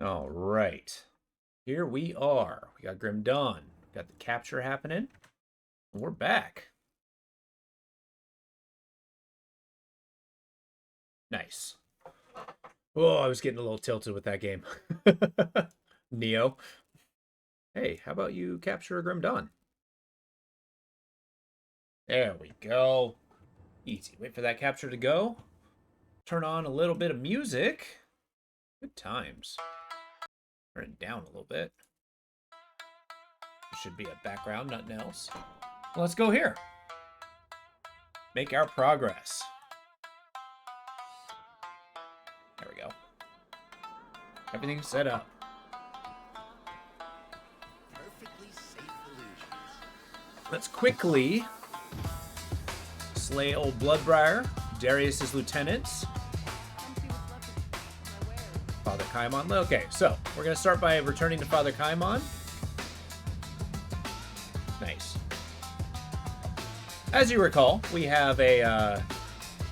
All right. Here we are. We got Grim Dawn. Got the capture happening. We're back. Nice. Oh, I was getting a little tilted with that game. Neo. Hey, how about you capture a Grim Dawn? There we go. Easy. Wait for that capture to go. Turn on a little bit of music. Good times. Turn it down a little bit. There should be a background, nothing else. Let's go here. Make our progress. There we go. Everything's set up. Perfectly safe illusions. Let's quickly slay old Bloodbriar, Darius's lieutenants. Father Kaimon. Okay, so we're going to start by returning to Father Kaimon. Nice. As you recall, we have a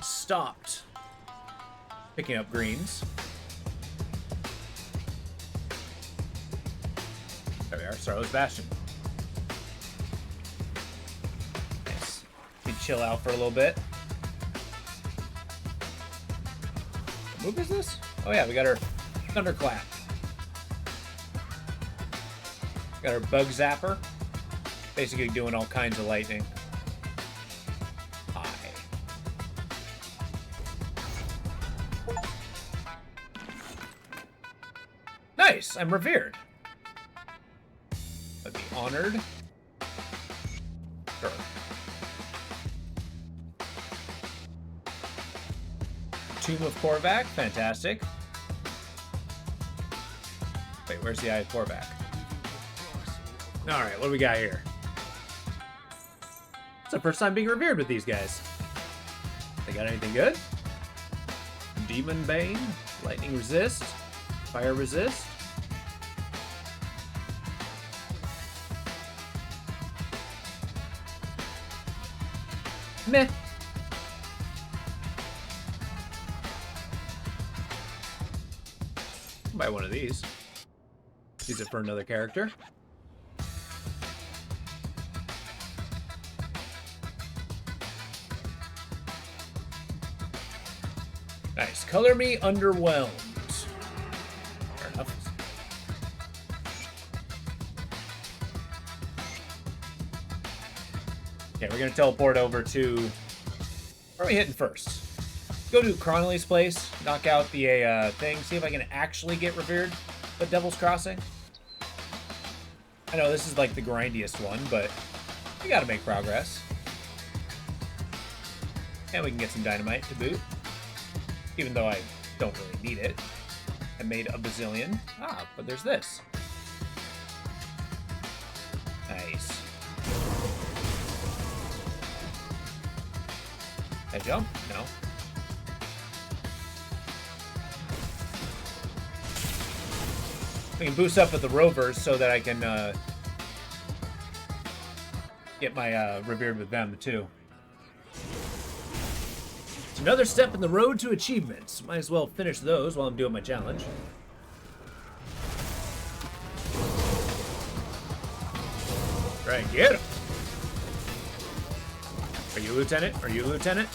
stopped picking up greens. There we are, Starless Bastion. Nice. We can chill out for a little bit. What move is this? Oh yeah, we got our Thunderclap. Got our Bug Zapper. Basically doing all kinds of lightning. Hi. Nice, I'm revered. I'd be honored. Sure. Tomb of Korvac, fantastic. Wait, where's the Eye of Korvac? Alright, what do we got here? It's the first time being revered with these guys. They got anything good? Demon Bane, Lightning Resist, Fire Resist. Meh. Buy one of these. Use it for another character. Nice. Color me underwhelmed. Fair enough. Okay, we're gonna teleport over to. Where are we hitting first? Go to Cronley's place, knock out the thing, see if I can actually get revered. But Devil's Crossing. I know this is like the grindiest one, but we gotta make progress. And we can get some dynamite to boot. Even though I don't really need it. I made a bazillion. Ah, but there's this. Nice. I jump? No. We can boost up with the rovers so that I can get my revered with them too. It's another step in the road to achievements. Might as well finish those while I'm doing my challenge. Right, get him. Are you Lieutenant? Are you Lieutenant?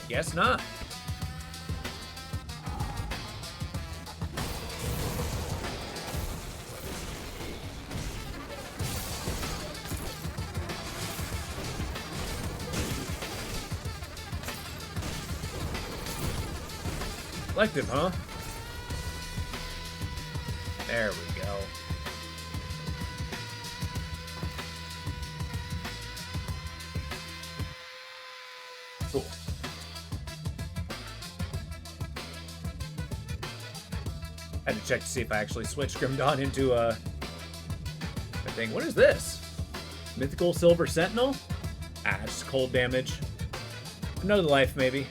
Guess not. Collective, huh? There we go. Cool. Had to check to see if I actually switched Grim Dawn into a thing. What is this? Mythical Silver Sentinel? Ah, just cold damage. Another life, maybe.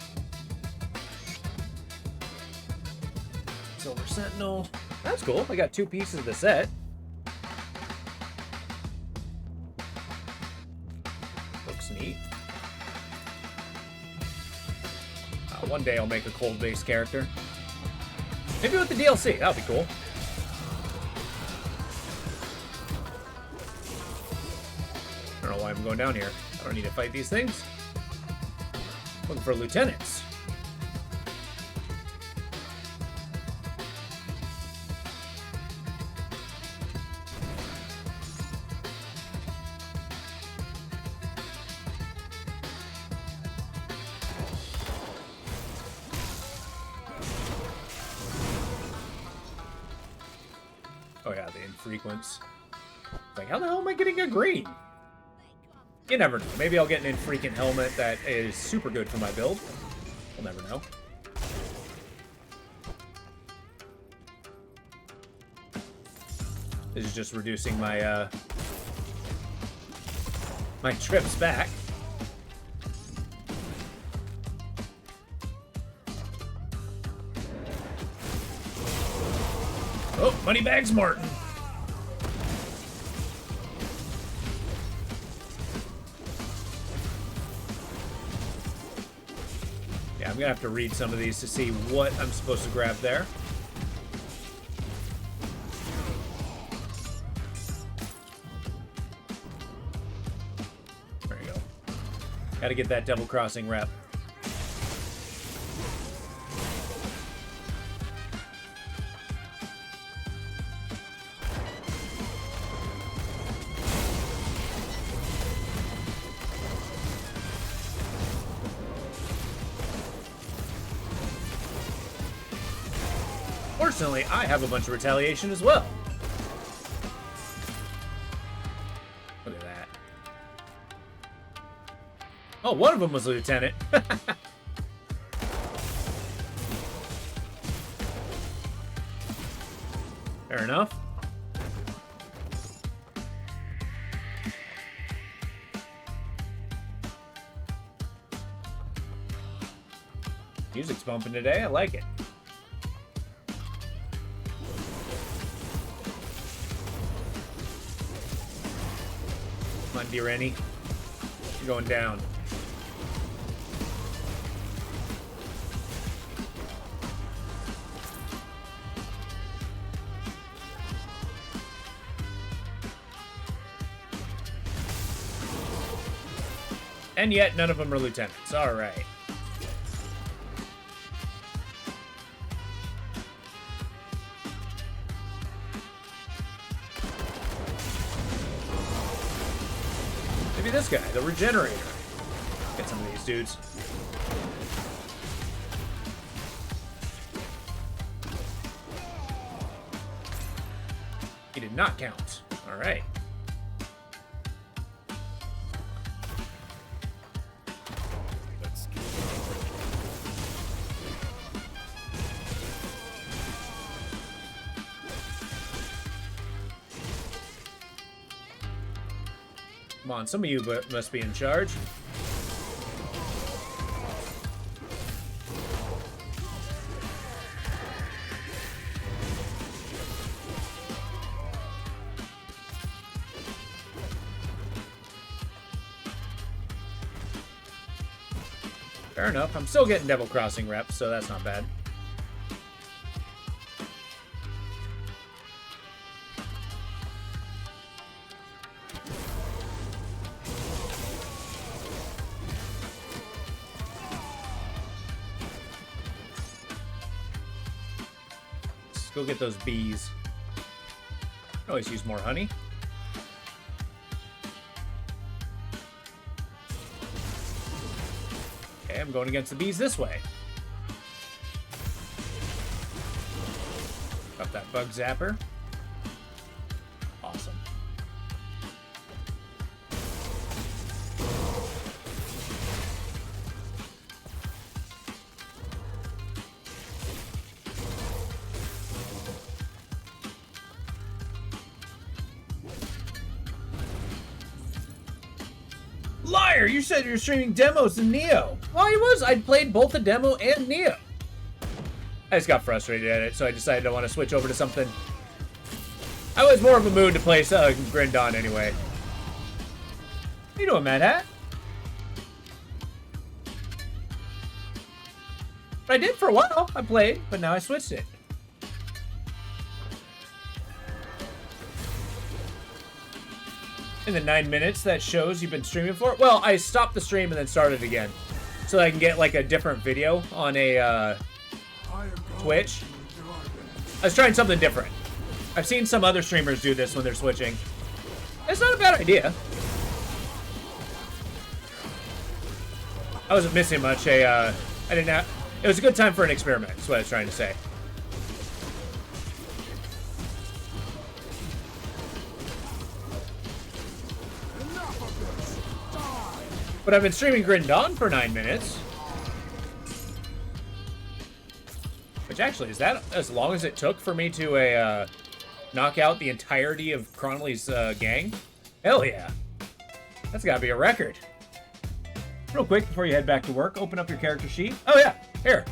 Silver Sentinel. That's cool. I got 2 pieces of the set. Looks neat. One day I'll make a cold-based character. Maybe with the DLC. That would be cool. I don't know why I'm going down here. I don't need to fight these things. Looking for lieutenants. Oh yeah, the infrequents. Like, how the hell am I getting a green? You never know. Maybe I'll get an infrequent helmet that is super good for my build. We'll never know. This is just reducing my, my trips back. Oh, Moneybags Martin. Yeah, I'm gonna have to read some of these to see what I'm supposed to grab there. There you go. Gotta get that double crossing rep. Fortunately, I have a bunch of retaliation as well. Look at that. Oh, one of them was a lieutenant. Fair enough. Music's bumping today. I like it. Come on, dear Rennie. You're going down. And yet, none of them are lieutenants. All right. Maybe this guy, the regenerator. Get some of these dudes. He did not count. All right. Come on, some of you must be in charge. Fair enough. I'm still getting Devil Crossing reps, so that's not bad. Go get those bees. I can always use more honey. Okay, I'm going against the bees this way. Got that bug zapper. Awesome. Liar! You said you were streaming demos in Neo. Well, I was. I played both the demo and Neo. I just got frustrated at it, so I decided I want to switch over to something. I was more of a mood to play Grindon anyway. How you doing, Mad Hat? But I did for a while. I played, but now I switched it. In the 9 minutes that shows you've been streaming for? Well, I stopped the stream and then started again. So that I can get like a different video on a Twitch. I was trying something different. I've seen some other streamers do this when they're switching. It's not a bad idea. I wasn't missing much. I didn't have... It was a good time for an experiment, is what I was trying to say. But I've been streaming Grin Dawn for 9 minutes. Which actually, is that as long as it took for me to knock out the entirety of Cronley's gang? Hell yeah. That's gotta be a record. Real quick before you head back to work, open up your character sheet. Oh yeah, here.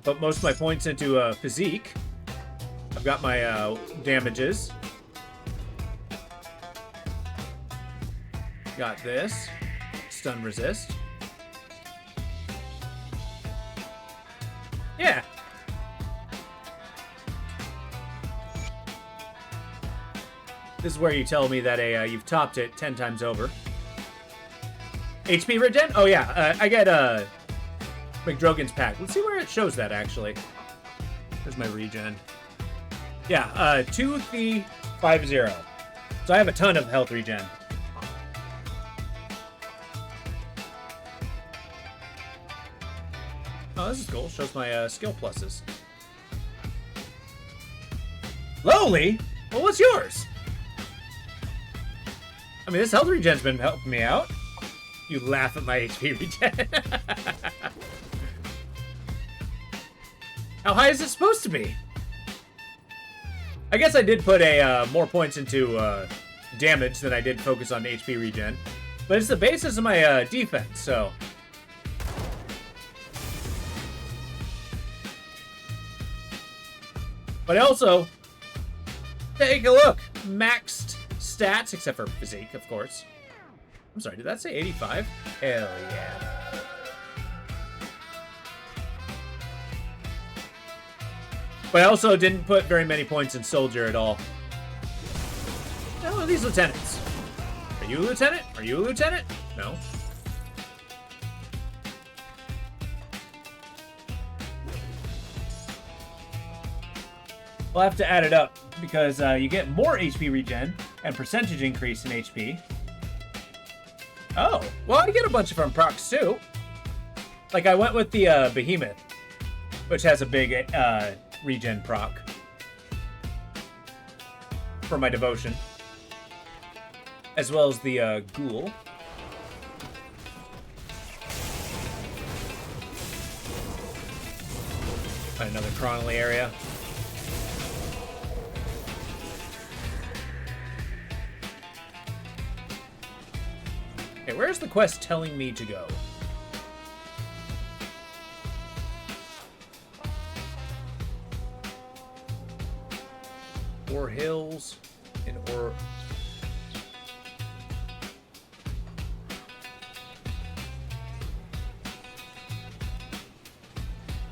Put most of my points into physique. I've got my damages. Got this. Stun resist. Yeah. This is where you tell me that you've topped it 10 times over. HP regen? Oh yeah, I get McDrogan's pack. Let's see where it shows that, actually. There's my regen. Yeah, 2350. So I have a ton of health regen. Oh, this is cool. Shows my skill pluses. Lowly? Well, what's yours? I mean, this health regen's been helping me out. You laugh at my HP regen. How high is it supposed to be? I guess I did put more points into damage than I did focus on HP regen. But it's the basis of my defense, so... But also, take a look. Maxed stats, except for physique, of course. I'm sorry, did that say 85? Hell yeah. But I also didn't put very many points in soldier at all. Now, are these lieutenants? Are you a lieutenant? Are you a lieutenant? No. We'll have to add it up because you get more HP regen and percentage increase in HP. Oh, well, I get a bunch of from procs too. Like I went with the Behemoth, which has a big regen proc for my devotion, as well as the Ghoul. Find another Cronley area. Okay, where's the quest telling me to go? Or hills and or...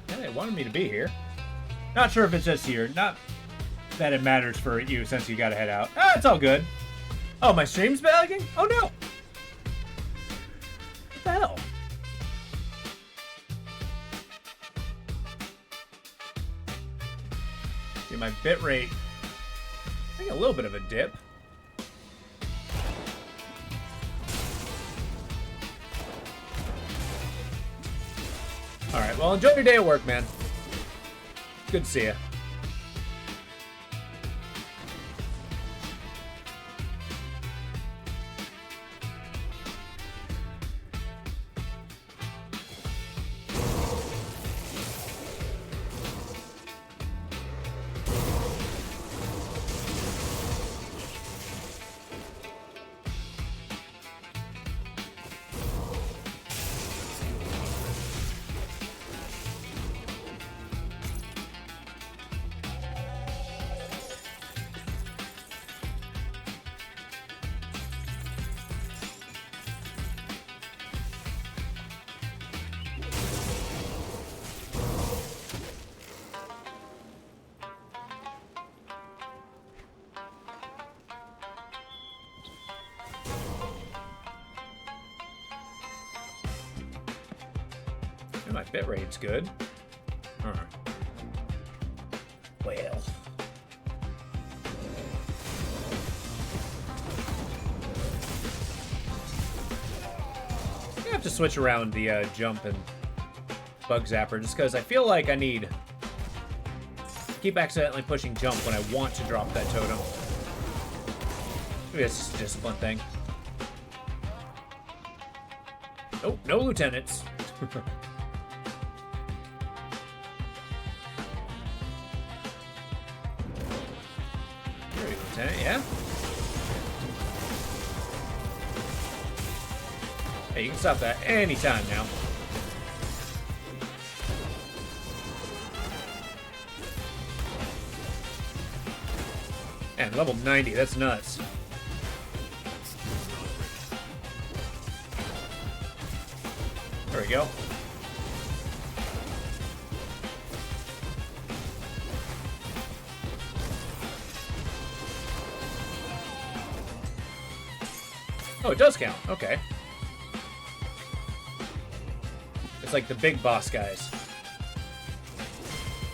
Yeah, they wanted me to be here. Not sure if it's just here. Not that it matters for you since you gotta head out. Ah, it's all good. Oh, my stream's lagging? Oh no! What the hell? See, my bitrate... I think a little bit of a dip. Alright, well, enjoy your day at work, man. Good to see you. My bit rate's good. Huh. Well. I have to switch around the jump and bug zapper just because I feel like I need... keep accidentally pushing jump when I want to drop that totem. Maybe it's just a discipline thing. Nope, no lieutenants. There you go, Lieutenant, yeah? Hey, you can stop that anytime now. And level 90, that's nuts. There we go. Oh, it does count. Okay. It's like the big boss guys.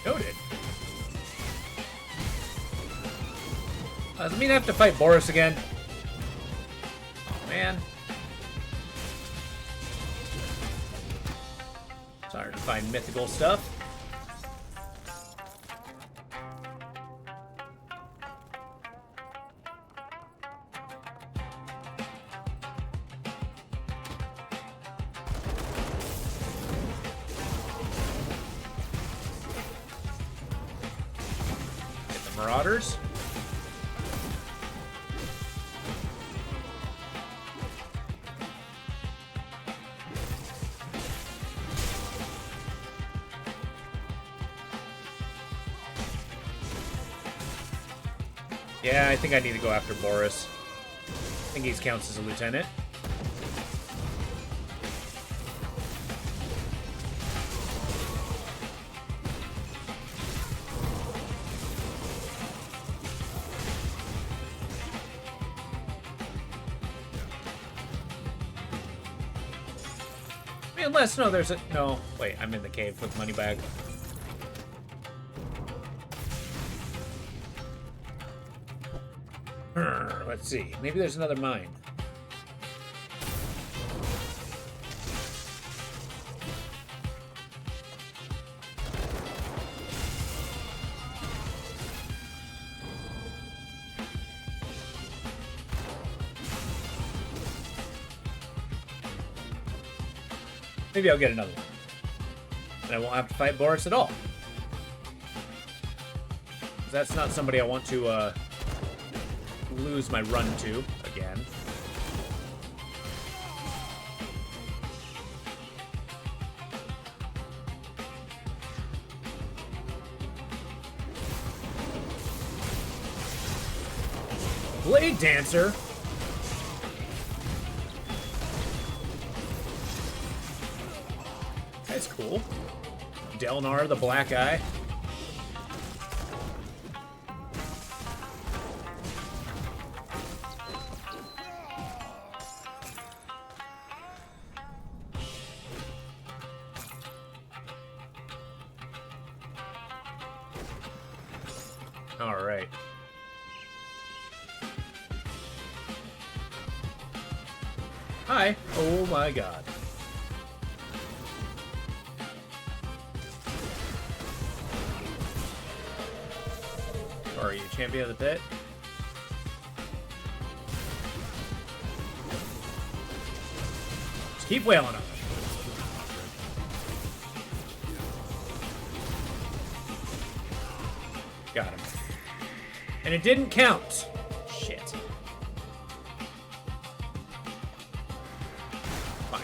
Noted. Does it mean I have to fight Boris again? Oh, man. It's hard to find mythical stuff. Get the Marauders. Yeah, I think I need to go after Boris. I think he counts as a lieutenant. I mean, unless, no, there's a... No, wait, I'm in the cave with money bag. Let's see. Maybe there's another mine. Maybe I'll get another one. And I won't have to fight Boris at all. 'Cause that's not somebody I want to, lose my run to again. Blade Dancer. That's cool. Delnar the Black Eye. All right. Hi. Oh my god. Or are you champion of the pit? Just keep wailing on it. Got him. And it didn't count. Shit. Fine.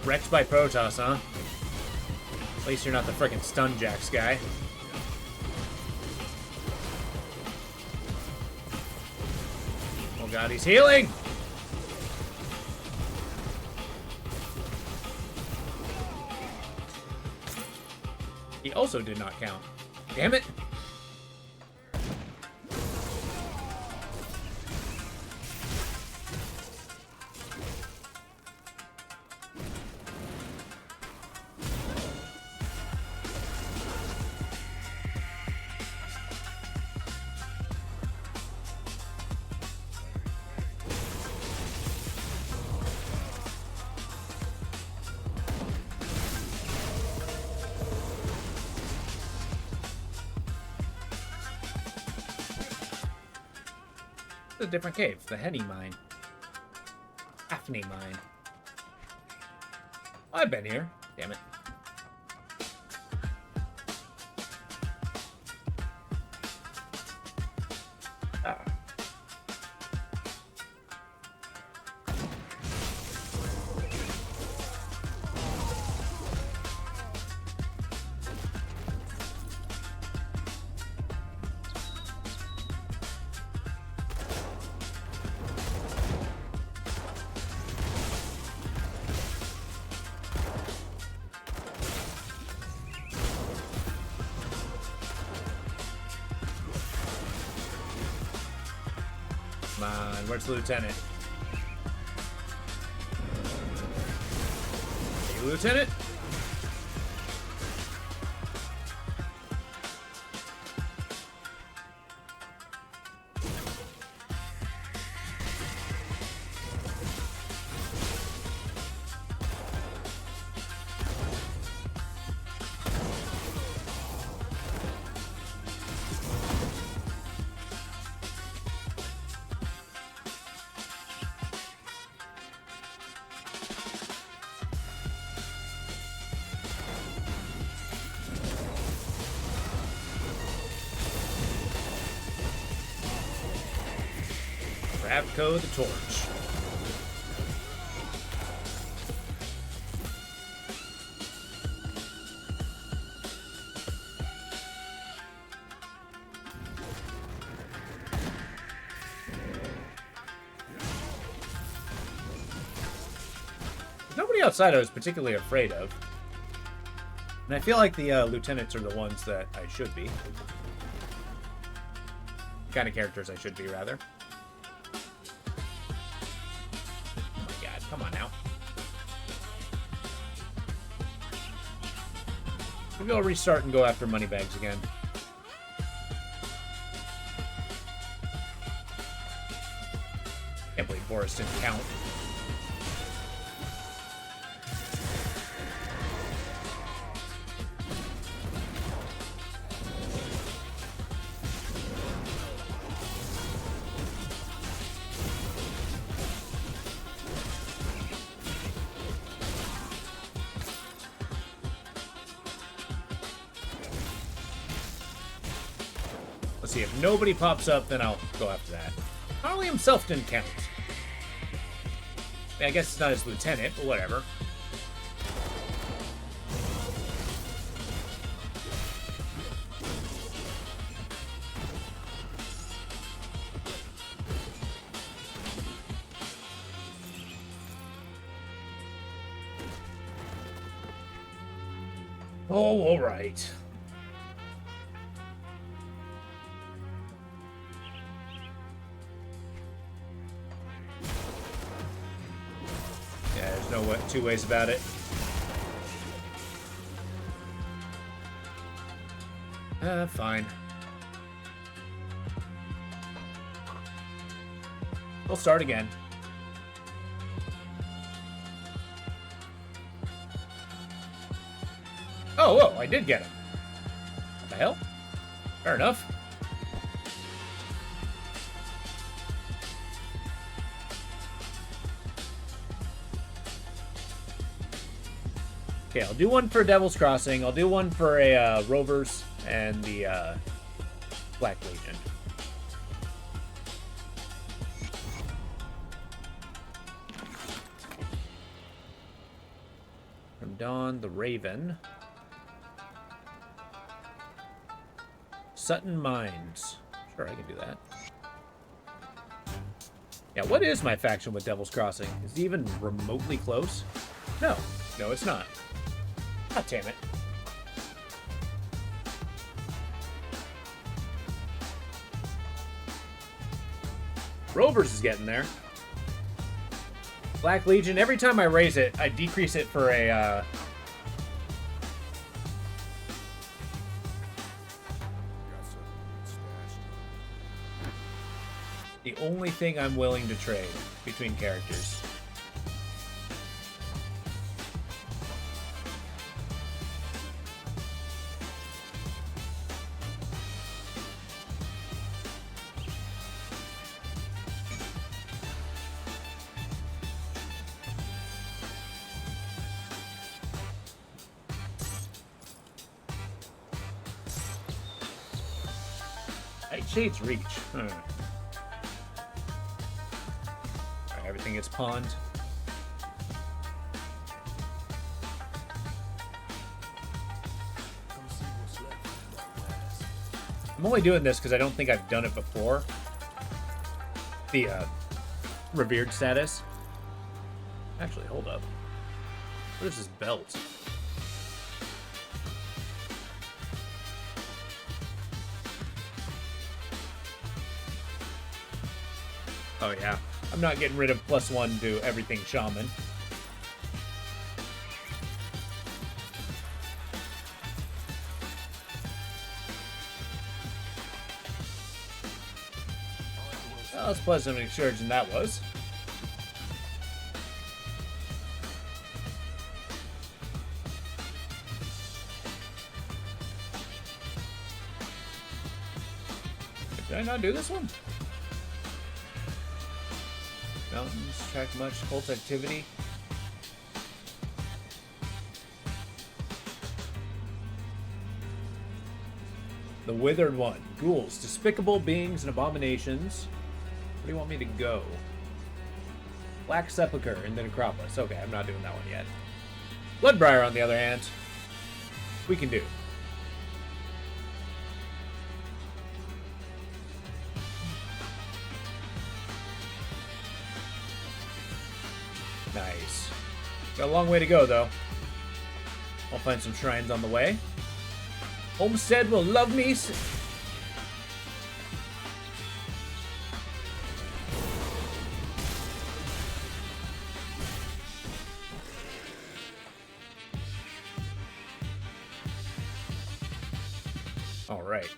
Wrecked by Protoss, huh? At least you're not the frickin' stun jacks guy. Oh god, he's healing! He also did not count. Damn it! It's a different cave. The Henny Mine. Hafni Mine. I've been here. Damn it. Ah. Come on, where's the lieutenant? Hey, lieutenant? Ravco the Torch. Nobody outside I was particularly afraid of. And I feel like the lieutenants are the ones that I should be. The kind of characters I should be, rather. Come on now. Maybe I'll restart and go after Moneybags again. Can't believe Boris didn't count. Let's see, if nobody pops up, then I'll go after that. Harley himself didn't count. I mean, I guess it's not his lieutenant, but whatever. Oh, all right. No two ways about it. Fine. We'll start again. Oh, whoa, I did get him. What the hell? Fair enough. Okay, I'll do one for Devil's Crossing. I'll do one for a Rovers and the Black Legion. From Dawn, the Raven. Sutton Mines. Sure, I can do that. Yeah, what is my faction with Devil's Crossing? Is it even remotely close? No. No, it's not. God damn it. Rovers is getting there. Black Legion, every time I raise it, I decrease it for a, the only thing I'm willing to trade between characters. Nightshade's Reach. Alright, everything gets pawned. Come see what's left of my past. I'm only doing this because I don't think I've done it before. The revered status. Actually, hold up. What is this belt? Oh yeah, I'm not getting rid of +1 to everything shaman. Well, that's pleasant excursion that was. Did I not do this one? Mountains, track much cult activity. The Withered One. Ghouls, despicable beings and abominations. Where do you want me to go? Black Sepulchre in the Necropolis. Okay, I'm not doing that one yet. Bloodbriar, on the other hand, we can do. Nice. Got a long way to go, though. I'll find some shrines on the way. Homestead will love me. All right.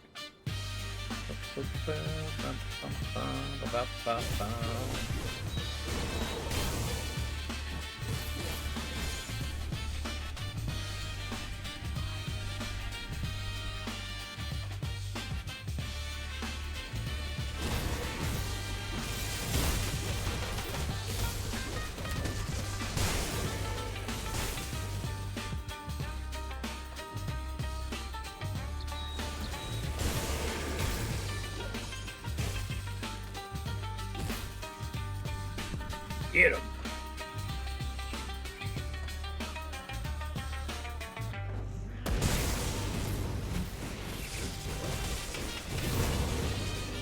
Get him.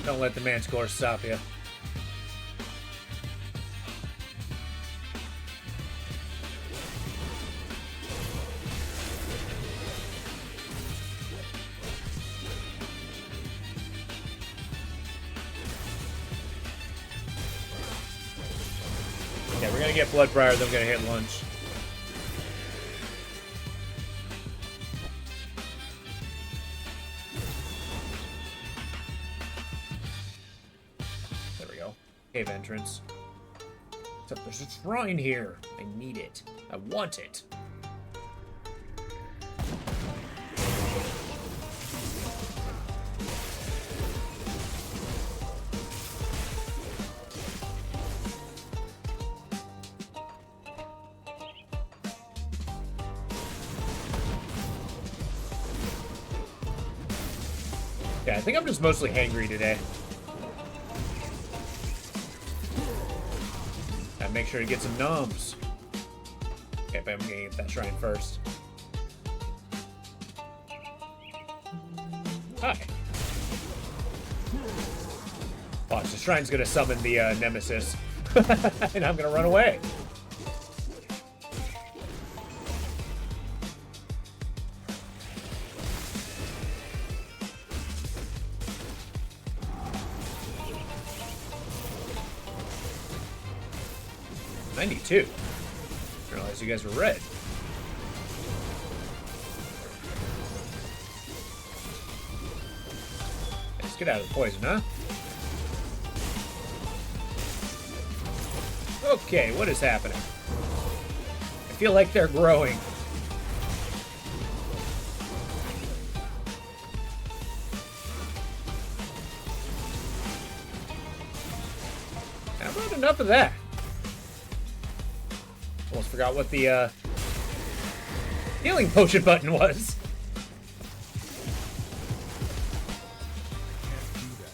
Don't let the Manticore stop you. Yeah, we're gonna get Bloodbriar, then we're gonna hit lunch. There we go. Cave entrance. Except there's a shrine here. I need it. I want it. Yeah, I think I'm just mostly hangry today. Gotta make sure to get some gnomes. Okay, but I'm gonna get that shrine first. Hi. Watch, the shrine's gonna summon the nemesis. And I'm gonna run away. I need two. Didn't realize you guys were red. Let's get out of the poison, huh? Okay, what is happening? I feel like they're growing. How about enough of that? Almost forgot what the healing potion button was. Can't do that.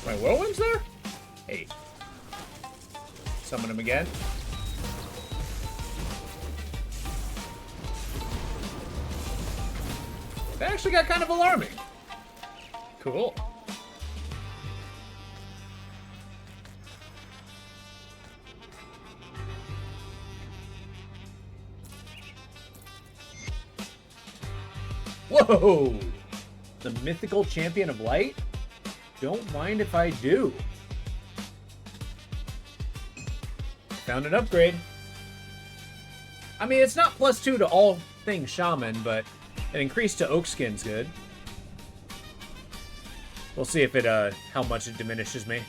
My whirlwind's there? Hey. Summon him again. That actually got kind of alarming. Cool. Whoa! The mythical champion of light? Don't mind if I do. Found an upgrade. I mean, it's not +2 to all things shaman, but an increase to oak skin's good. We'll see if it, how much it diminishes me.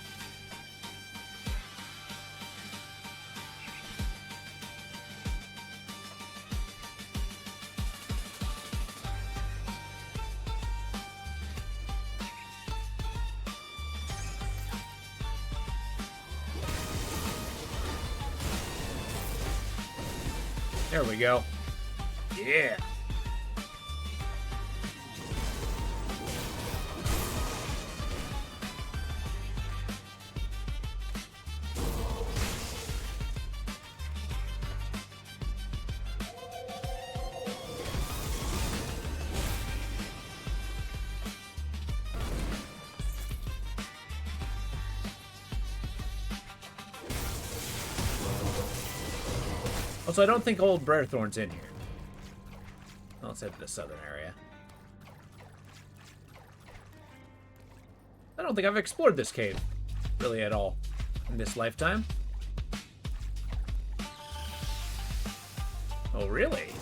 There we go. Yeah. Also, I don't think old Brerthorn's in here. Let's head to the southern area. I don't think I've explored this cave, really, at all, in this lifetime. Oh, really?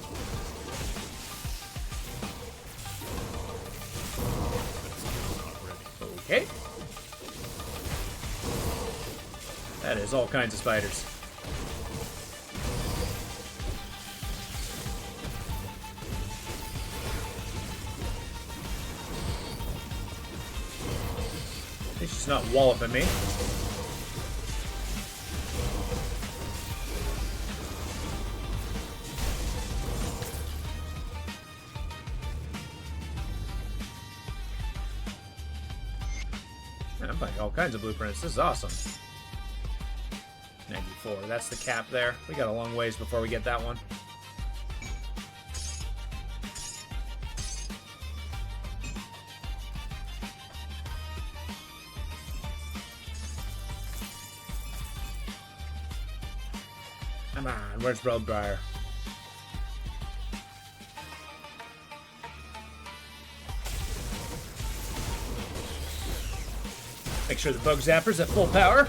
Okay. That is all kinds of spiders. She's not walloping me. I'm finding all kinds of blueprints. This is awesome. 94. That's the cap there. We got a long ways before we get that one. Come on, where's Bloodbriar? Make sure the bug zapper's at full power.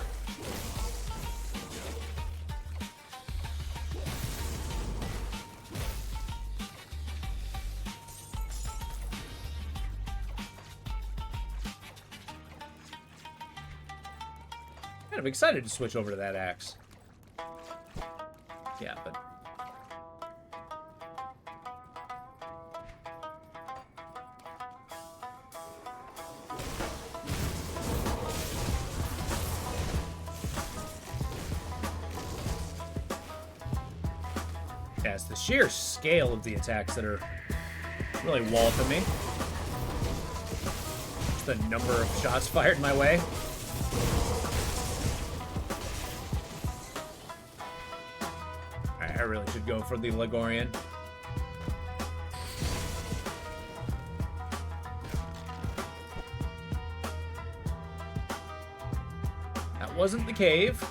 Kind of excited to switch over to that axe. Yeah, but... yeah, it's the sheer scale of the attacks that are really walloping me. Just the number of shots fired my way. I really should go for the Legarian. That wasn't the cave.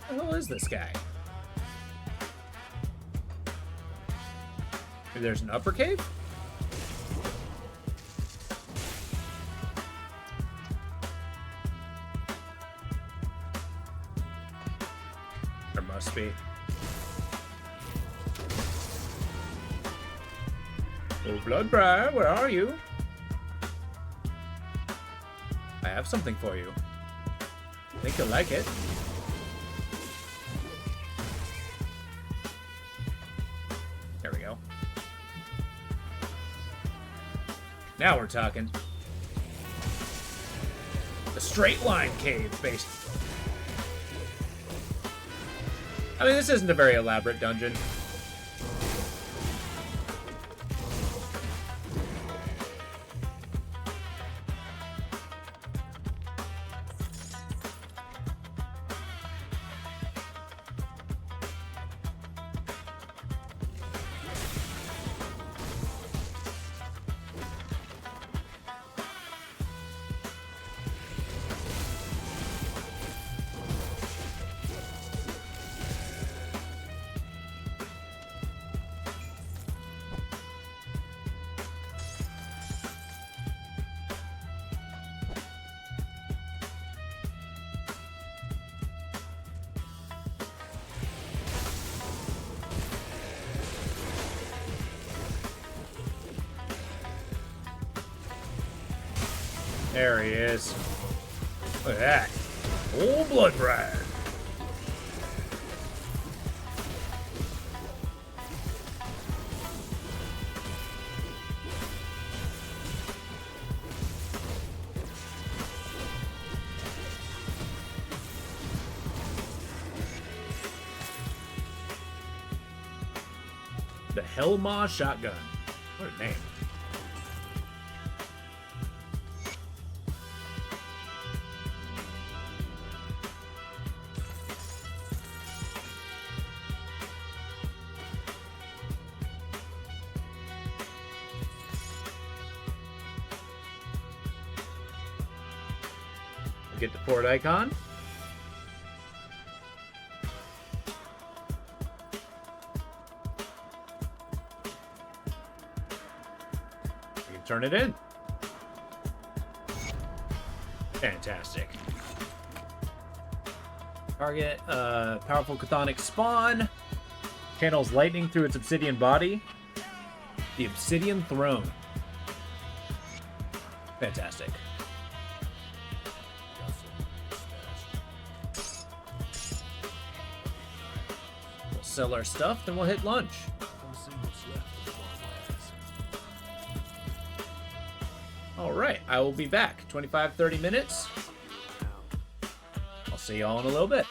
What the hell is this guy? Maybe there's an upper cave? There must be. Oh, Bloodbriar, where are you? I have something for you. I think you'll like it. There we go. straight line cave, basically. I mean, this isn't a very elaborate dungeon. There he is. Look at that. Old blood bride. The Hellmaw shotgun. What a name. Get the port icon. You can turn it in. Fantastic. Target, powerful chthonic spawn. Channels lightning through its obsidian body. The obsidian throne. Fantastic. We'll sell our stuff, then we'll hit lunch. Come see what's left of our All right, I will be back. 25, 30 minutes. I'll see y'all in a little bit.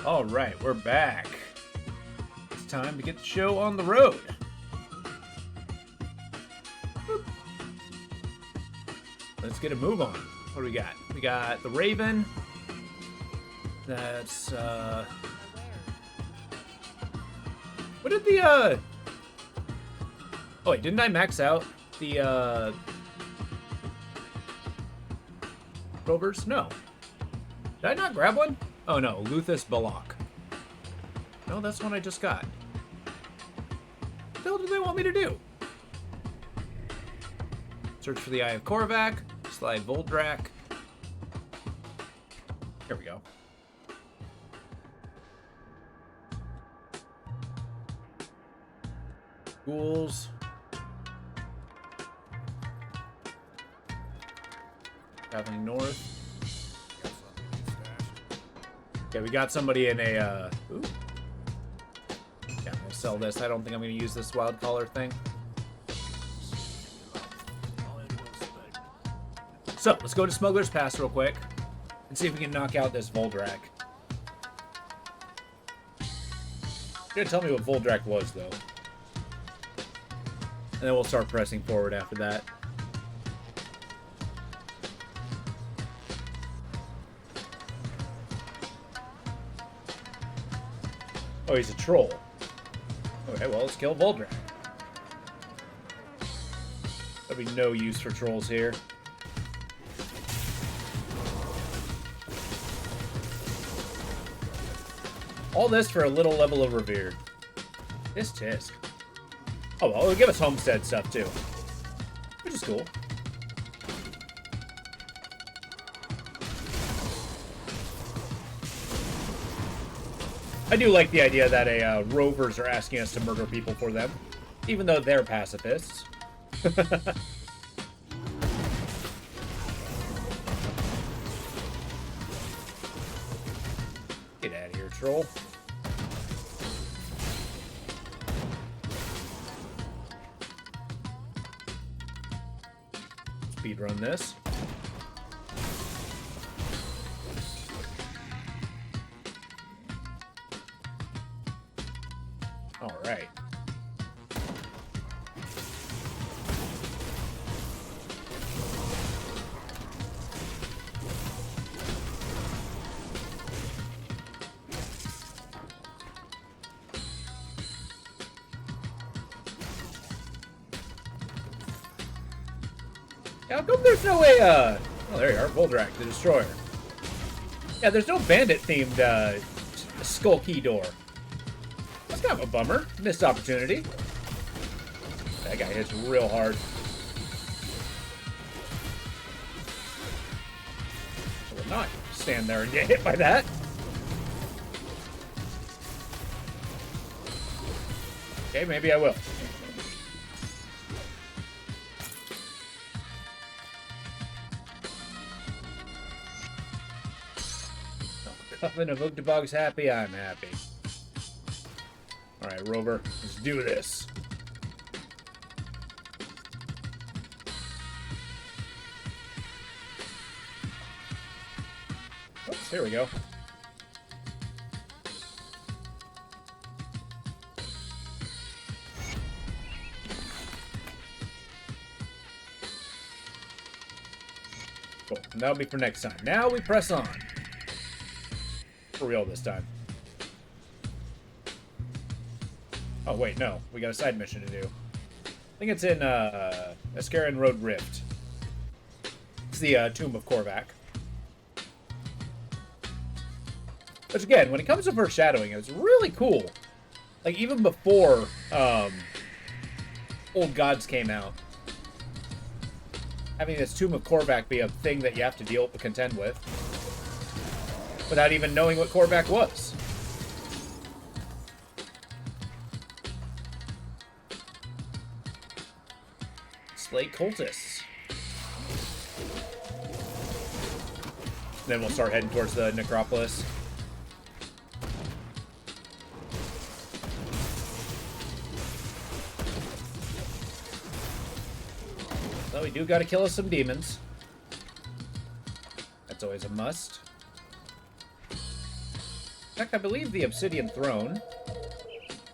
All right, we're back. It's time to get the show on the road. Boop. Let's get a move on. What do we got? We got the Raven. That's, what did the, oh wait, didn't I max out the, Rovers? No. Did I not grab one? Oh no, Luthus Balak. No, that's one I just got. What the hell do they want me to do? Search for the Eye of Korvac. Slide Voldrak. Here we go. Ghouls. Traveling north. Okay, we got somebody in a, ooh. Yeah, I'm gonna sell this. I don't think I'm gonna use this wild collar thing. So, let's go to Smuggler's Pass real quick and see if we can knock out this Voldrak. You're gonna tell me what Voldrak was, though. And then we'll start pressing forward after that. Oh, he's a troll. Okay, well, let's kill Voldrak. There'll be no use for trolls here. All this for a little level of Revered. This tisk. Oh, well, it'll give us Homestead stuff, too. Which is cool. I do like the idea that rovers are asking us to murder people for them, even though they're pacifists. Get out of here, troll. Speedrun this. All right. How come there's no way, oh, there you are, Voldrak, the Destroyer. Yeah, there's no bandit-themed, Skull Key door. That's kind of a bummer. Missed opportunity. That guy hits real hard. I will not stand there and get hit by that. Okay, maybe I will. Coven of Ugdabog's happy, I'm happy. Alright, Rover, let's do this. Oops, here we go. Cool, and that'll be for next time. Now we press on. For real this time. Oh, wait, no. We got a side mission to do. I think it's in, Ascaran Road Rift. It's the, Tomb of Korvac. Which, again, when it comes to foreshadowing, it's really cool. Like, even before, Old Gods came out. Having this Tomb of Korvac be a thing that you have to contend with. Without even knowing what Korvac was. Slay cultists. Then we'll start heading towards the necropolis. So we do got to kill us some demons. That's always a must. In fact, I believe the Obsidian Throne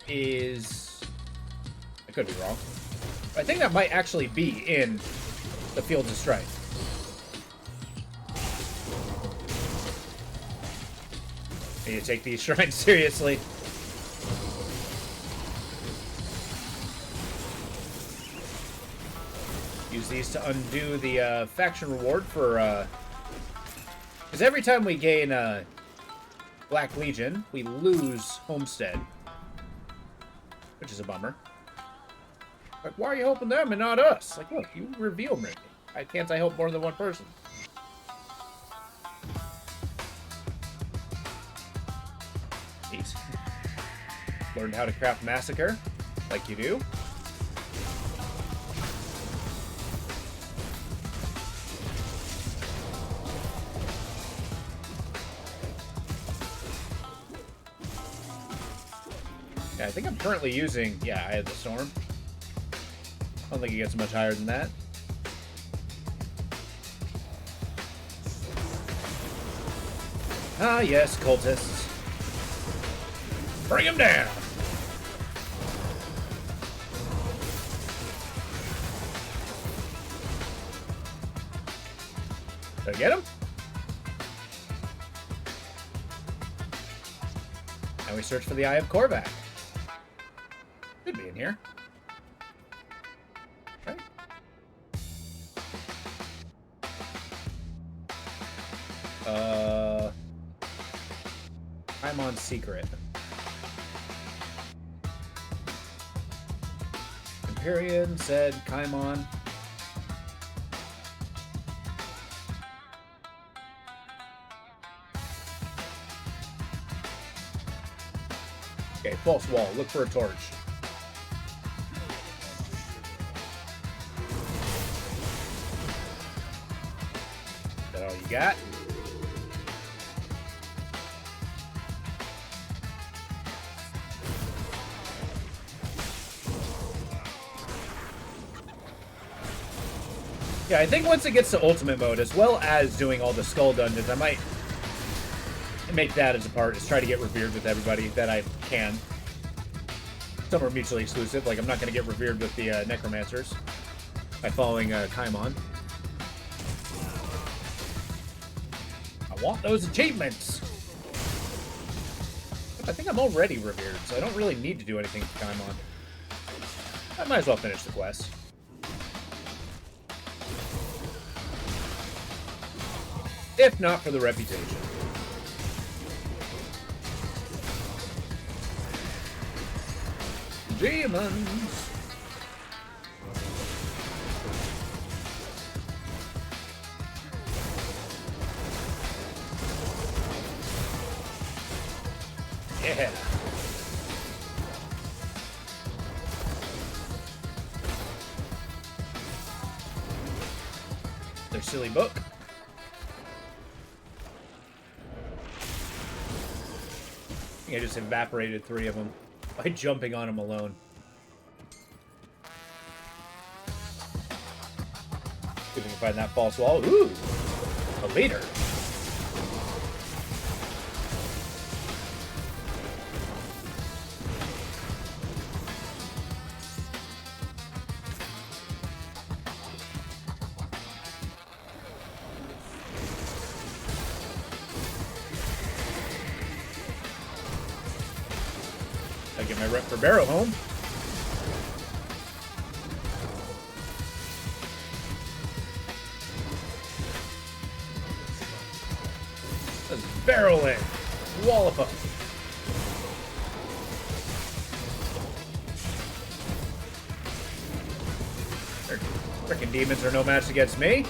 is... I could be wrong. I think that might actually be in the Fields of Strife. I need to take these shrines seriously. Use these to undo the faction reward for... Because every time we gain Black Legion, we lose Homestead. Which is a bummer. Like, why are you helping them and not us? Like, look, you revealed me. Why can't I help more than one person? Neat. Learned how to craft Massacre, like you do. Yeah, I think I'm currently using... Yeah, I have the Storm. I don't think it gets much higher than that. Ah, yes, cultists. Bring him down! Did I get him? And we search for the Eye of Korvac. Should be in here. Right. I'm on secret. Empyrean said Kaimon. Okay, false wall. Look for a torch. Is that all you got? Yeah, I think once it gets to ultimate mode, as well as doing all the skull dungeons, I might make that as a part, is try to get revered with everybody that I can. Some are mutually exclusive, like I'm not going to get revered with the necromancers by following Kaimon. I want those achievements! I think I'm already revered, so I don't really need to do anything for Kaimon. I might as well finish the quest. If not for the reputation. Demons! Yeah! Their silly book. I just evaporated 3 of them by jumping on them alone. See if we can find that false wall. Ooh! A leader. I get my rep for Barrow home. Let's barrel in. Wallop up. Frickin' demons are no match against me.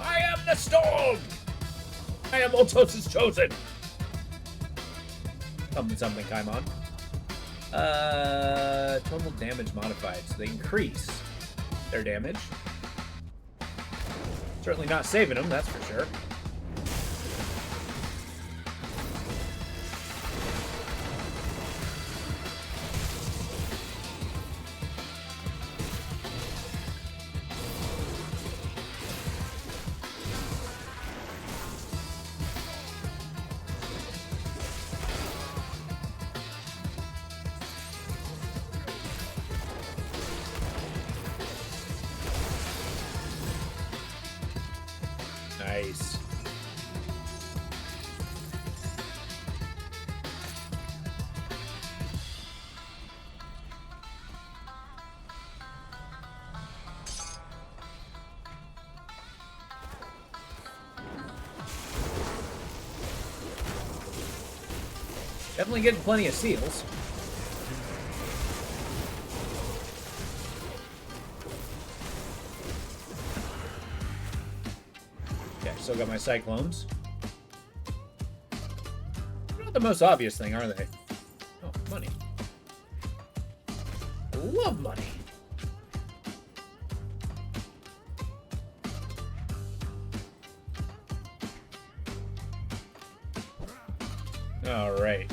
I am the storm! I am Ultos' chosen! Something, Kaimon. Total damage modified, so they increase their damage. Certainly not saving them, that's for sure. Nice. Definitely getting plenty of seals. Yeah, still got my cyclones. They're not the most obvious thing, are they? Oh, money. I love money. All right.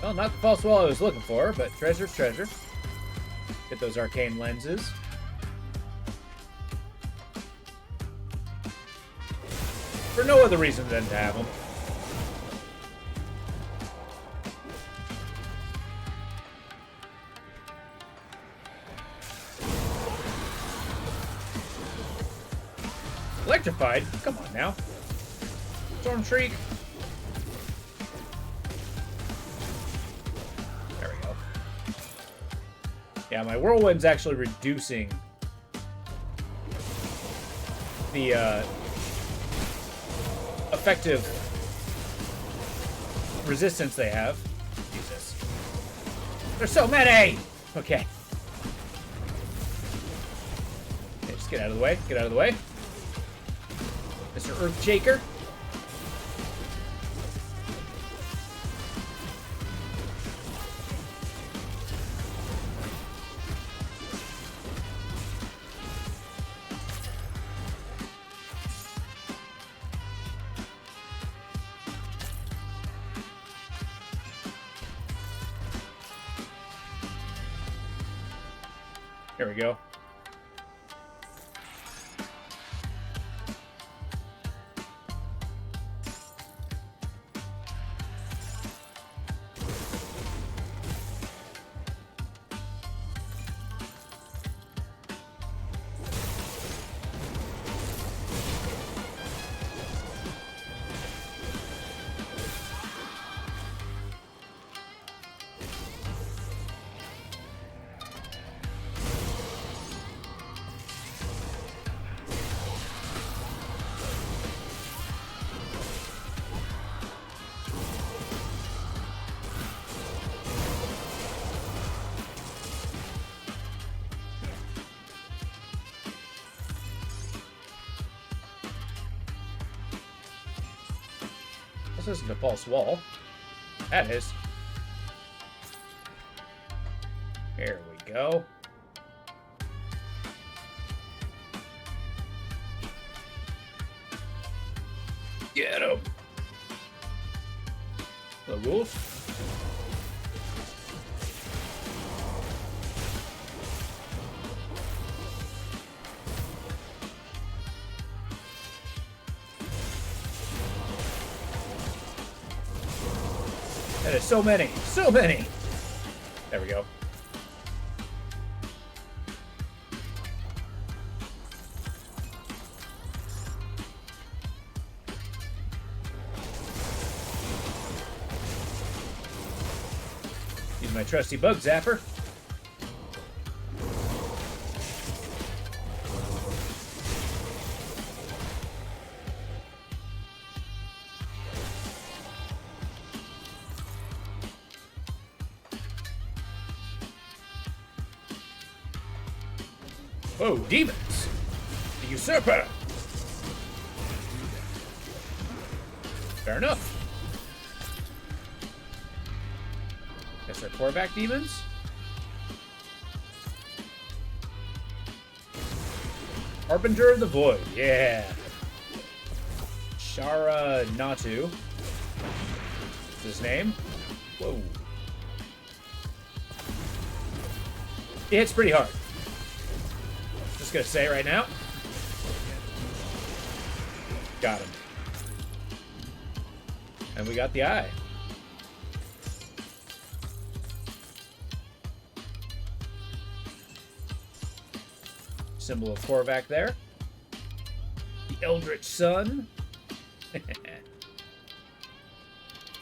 Well, not the false wall I was looking for, but treasure's treasure. Get those arcane lenses. For no other reason than to have them. Electrified? Come on now. Storm Shriek. There we go. Yeah, my Whirlwind's actually reducing the effective resistance they have. Jesus. There's so many! Okay. Okay, just get out of the way. Get out of the way. Mr. Earthshaker. There we go. This isn't a false wall. That is. Here we go. Get him. The wolf. That is so many. So many. There we go. Use my trusty bug zapper. Oh, demons! The usurper! Fair enough. Guess they're Korvac demons? Harbinger of the Void, yeah. Shara Natu. Is his name? Whoa. He hits pretty hard. Just gonna say right now. Got him. And we got the eye. Symbol of Korvac there. The Eldritch Sun.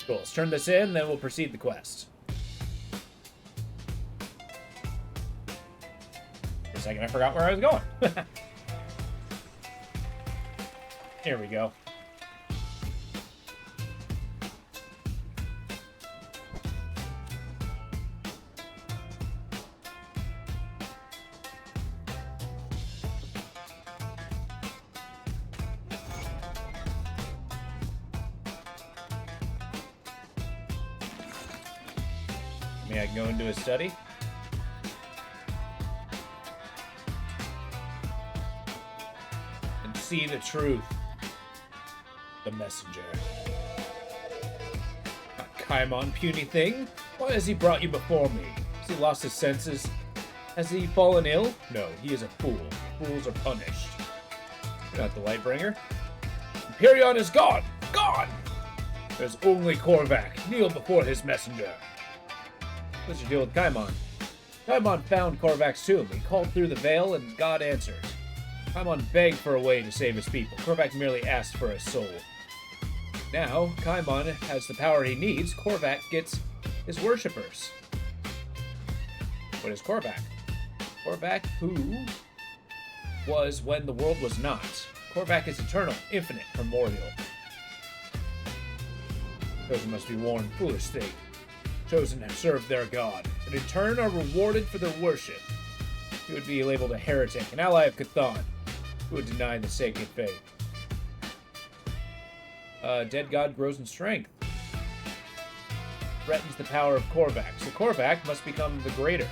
Cool. Let's turn this in, then we'll proceed the quest. For a second, I forgot where I was going. Here we go. Maybe I can go into his study. And see the truth. The messenger. Kaimon, puny thing. Why has he brought you before me? Has he lost his senses? Has he fallen ill? No, he is a fool. Fools are punished. You're not the Lightbringer. Hyperion is gone! Gone! There's only Korvac. Kneel before his messenger. What's your deal with Kaimon? Kaimon found Korvac's tomb. He called through the veil, and God answered. Kaimon begged for a way to save his people. Korvac merely asked for his soul. Now, Kaimon has the power he needs. Korvac gets his worshippers. What is Korvac? Korvac, who was when the world was not. Korvac is eternal, infinite, primordial. Chosen must be warned, foolish state. Chosen have served their god, and in turn are rewarded for their worship. He would be labeled a heretic, an ally of Chthon, who would deny the sacred faith. Dead god grows in strength. Threatens the power of Korvac, so Korvac must become the greater.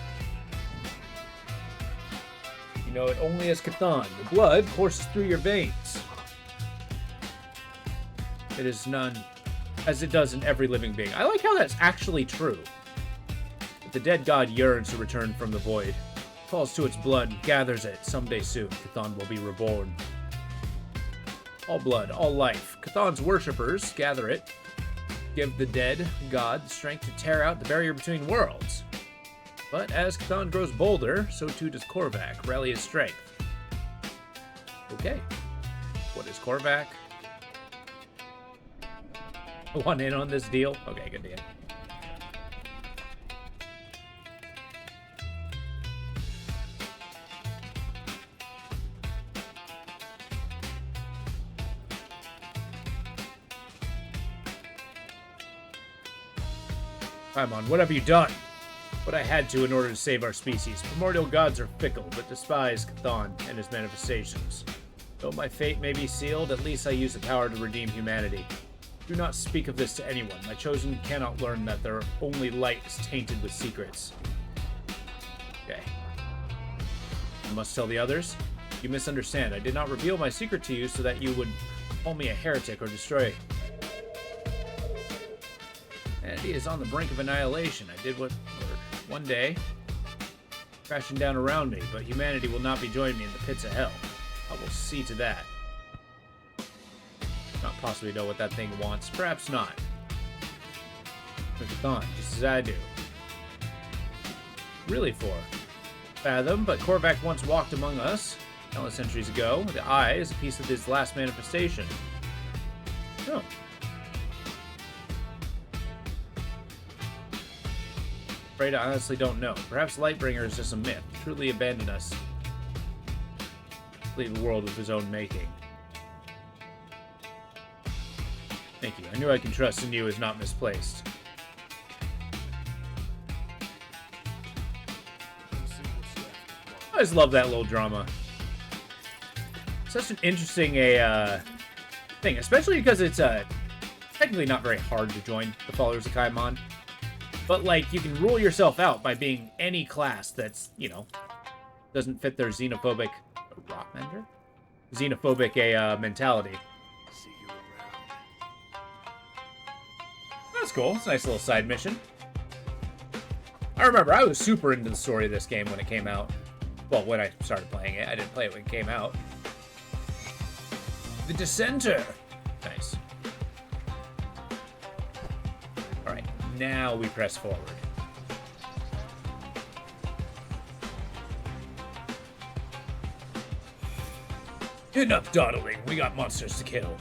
You know it only as Chthon. The blood courses through your veins. It is none, as it does in every living being. I like how that's actually true. But the dead god yearns to return from the void. Calls to its blood, gathers it. Someday soon, Chthon will be reborn. All blood, all life. Chthon's worshippers gather it. Give the dead god the strength to tear out the barrier between worlds. But as Chthon grows bolder, so too does Korvac rally his strength. Okay. What is Korvac? Want in on this deal? Okay, good deal. Paimon, what have you done? What I had to in order to save our species. Primordial gods are fickle, but despise Chthon and his manifestations. Though my fate may be sealed, at least I use the power to redeem humanity. Do not speak of this to anyone. My chosen cannot learn that their only light is tainted with secrets. Okay. I must tell the others. You misunderstand. I did not reveal my secret to you so that you would call me a heretic or destroy. Humanity is on the brink of annihilation. I did what one day crashing down around me, but humanity will not be joining me in the pits of hell. I will see to that. Not possibly know what that thing wants. Perhaps not. Chthon, just as I do. Really for? Fathom, but Korvac once walked among us, countless centuries ago. The eye is a piece of his last manifestation. Oh. Afraid I honestly don't know. Perhaps Lightbringer is just a myth. Truly abandon us. Leave the world of his own making. Thank you. I knew I can trust in you is not misplaced. I just love that little drama. Such an interesting thing, especially because it's technically not very hard to join the followers of Kaimon. But, like, you can rule yourself out by being any class that's, you know, doesn't fit their xenophobic... Rockmender? Xenophobic mentality. See you around. That's cool. It's a nice little side mission. I remember I was super into the story of this game when it came out. Well, when I started playing it. I didn't play it when it came out. The Dissenter. Nice. Alright, now we press forward. Enough dawdling. We got monsters to kill.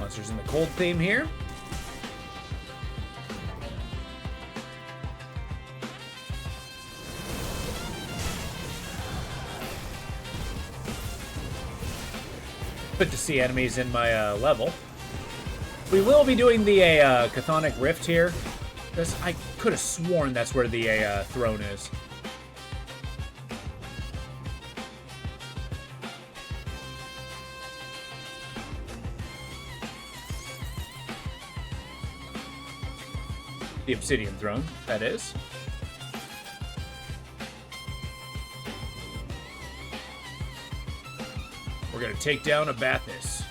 Monsters in the cold theme here. Good to see enemies in my level. We will be doing the Chthonic Rift here. I could have sworn that's where the throne is. The Obsidian Throne, that is. We're gonna take down Abathis.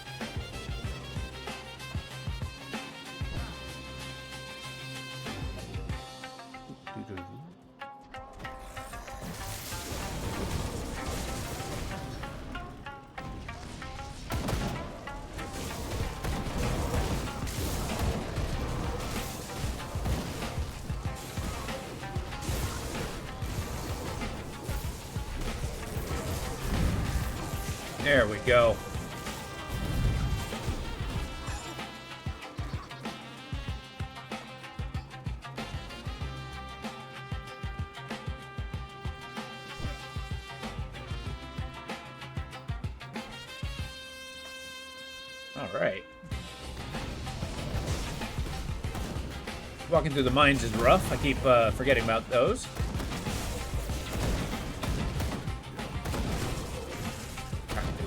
There we go. All right. Walking through the mines is rough. I keep forgetting about those.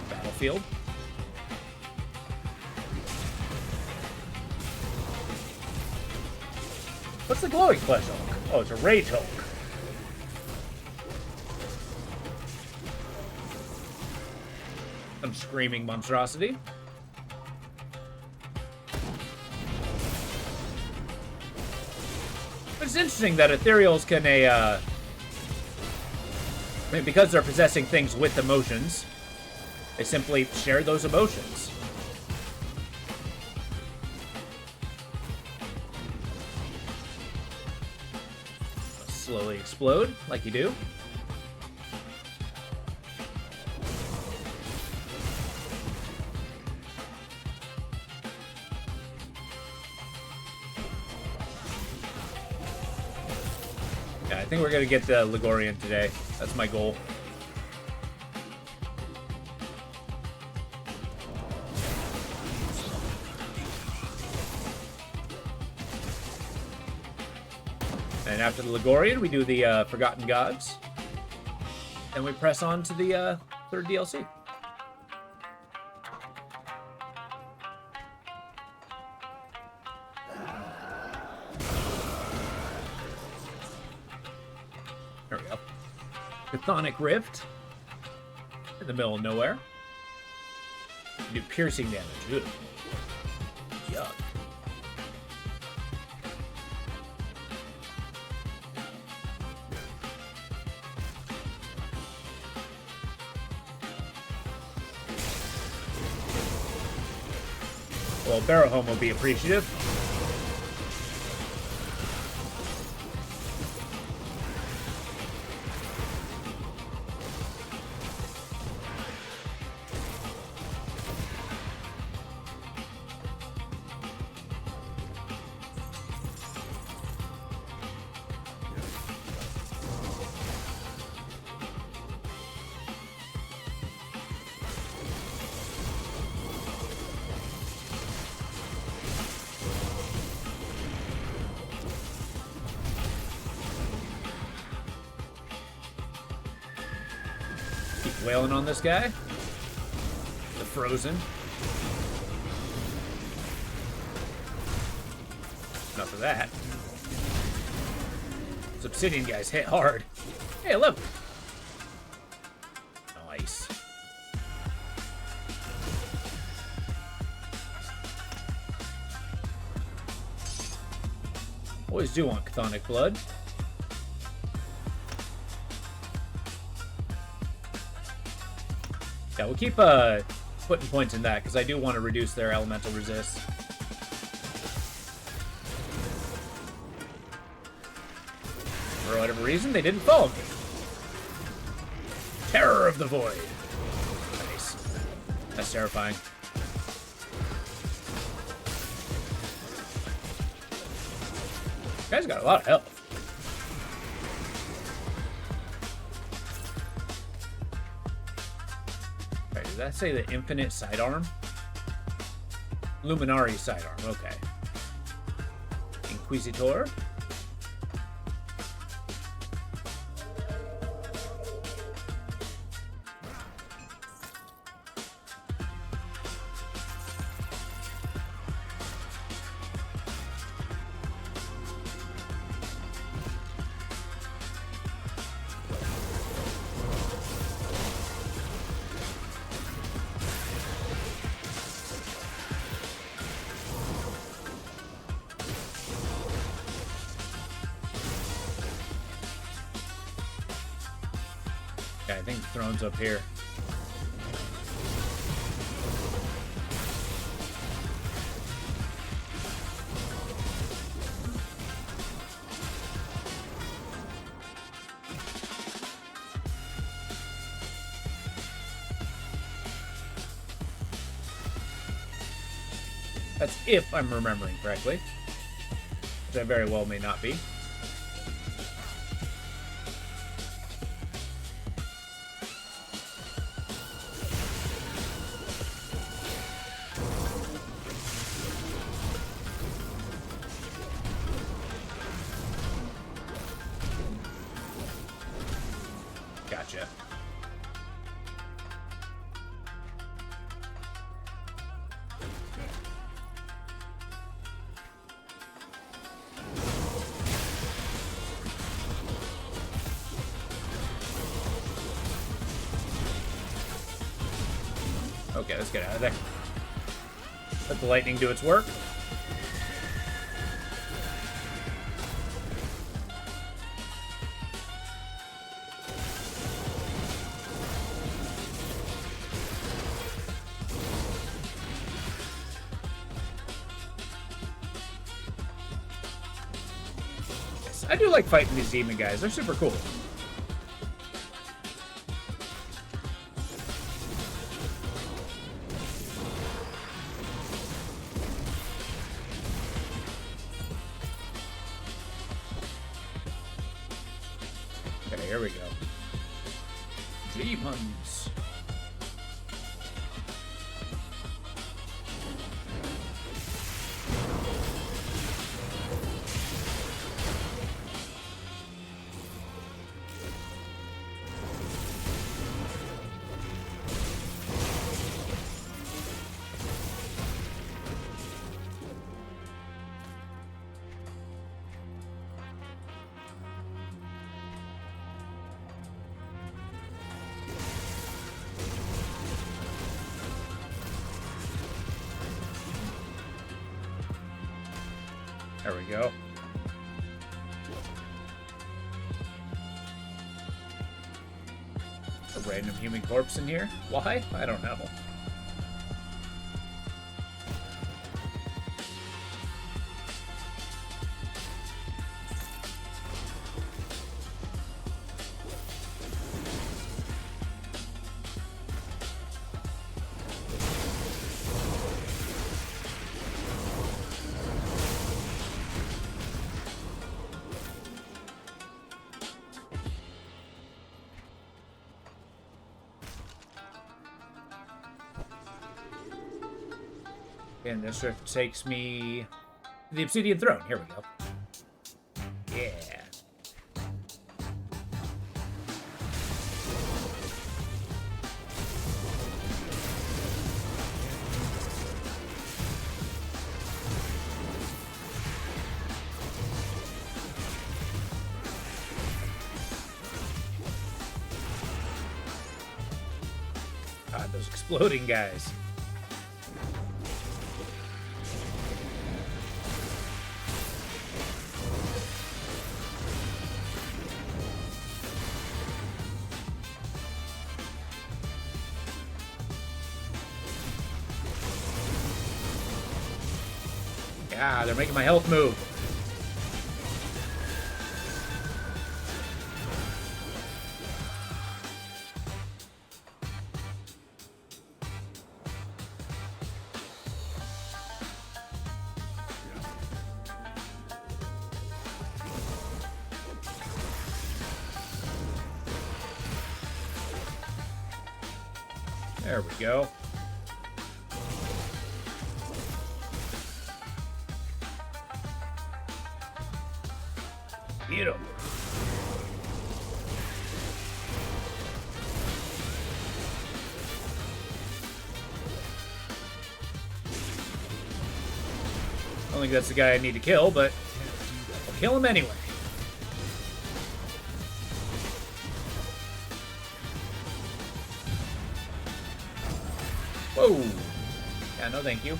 Battlefield. What's the glowing flesh Hulk? Oh, it's a Rage Hulk. Some screaming monstrosity. But it's interesting that ethereals can I mean, because they're possessing things with emotions, they simply share those emotions. Slowly explode, like you do. Yeah, I think we're gonna get the Legarian today. That's my goal. And after the Legarian, we do the Forgotten Gods. And we press on to the third DLC. There we go. Chthonic Rift. In the middle of nowhere. We do piercing damage. Ooh. Yuck. Well, Barahome will be appreciative. Keep wailing on this guy. The Frozen. Enough of that. Those obsidian guys hit hard. Hey, look. Nice. Always do want chthonic blood. Yeah, we'll keep putting points in that because I do want to reduce their elemental resist. For whatever reason, they didn't follow me. Terror of the Void. Nice. That's terrifying. This guy's got a lot of health. Right, did that say the infinite sidearm? Luminari sidearm, okay. Inquisitor. Okay, I think the throne's up here. That's if I'm remembering correctly. Which I very well may not be. Gotcha. Okay, let's get out of there. Let the lightning do its work. I do like fighting these demon guys. They're super cool. Okay, here we go. Demons. There we go. A random human corpse in here? Why? I don't know. And this takes me to the Obsidian Throne. Here we go. Yeah. God, those exploding guys. Yeah, they're making my health move. There we go. Get him. I don't think that's the guy I need to kill, but I'll kill him anyway. Whoa. Yeah, no thank you.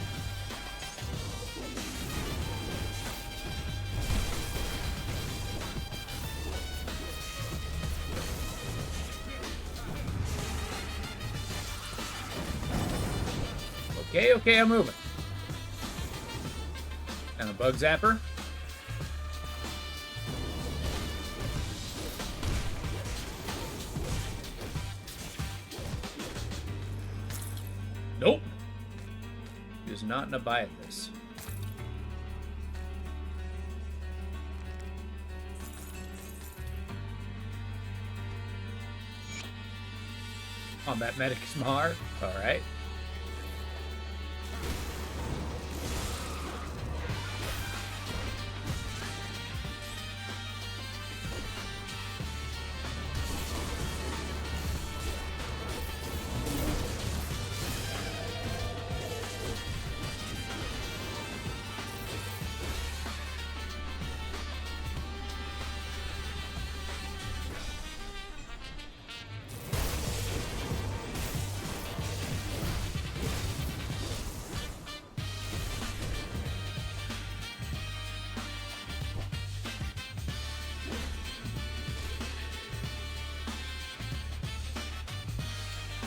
Okay, I'm moving. And a bug zapper. Nope. He was not gonna buy this. Combat medic smart. Alright.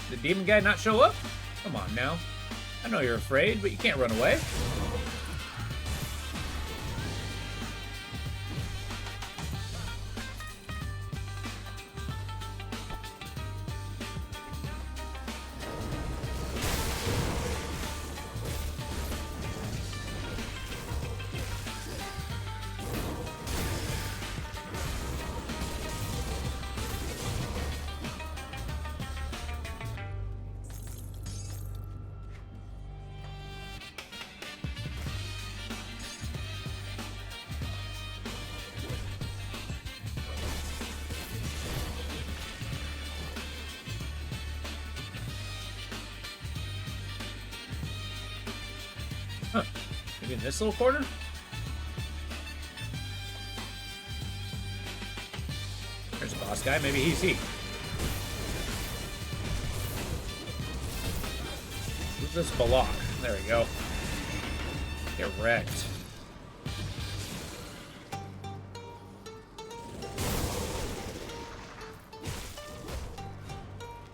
Did the demon guy not show up? Come on now. I know you're afraid, but you can't run away. Huh. Maybe in this little corner? There's a boss guy. Maybe he's he. Who's this Balak? There we go. Get wrecked.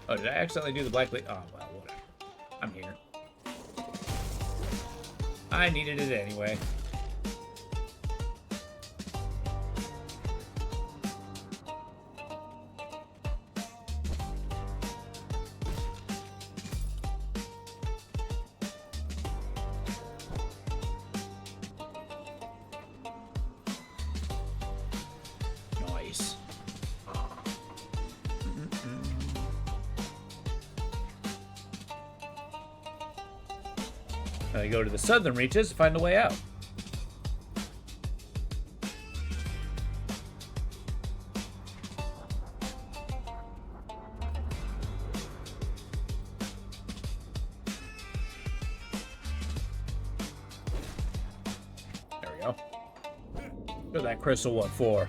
Oh, did I accidentally do the black lead? Oh, well, whatever. I'm here. I needed it anyway. Nice. Now you go to the southern reaches to find a way out. There we go. What's that crystal what for?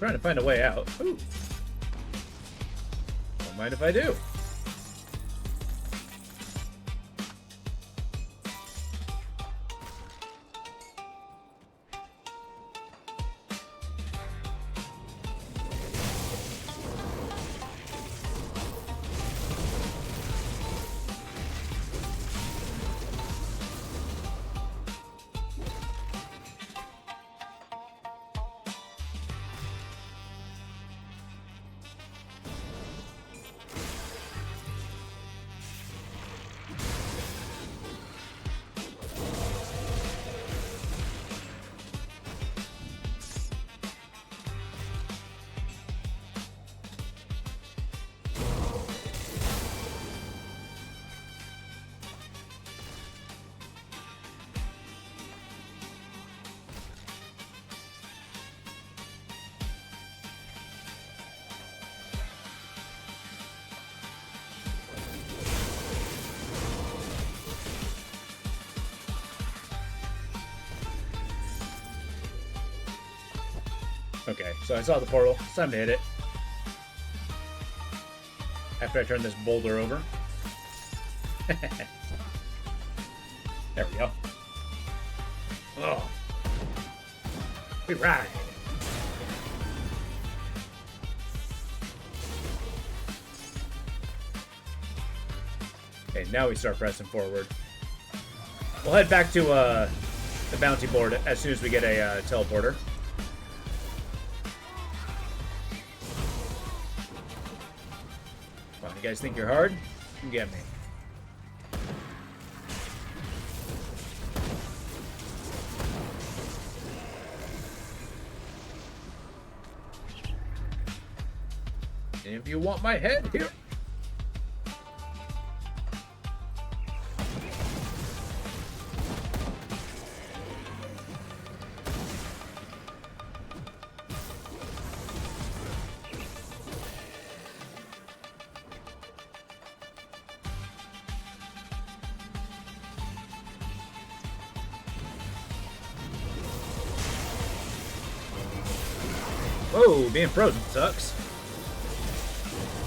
trying to find a way out. Ooh. Don't mind if I do. Okay, so I saw the portal. It's time to hit it. After I turn this boulder over. There we go. Oh. We ride. Okay, now we start pressing forward. We'll head back to the bounty board as soon as we get a teleporter. Come on, you guys think you're hard? Come get me. And if you want my head, here. Whoa, being frozen sucks.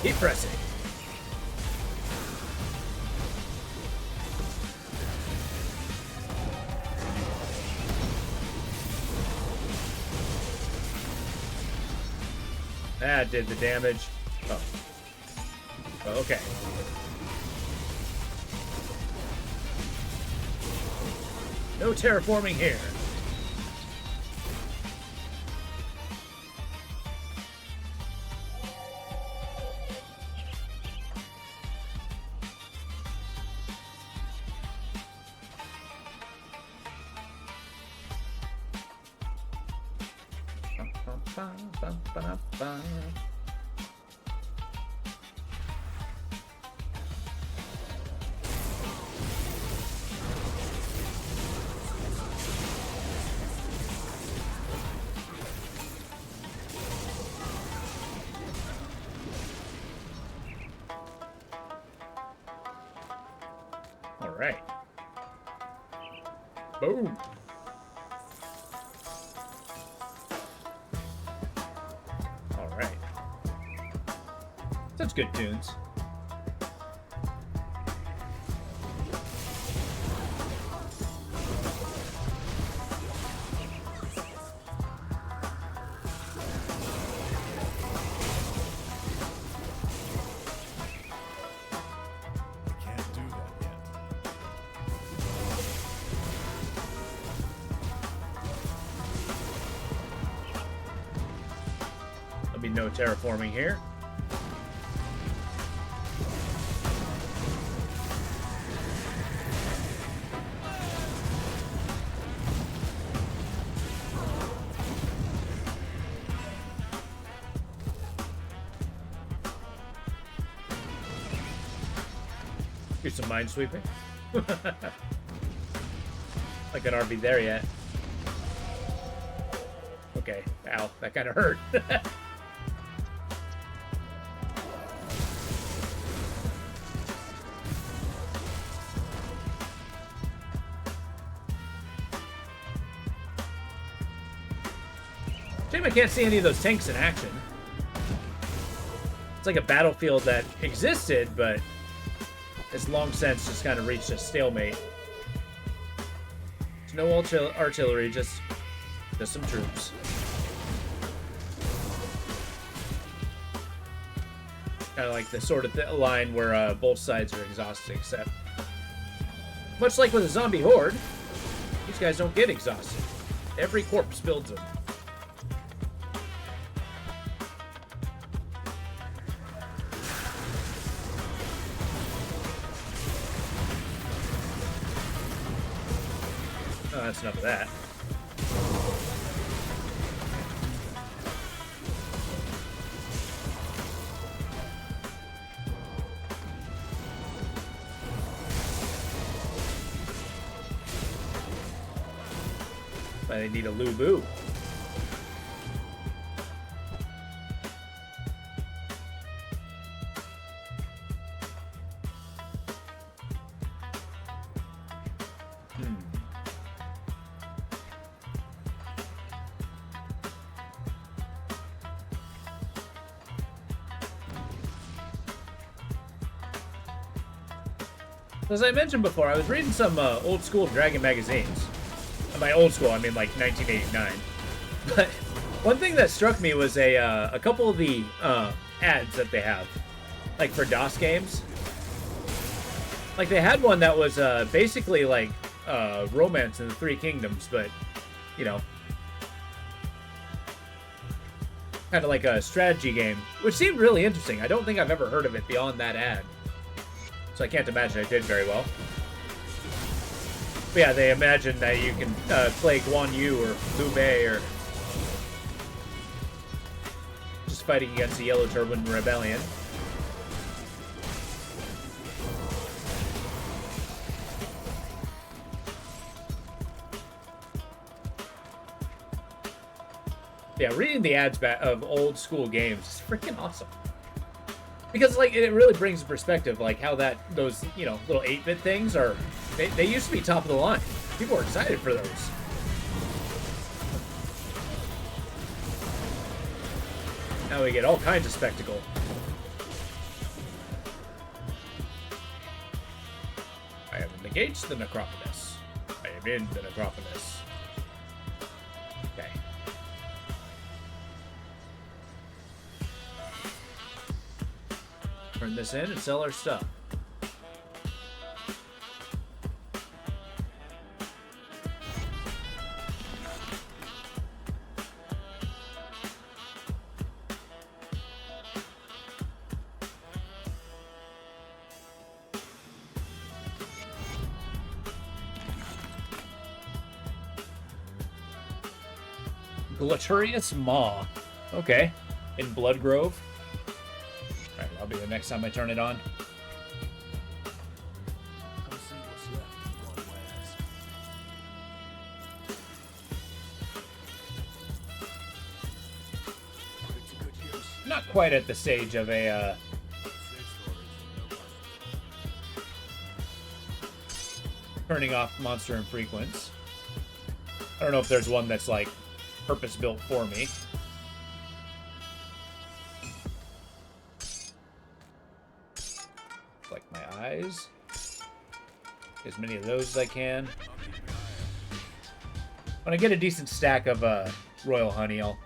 Keep pressing. That did the damage. Oh. Okay. No terraforming here. All right. Boom. All right. Such good tunes. Can't do that yet. There'll be no terraforming here. Do some mind sweeping. Like an RB there yet. Okay, ow, that kind of hurt. Shame I can't see any of those tanks in action. It's like a battlefield that existed, but it's long since just kind of reached a stalemate. There's no artillery, just some troops. Kind of like the sort of line where both sides are exhausted, except much like with a zombie horde, these guys don't get exhausted. Every corpse builds them. Oh, that's enough of that. They need a Lu-Bu. As I mentioned before, I was reading some old school Dragon magazines. By old school, I mean like 1989. But one thing that struck me was a couple of the ads that they have, like for DOS games. Like they had one that was basically like Romance in the Three Kingdoms, but you know, kind of like a strategy game, which seemed really interesting. I don't think I've ever heard of it beyond that ad, so I can't imagine it did very well. But yeah, they imagine that you can play Guan Yu or Liu Bei or just fighting against the Yellow Turban Rebellion. Yeah, reading the ads of old school games is freaking awesome. Because like it really brings perspective like how those, you know, little 8-bit things are they used to be top of the line. People are excited for those. Now we get all kinds of spectacle. I have engaged the necropolis. I am in the necropolis. Okay. Turn this in and sell our stuff. Glaturious Maw. Okay. In Bloodgrove. Alright, that'll be the next time I turn it on. Come see what's left of Bloodwares. Not quite at the stage of a turning off monster infrequents. I don't know if there's one that's like purpose-built for me. Like my eyes. As many of those as I can. When I get a decent stack of royal honey, I'll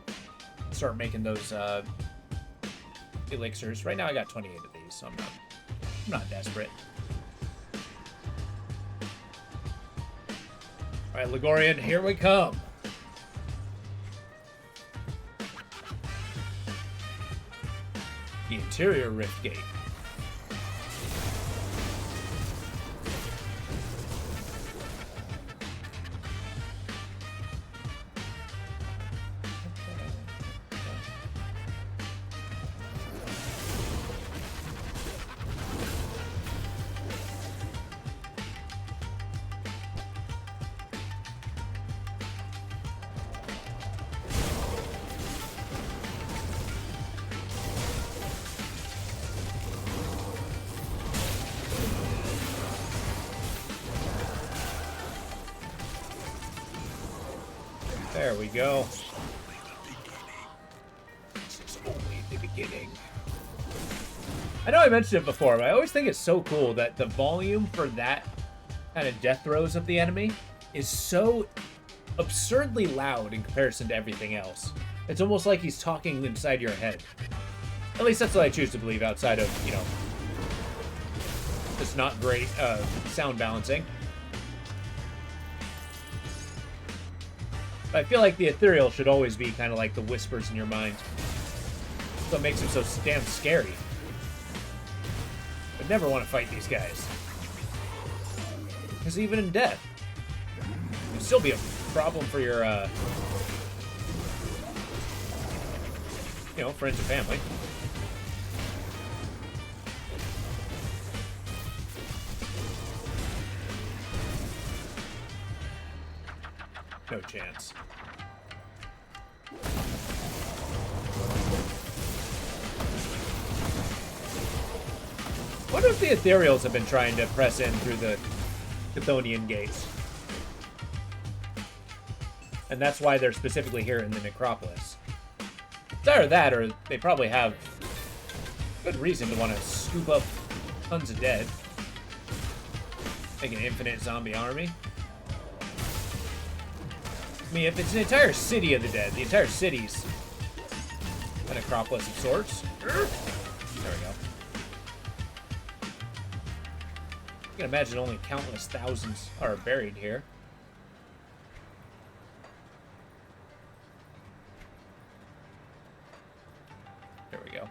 start making those elixirs. Right now I got 28 of these, so I'm not desperate. Alright, Legarian, here we come. The interior rift gate. There we go. I know I mentioned it before, but I always think it's so cool that the volume for that kind of death throes of the enemy is so absurdly loud in comparison to everything else. It's almost like he's talking inside your head. At least that's what I choose to believe outside of, you know, just not great sound balancing. But I feel like the ethereal should always be kind of like the whispers in your mind. That's what makes him so damn scary. I'd never want to fight these guys. Because even in death, it'd still be a problem for your, you know, friends and family. No chance. What if the ethereals have been trying to press in through the Chthonian gates? And that's why they're specifically here in the necropolis. It's either that, or they probably have good reason to want to scoop up tons of dead. Make an infinite zombie army. I mean, if it's an entire city of the dead, the entire city's a necropolis of sorts. There we go. I can imagine only countless thousands are buried here. There we go.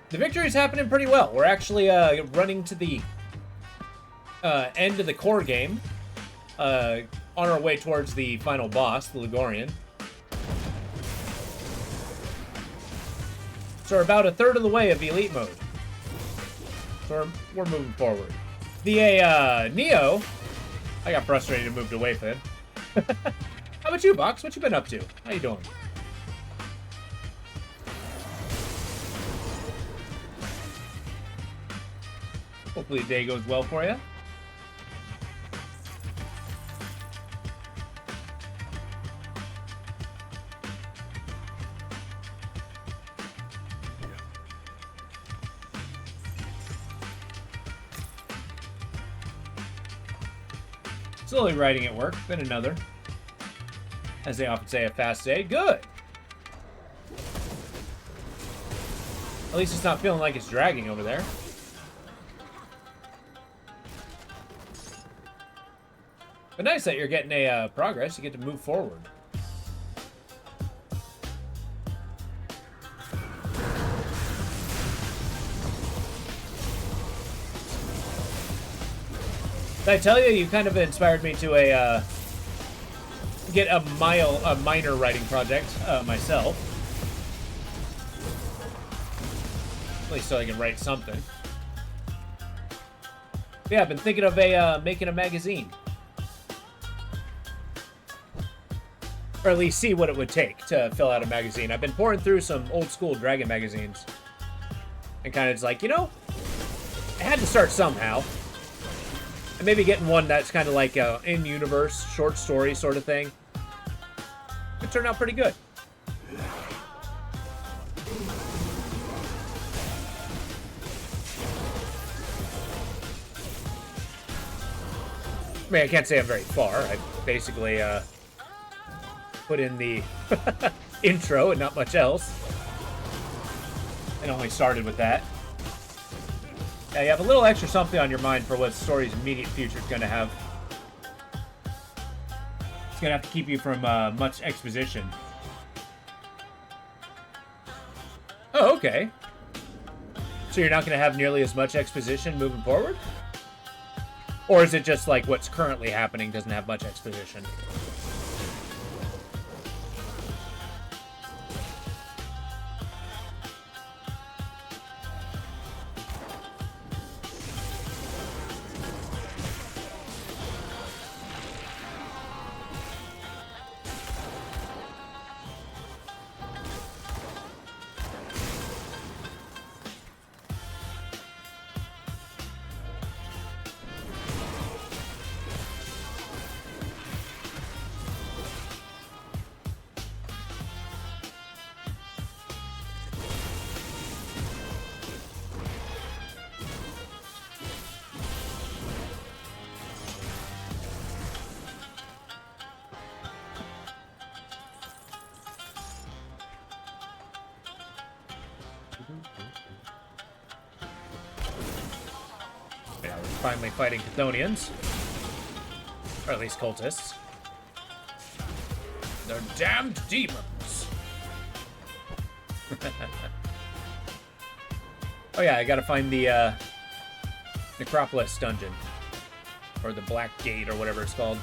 The victory's happening pretty well. We're actually running to the end of the core game. On our way towards the final boss, the Legarian. So we're about a third of the way of elite mode. So we're moving forward. The Neo, I got frustrated and moved away from him. How about you, Box? What you been up to? How you doing? Hopefully the day goes well for you. Slowly writing at work. Been another. As they often say, a fast day. Good! At least it's not feeling like it's dragging over there. But nice that you're getting a progress. You get to move forward. Did I tell you, you kind of inspired me to get a minor writing project myself. At least so I can write something. Yeah, I've been thinking of making a magazine. Or at least see what it would take to fill out a magazine. I've been pouring through some old school Dragon magazines. And kind of just like, you know, I had to start somehow. And maybe getting one that's kind of like a in-universe short story sort of thing. It turned out pretty good. I mean, I can't say I'm very far. I basically put in the intro and not much else. And only started with that. Yeah, you have a little extra something on your mind for what the story's immediate future is going to have. It's going to have to keep you from much exposition. Oh, okay. So you're not going to have nearly as much exposition moving forward? Or is it just like what's currently happening doesn't have much exposition? finally fighting Chthonians. Or at least cultists. They're damned demons. Oh yeah, I gotta find the Necropolis dungeon. Or the Black Gate, or whatever it's called.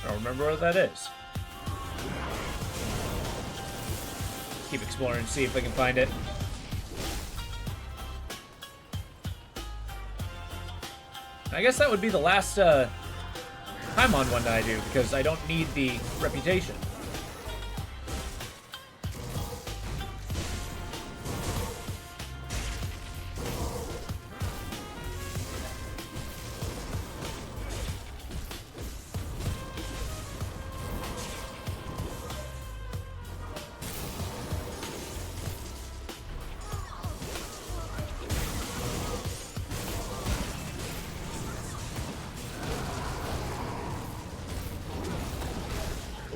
I don't remember what that is. Keep exploring and see if I can find it. I guess that would be the last Paimon one that I do, because I don't need the reputation.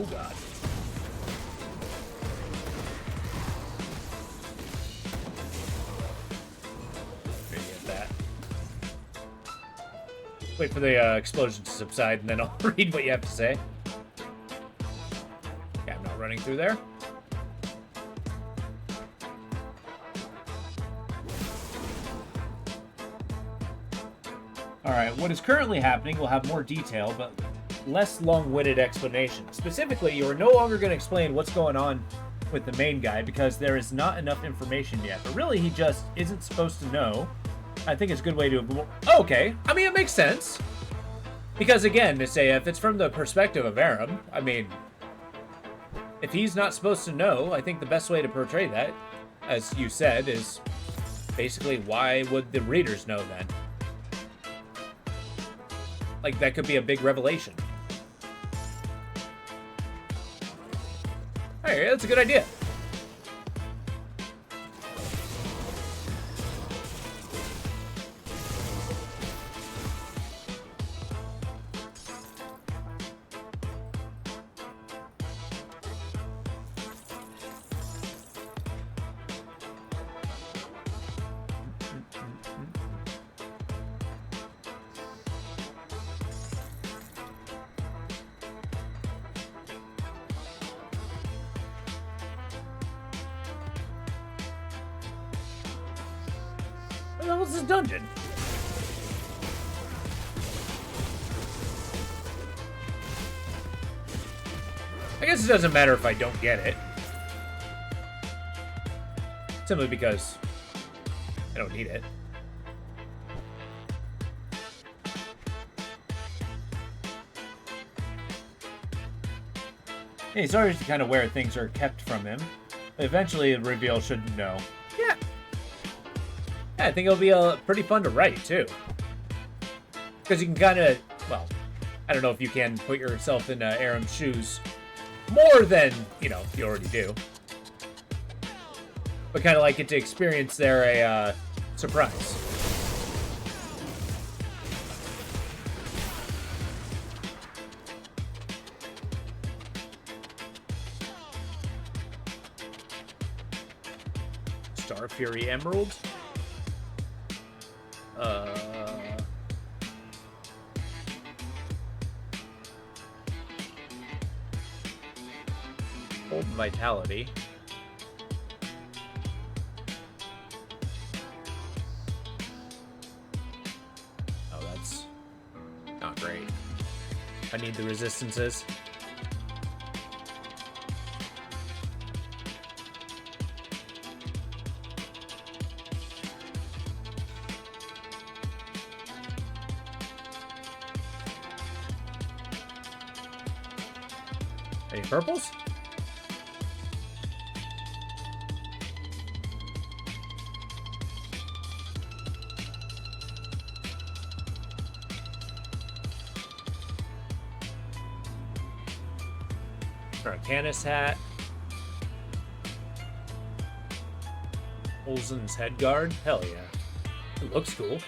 Oh god. Maybe get that. Wait for the explosion to subside, and then I'll read what you have to say. Okay, I'm not running through there. Alright, what is currently happening will have more detail, but less long-winded explanation. Specifically, you are no longer going to explain what's going on with the main guy because there is not enough information yet. But really, he just isn't supposed to know. I think it's a good way to... Okay, I mean, it makes sense. Because again, to say if it's from the perspective of Aram, I mean, if he's not supposed to know, I think the best way to portray that, as you said, is basically why would the readers know then? Like, that could be a big revelation. Hey, that's a good idea. What the hell is this dungeon? I guess it doesn't matter if I don't get it. Simply because I don't need it. Yeah, he's always kind of where things are kept from him. Eventually, the reveal should know. Yeah. Yeah, I think it'll be pretty fun to write, too. Because you can kind of, well, I don't know if you can put yourself in Aram's shoes more than, you know, you already do. But kind of like get to experience there a surprise. Star Fury Emerald? Hold Vitality. Oh, that's not great. I need the resistances. Any purples? Arcanus hat. Olsen's head guard. Hell yeah. It looks cool.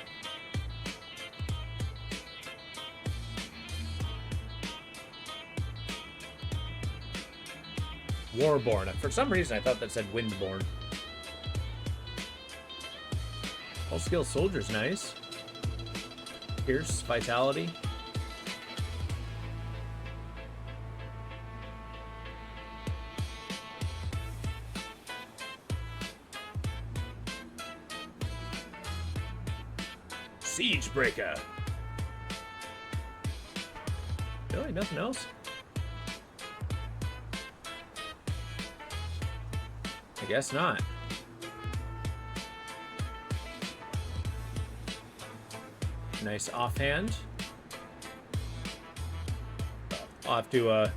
Warborn. For some reason, I thought that said Windborn. All skill soldier's nice. Pierce, vitality. Siegebreaker. Really? Nothing else? I guess not. Nice offhand. I'll have to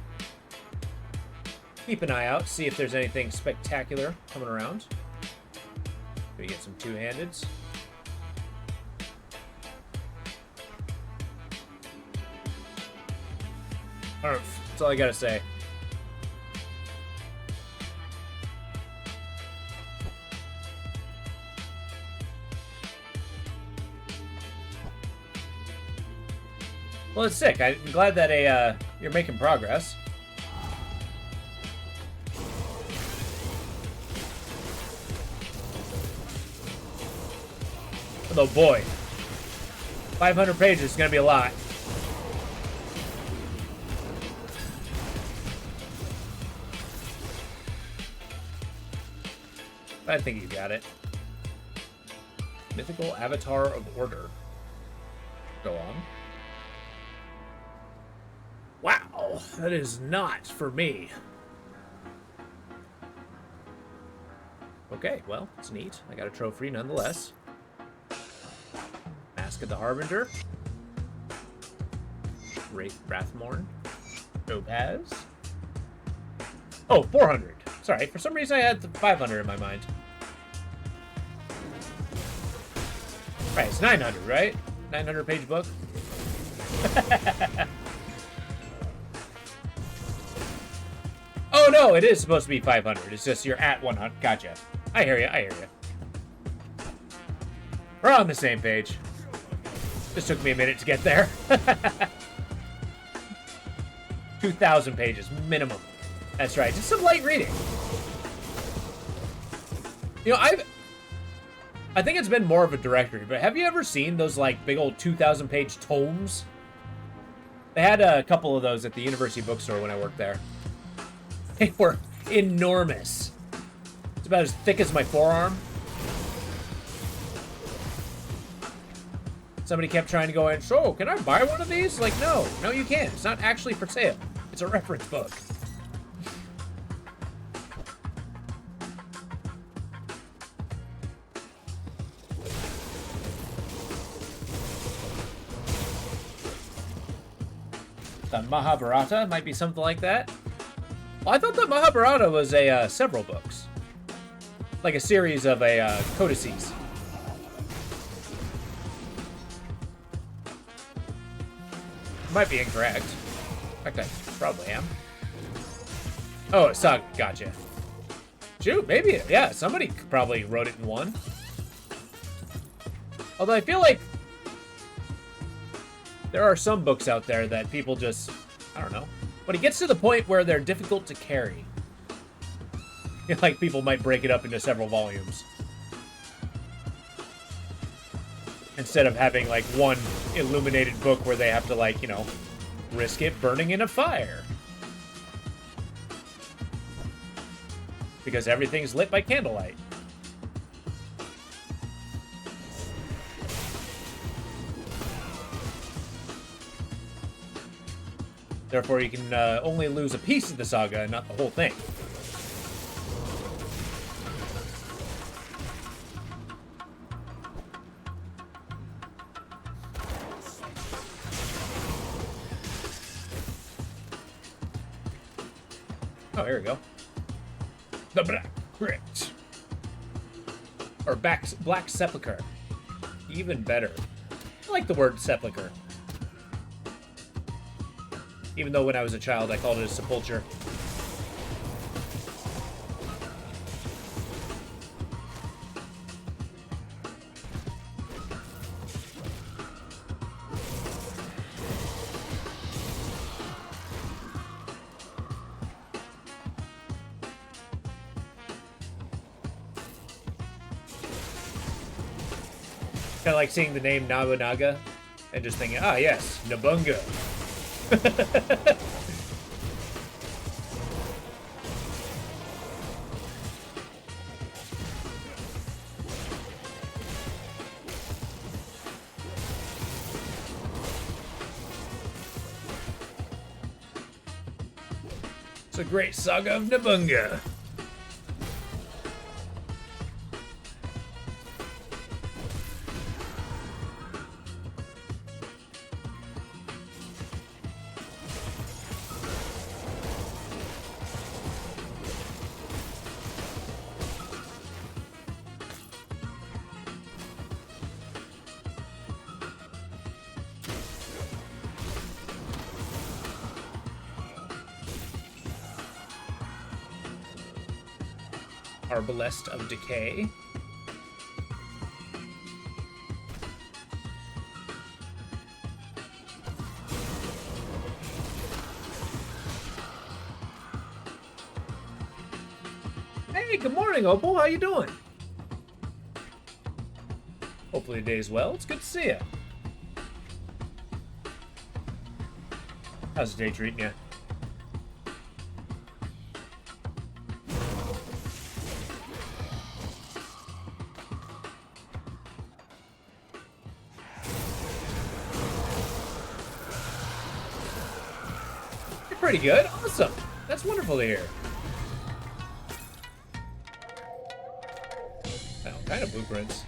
keep an eye out, see if there's anything spectacular coming around. We get some two-handeds. That's all I gotta say. Well, it's sick. I'm glad that you're making progress. Although, boy, 500 pages is gonna be a lot. I think you got it. Mythical Avatar of Order. Go on. Wow, that is not for me. Okay, well, it's neat. I got a trophy nonetheless. Mask of the Harbinger. Wraith Wrathmorn. Topaz. Oh, 400. Sorry, for some reason I had the 500 in my mind. Right, it's 900, right? 900 page book. Oh no, it is supposed to be 500. It's just you're at 100. Gotcha. I hear you. I hear you. We're on the same page. Just took me a minute to get there. 2,000 pages minimum. That's right. Just some light reading. You know, I think it's been more of a directory, but have you ever seen those like big old 2,000 page tomes? They had a couple of those at the university bookstore when I worked there. They were enormous. It's about as thick as my forearm. Somebody kept trying to go in, so can I buy one of these? Like, no, you can't. It's not actually for sale. It's a reference book. The Mahabharata might be something like that. Well, I thought the Mahabharata was a several books, like a series of codices. Might be incorrect. In fact, I probably am. Oh, it's saga. Gotcha. Shoot, maybe. Yeah, somebody probably wrote it in one. Although I feel like there are some books out there that people just, I don't know. When it gets to the point where they're difficult to carry, like people might break it up into several volumes. Instead of having like one illuminated book where they have to like, you know, risk it burning in a fire. Because everything's lit by candlelight. Therefore, you can only lose a piece of the saga and not the whole thing. Oh, here we go. The Black Crypt. Or Black Sepulchre. Even better. I like the word sepulchre. Even though when I was a child, I called it a sepulcher. Kind of like seeing the name Nobunaga and just thinking, ah, yes, Nabunga. It's a great saga of Nabunga. Arbalest of Decay. Hey, good morning, Opal. How you doing? Hopefully the day's well. It's good to see you. How's the day treating you? Pretty good. Awesome. That's wonderful to hear. Oh, kind of blueprints.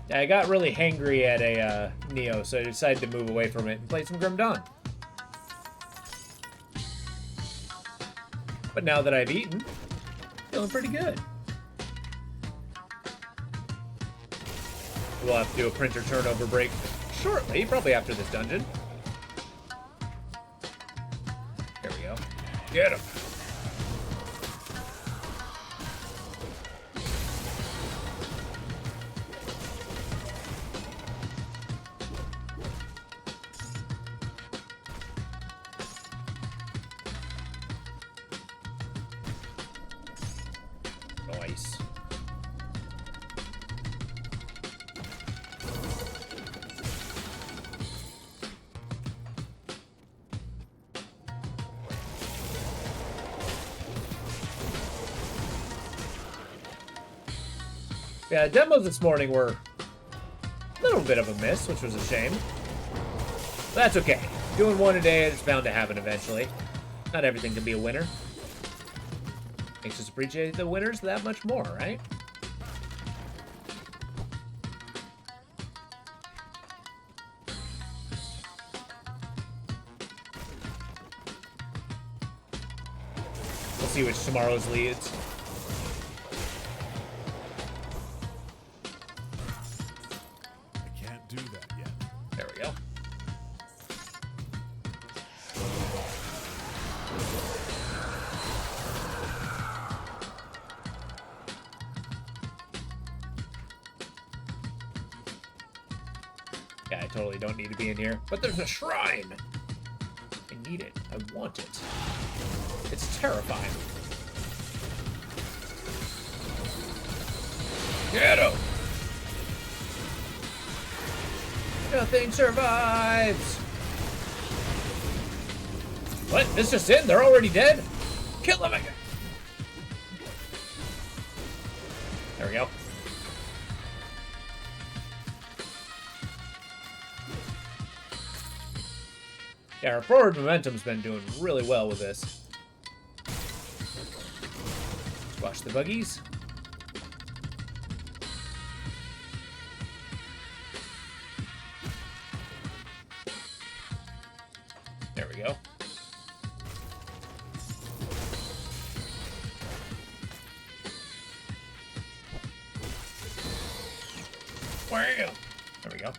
Yeah, I got really hangry at a Neo, so I decided to move away from it and play some Grim Dawn. But now that I've eaten, feeling pretty good. We'll have to do a printer turnover break shortly, probably after this dungeon. There we go. Get him. Nice. Yeah, demos this morning were a little bit of a miss, which was a shame. But that's okay. Doing one a day is bound to happen eventually. Not everything can be a winner. Makes us appreciate the winners that much more, right? We'll see which tomorrow's leads. I can't do that yet. There we go. Yeah, I totally don't need to be in here, but there's a shrine! I need it. I want it. It's terrifying. Get him! Nothing survives! What? This just in? They're already dead? Kill them again! There we go. Yeah, our forward momentum's been doing really well with this. Watch the buggies. There we go. There we go.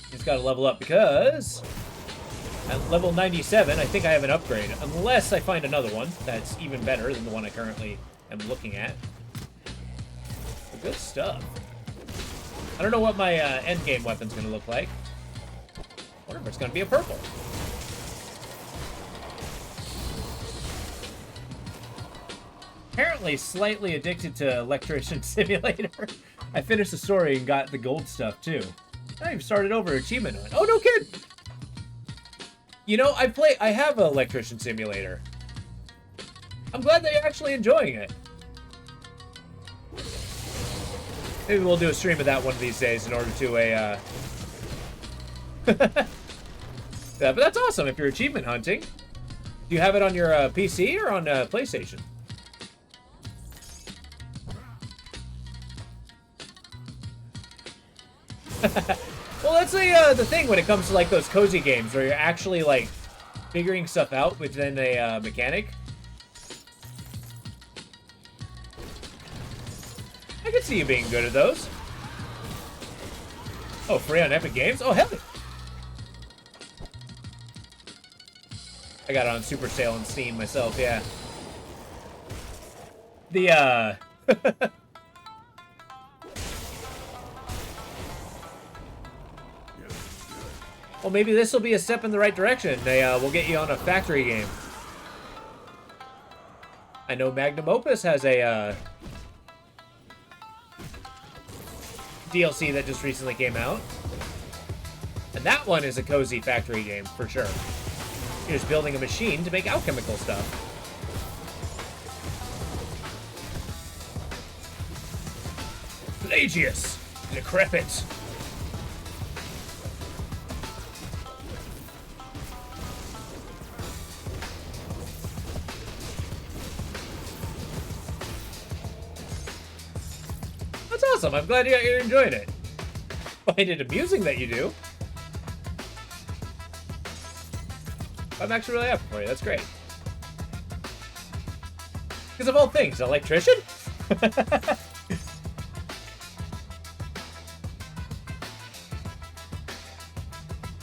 Just gotta level up because at level 97, I think I have an upgrade. Unless I find another one that's even better than the one I currently am looking at. But good stuff. I don't know what my endgame weapon's gonna look like. wonder if it's going to be a purple. Apparently slightly addicted to Electrician Simulator. I finished the story and got the gold stuff too. I even started over Achievement Hunt. Oh, no kid! You know, I have an Electrician Simulator. I'm glad that you're actually enjoying it. Maybe we'll do a stream of that one of these days in order to yeah, but that's awesome if you're achievement hunting. Do you have it on your PC or on PlayStation? Well, that's the thing when it comes to like those cozy games where you're actually like figuring stuff out within a mechanic. I can see you being good at those. Oh, free on Epic Games? Oh, hell. I got it on Super Sale on Steam myself, yeah. The, well, maybe this will be a step in the right direction. We'll get you on a factory game. I know Magnum Opus has a, DLC that just recently came out. And that one is a cozy factory game, for sure. You're just building a machine to make alchemical stuff. Pelagius! Decrepit! That's awesome. I'm glad you're enjoying it. Find it amusing that you do. I'm actually really happy for you. That's great. Because of all things, an electrician? But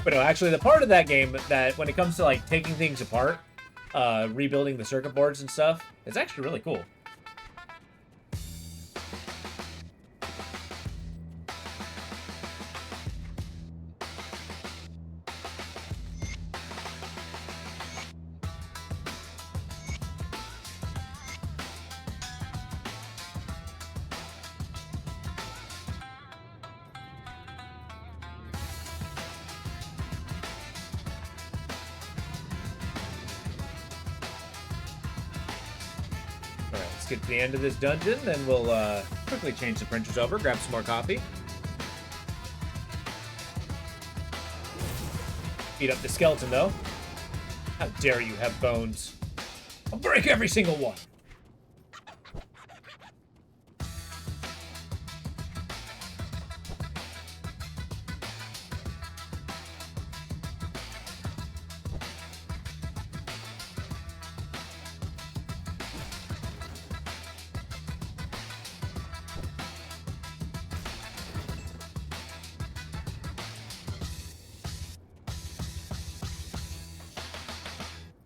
no, actually, the part of that game that when it comes to like taking things apart, rebuilding the circuit boards and stuff, it's actually really cool. Let's get to the end of this dungeon, then we'll quickly change the printers over, grab some more coffee. Beat up the skeleton, though. How dare you have bones? I'll break every single one.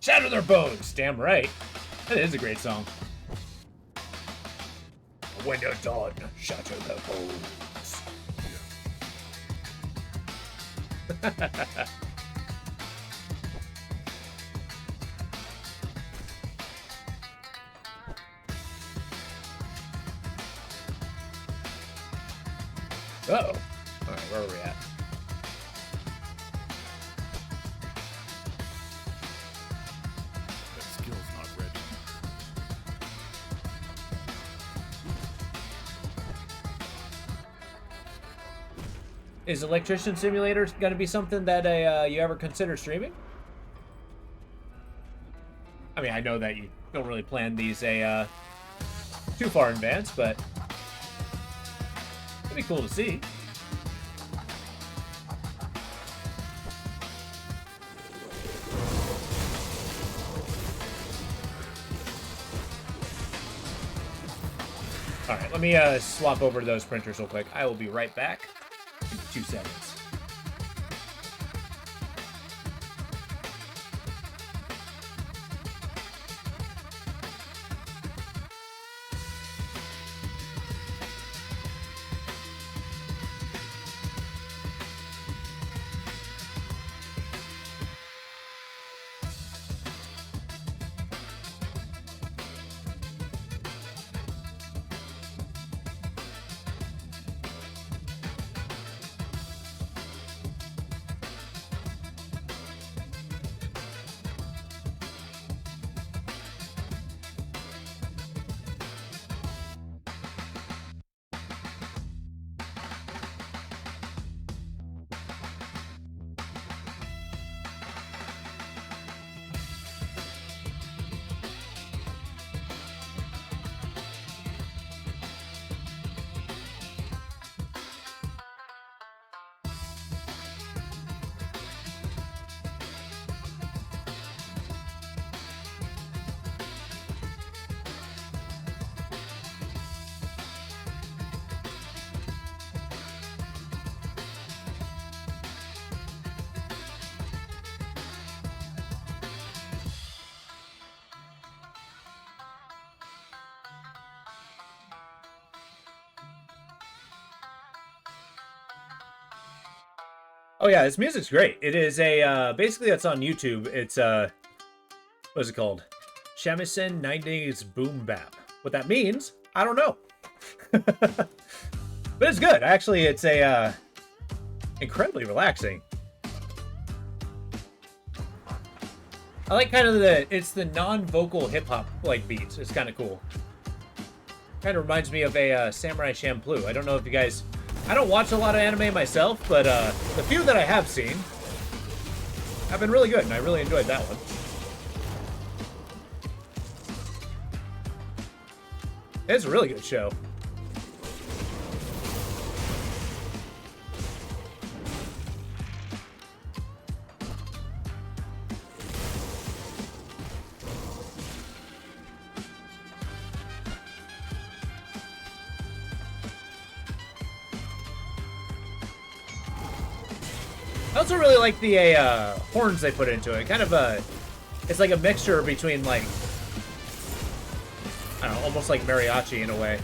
Shatter their bones! Damn right. That is a great song. When you're done, shatter their bones. Uh-oh. Alright, where are we at? Is Electrician Simulator going to be something that you ever consider streaming? I mean, I know that you don't really plan these too far in advance, but it'd be cool to see. All right, let me swap over to those printers real quick. I will be right back. 2 seconds. Oh yeah, this music's great. It is a basically it's on YouTube. It's what is it called? Shamisen 90s boom bap. What that means, I don't know. But it's good. Actually, it's a incredibly relaxing. I like kind of it's the non-vocal hip-hop like beats. It's kind of cool. Kind of reminds me of a Samurai Champloo. I don't know if you guys... I don't watch a lot of anime myself, but the few that I have seen have been really good, and I really enjoyed that one. It's a really good show. I also really like the horns they put into it. Kind of it's like a mixture between like, I don't know, almost like mariachi in a way.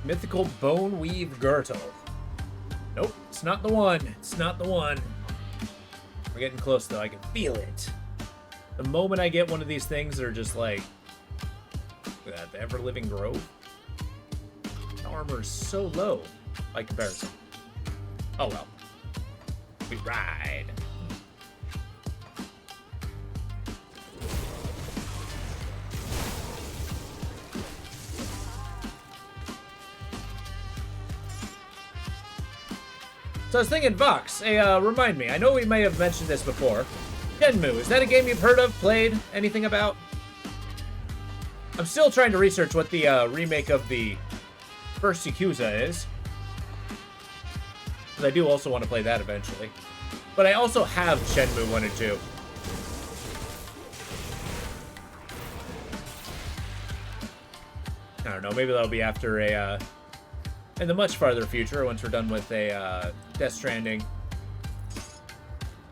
Mythical bone weave girdle. Nope, it's not the one. It's not the one. We're getting close though. I can feel it. The moment I get one of these things, they're just like, look at that, the ever-living grove. The armor is so low by comparison. Oh well. We ride. So I was thinking, Vox, hey, remind me. I know we may have mentioned this before. Shenmue, is that a game you've heard of, played, anything about? I'm still trying to research what the remake of the first Yakuza is. Because I do also want to play that eventually. But I also have Shenmue 1 and 2. I don't know, maybe that'll be after a... in the much farther future, once we're done with a Death Stranding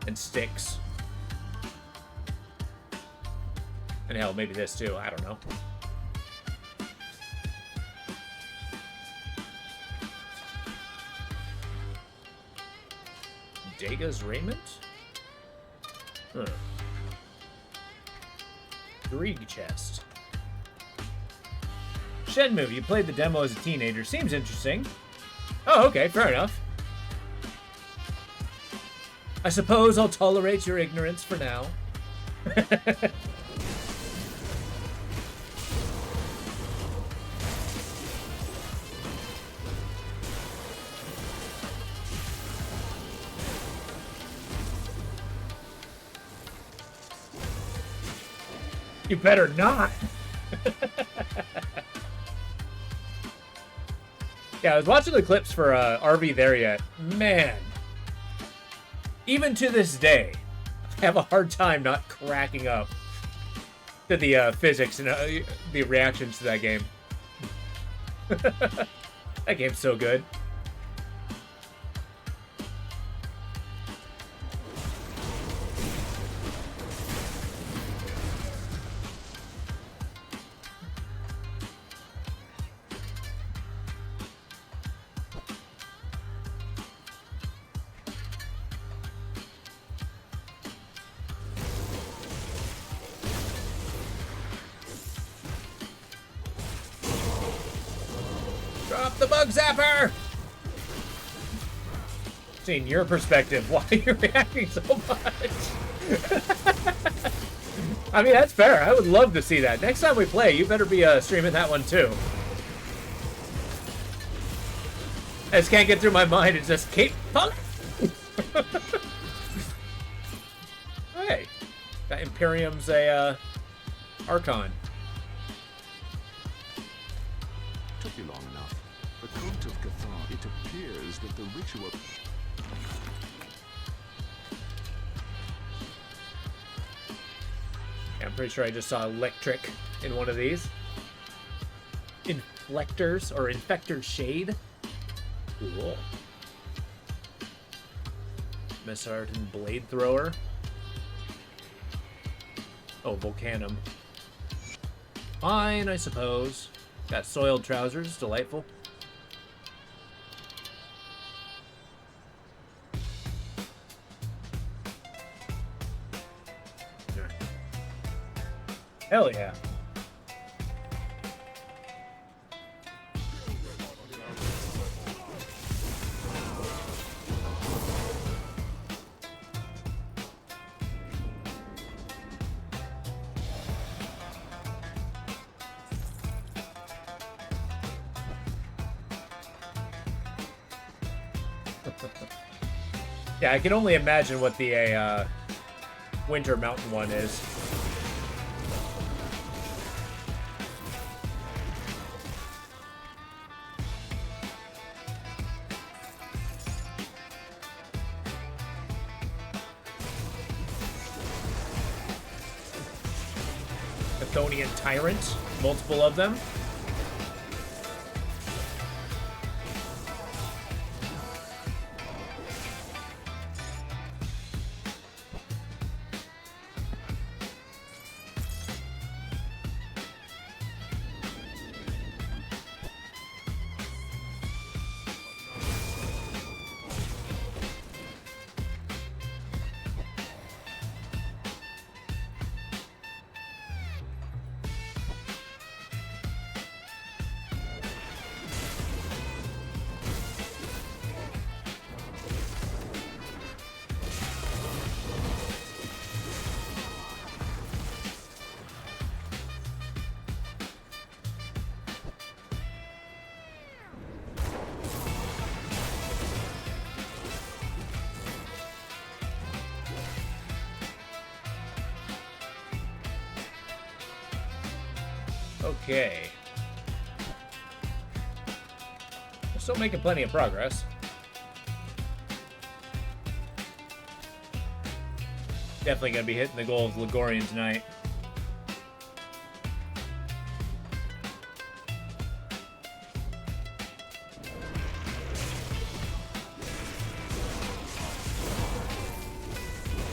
and Styx. And hell, maybe this too, I don't know. Dega's Raiment? Huh. Grieg Chest. Shenmue, you played the demo as a teenager. Seems interesting. Oh, okay, fair enough. I suppose I'll tolerate your ignorance for now. You better not. Yeah, I was watching the clips for RV There Yet. Man, even to this day, I have a hard time not cracking up to the physics and the reactions to that game. That game's so good. Drop the bug zapper! Seeing your perspective, why are you reacting so much? I mean, that's fair. I would love to see that. Next time we play, you better be streaming that one too. I just can't get through my mind. It's just Kate Punk. Hey, that Imperium's a Archon. Took you long enough. The cult of Cathar, it appears that the ritual... Yeah, I'm pretty sure I just saw electric in one of these. Inflectors or Infector Shade. Cool. Missarton Blade Thrower. Oh, Volcanum. Fine, I suppose. Got soiled trousers, delightful. Hell yeah. Yeah, I can only imagine what the Winter Mountain one is. Chthonian Tyrant, multiple of them. Okay. We're still making plenty of progress. Definitely gonna be hitting the goal of Legarian tonight.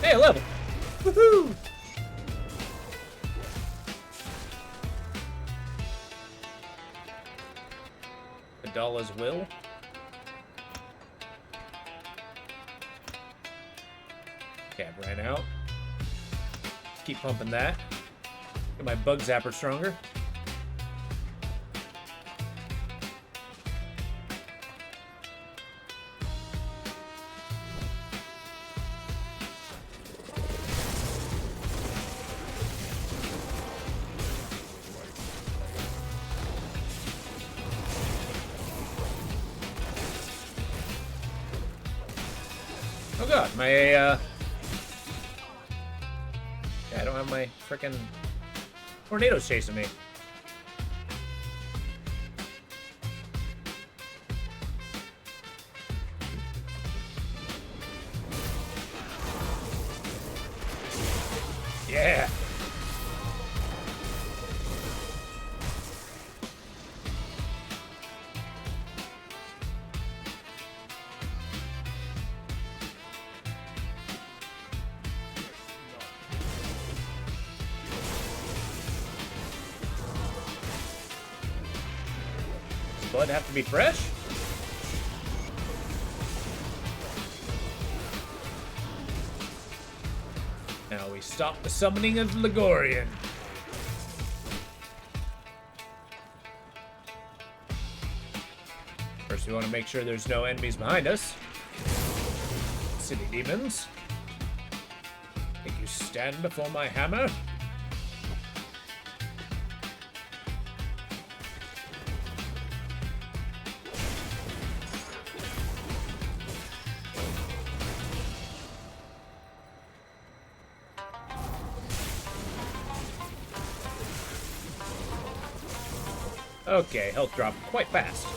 Hey, a level! Woohoo! Adala's Will. Cab ran out. Keep pumping that. Get my bug zapper stronger. Oh god, my yeah, I don't have my frickin' tornadoes chasing me. Yeah. Blood have to be fresh? Now we stop the summoning of Legarian. First we want to make sure there's no enemies behind us. Silly demons. Think you stand before my hammer? Okay, health dropped quite fast.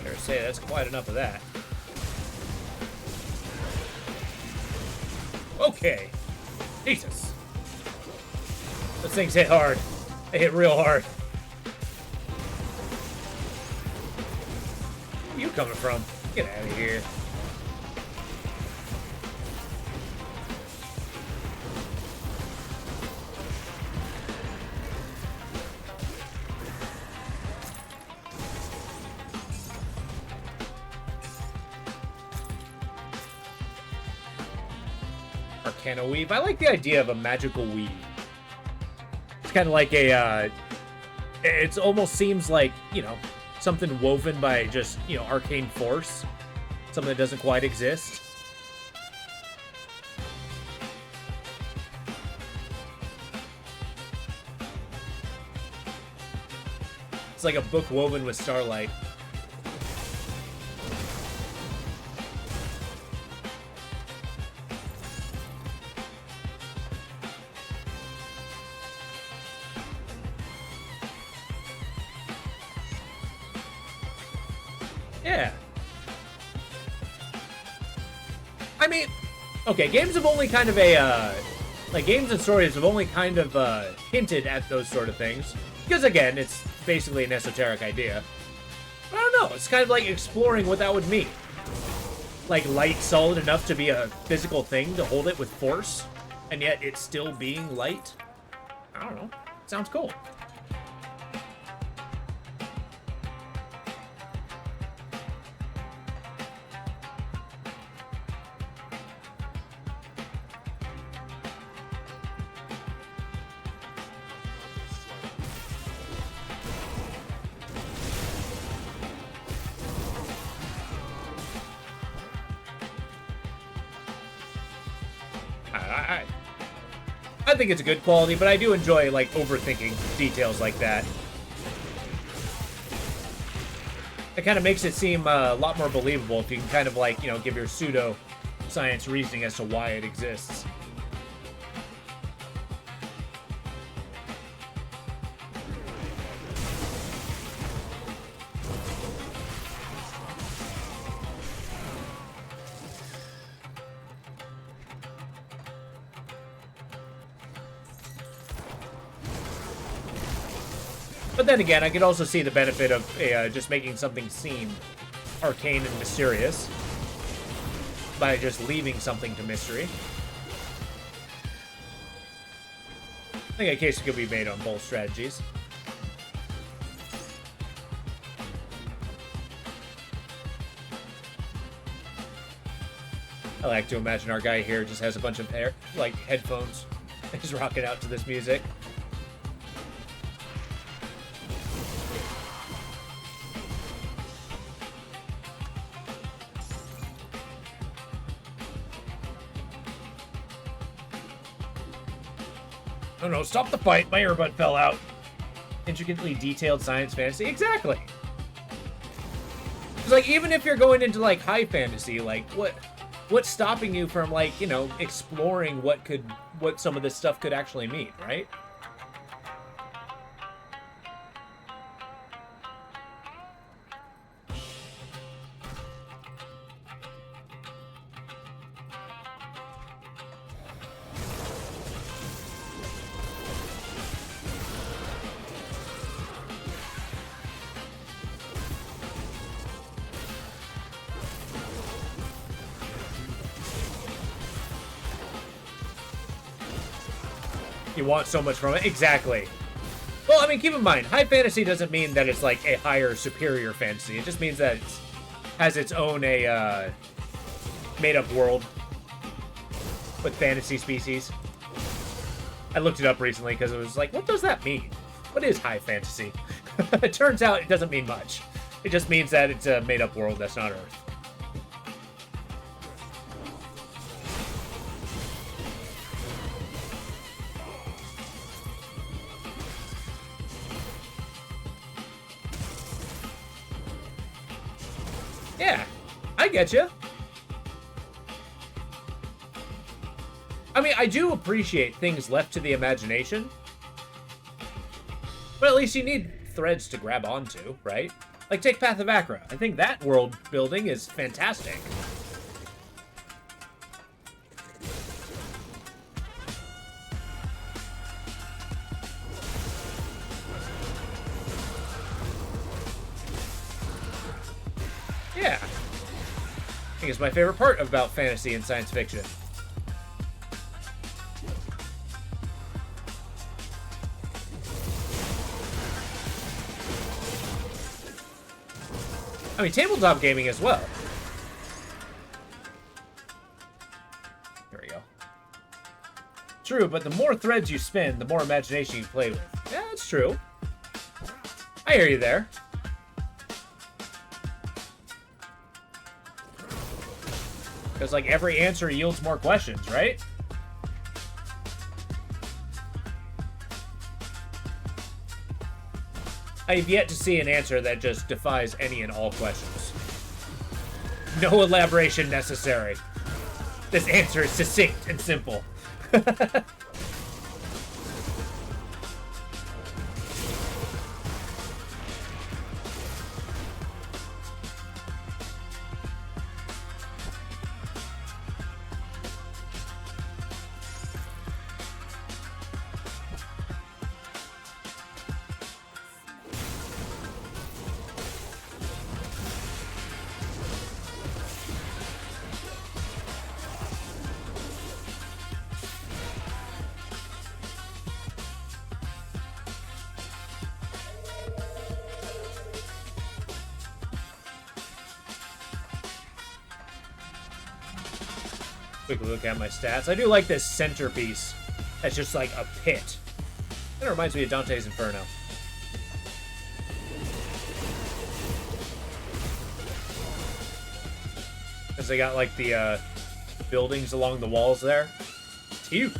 Better say that's quite enough of that. Okay. Jesus. Those things hit hard. They hit real hard. Where are you coming from? Get out of here. Arcana weave. I like the idea of a magical weave. It's kind of like a, it almost seems like, you know, something woven by just, you know, arcane force. Something that doesn't quite exist. It's like a book woven with starlight. Yeah. I mean, okay, games have only kind of like games and stories have only kind of hinted at those sort of things. Because again, it's basically an esoteric idea. But I don't know, it's kind of like exploring what that would mean. Like light solid enough to be a physical thing to hold it with force, and yet it's still being light. I don't know, sounds cool. I think it's a good quality, but I do enjoy, like, overthinking details like that. It kind of makes it seem a lot more believable if you can kind of, like, you know, give your pseudo-science reasoning as to why it exists. But then again, I could also see the benefit of just making something seem arcane and mysterious by just leaving something to mystery. I think a case could be made on both strategies. I like to imagine our guy here just has a bunch of headphones and just rocking out to this music. Oh no, stop the fight. My earbud fell out. Intricately detailed science fantasy. Exactly. It's like, even if you're going into, like, high fantasy, like, what's stopping you from, like, you know, exploring what some of this stuff could actually mean, right? You want so much from it. Exactly. Well, I mean, keep in mind, high fantasy doesn't mean that it's like a higher, superior fantasy. It just means that it has its own made-up world with fantasy species. I looked it up recently because it was like, what does that mean? What is high fantasy? It turns out it doesn't mean much. It just means that it's a made-up world that's not Earth. Yeah, I get you. I mean, I do appreciate things left to the imagination. But at least you need threads to grab onto, right? Like, take Path of Acra. I think that world building is fantastic. Yeah. think it's my favorite part about fantasy and science fiction. I mean, tabletop gaming as well. Here we go. True, but the more threads you spin, the more imagination you play with. Yeah, that's true. I hear you there. Because, like, every answer yields more questions, right? I've yet to see an answer that just defies any and all questions. No elaboration necessary. This answer is succinct and simple. Quick look at my stats. I do like this centerpiece. That's just like a pit. That reminds me of Dante's Inferno. Because they got like the buildings along the walls there. It's huge.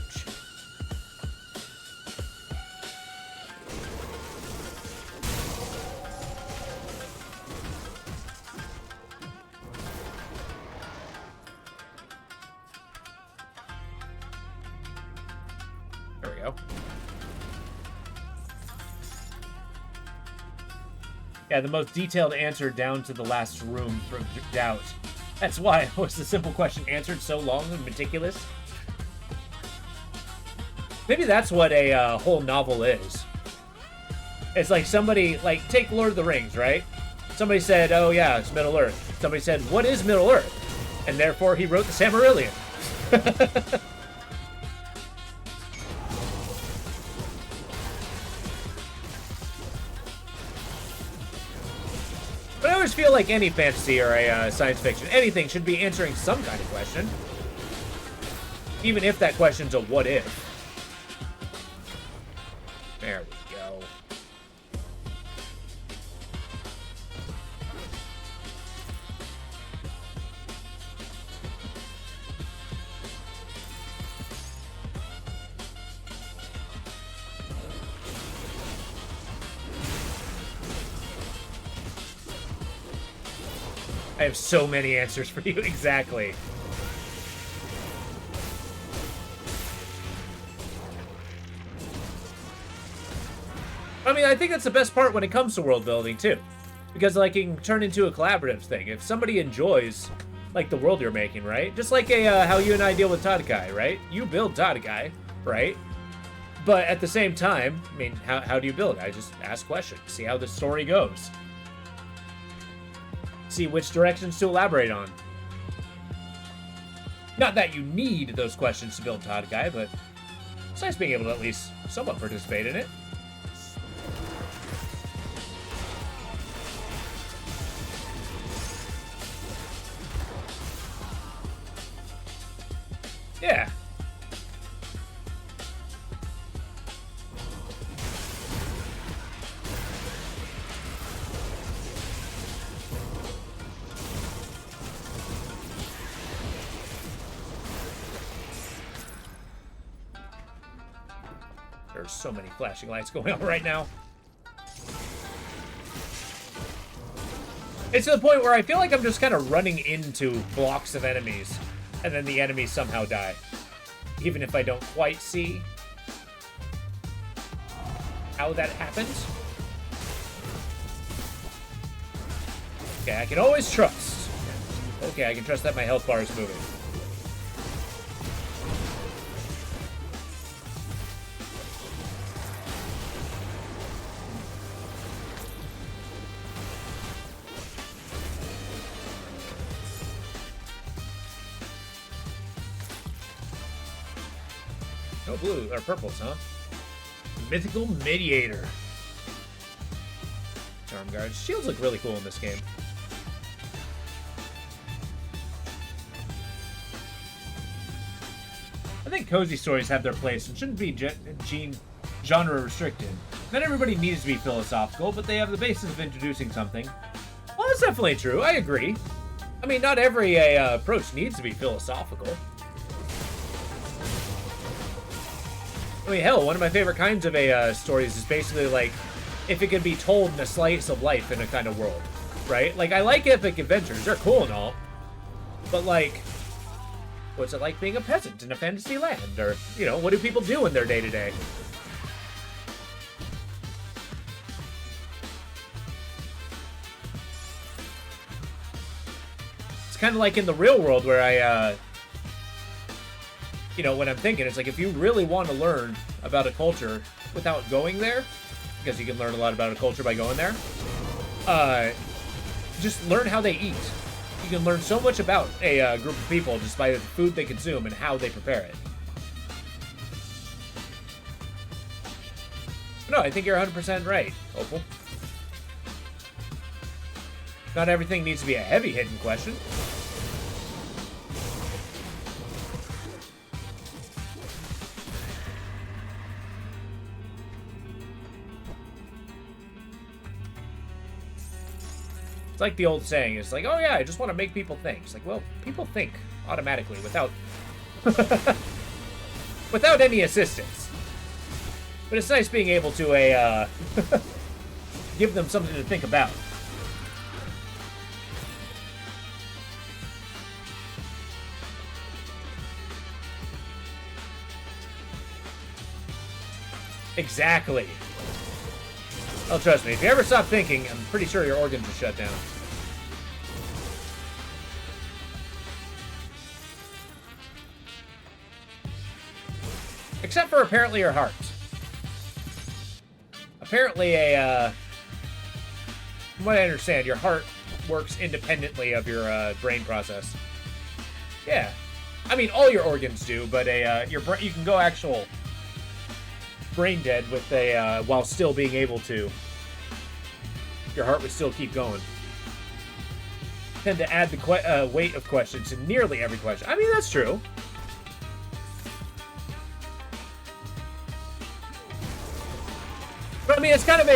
Yeah, the most detailed answer down to the last room from doubt. That's why was the simple question answered so long and meticulous. Maybe that's what a whole novel is. It's like somebody, like, take Lord of the Rings, right? Somebody said, oh yeah, it's Middle Earth. Somebody said, what is Middle Earth? And therefore he wrote the Silmarillion. But I always feel like any fantasy or a science fiction, anything should be answering some kind of question. Even if that question's a what if. There we go. I have so many answers for you, exactly. I mean, I think that's the best part when it comes to world building, too. Because, like, it can turn into a collaborative thing. If somebody enjoys, like, the world you're making, right? Just like how you and I deal with Tadakai, right? You build Tadakai, right? But at the same time, I mean, how do you build? I just ask questions, see how the story goes. See which directions to elaborate on. Not that you need those questions to build Tadakai, but it's nice being able to at least somewhat participate in it. Yeah. There's so many flashing lights going on right now. It's to the point where I feel like I'm just kind of running into blocks of enemies, and then the enemies somehow die. Even if I don't quite see how that happens. Okay, I can always trust. Okay, I can trust that my health bar is moving. No blue or purples, huh? Mythical Mediator. Charm guards. Shields look really cool in this game. I think cozy stories have their place and shouldn't be genre restricted. Not everybody needs to be philosophical, but they have the basis of introducing something. Well, that's definitely true. I agree. I mean, not every approach needs to be philosophical. I mean, hell, one of my favorite kinds of stories is basically like if it could be told in a slice of life in a kind of world, right? Like, I like epic adventures. They're cool and all. But, like, what's it like being a peasant in a fantasy land? Or, you know, what do people do in their day-to-day? It's kind of like in the real world where I, you know, when I'm thinking, it's like if you really want to learn about a culture without going there, because you can learn a lot about a culture by going there, just learn how they eat. You can learn so much about a group of people just by the food they consume and how they prepare it. No, I think you're 100% right, Opal. Not everything needs to be a heavy-hitting question. It's like the old saying, it's like, oh yeah, I just want to make people think. It's like, well, people think automatically without without any assistance. But it's nice being able to give them something to think about. Exactly. Oh, trust me, if you ever stop thinking, I'm pretty sure your organs will shut down. Except for apparently your heart. Apparently from what I understand, your heart works independently of your brain process. Yeah. I mean, all your organs do, but you can go actual brain dead with while still being able to. Your heart would still keep going. Tend to add the weight of questions to nearly every question. I mean, that's true. But I mean, it's kind of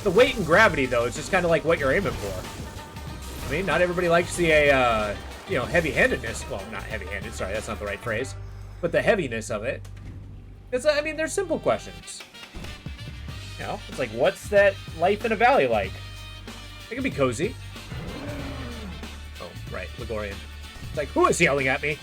the weight and gravity, though, it's just kind of like what you're aiming for. I mean, not everybody likes the you know, heavy-handedness. Well, not heavy-handed. Sorry, that's not the right phrase. But the heaviness of it. I mean, they're simple questions. You know, it's like, what's that life in a valley like? It can be cozy. Oh, right, Legarian. It's like, who is yelling at me?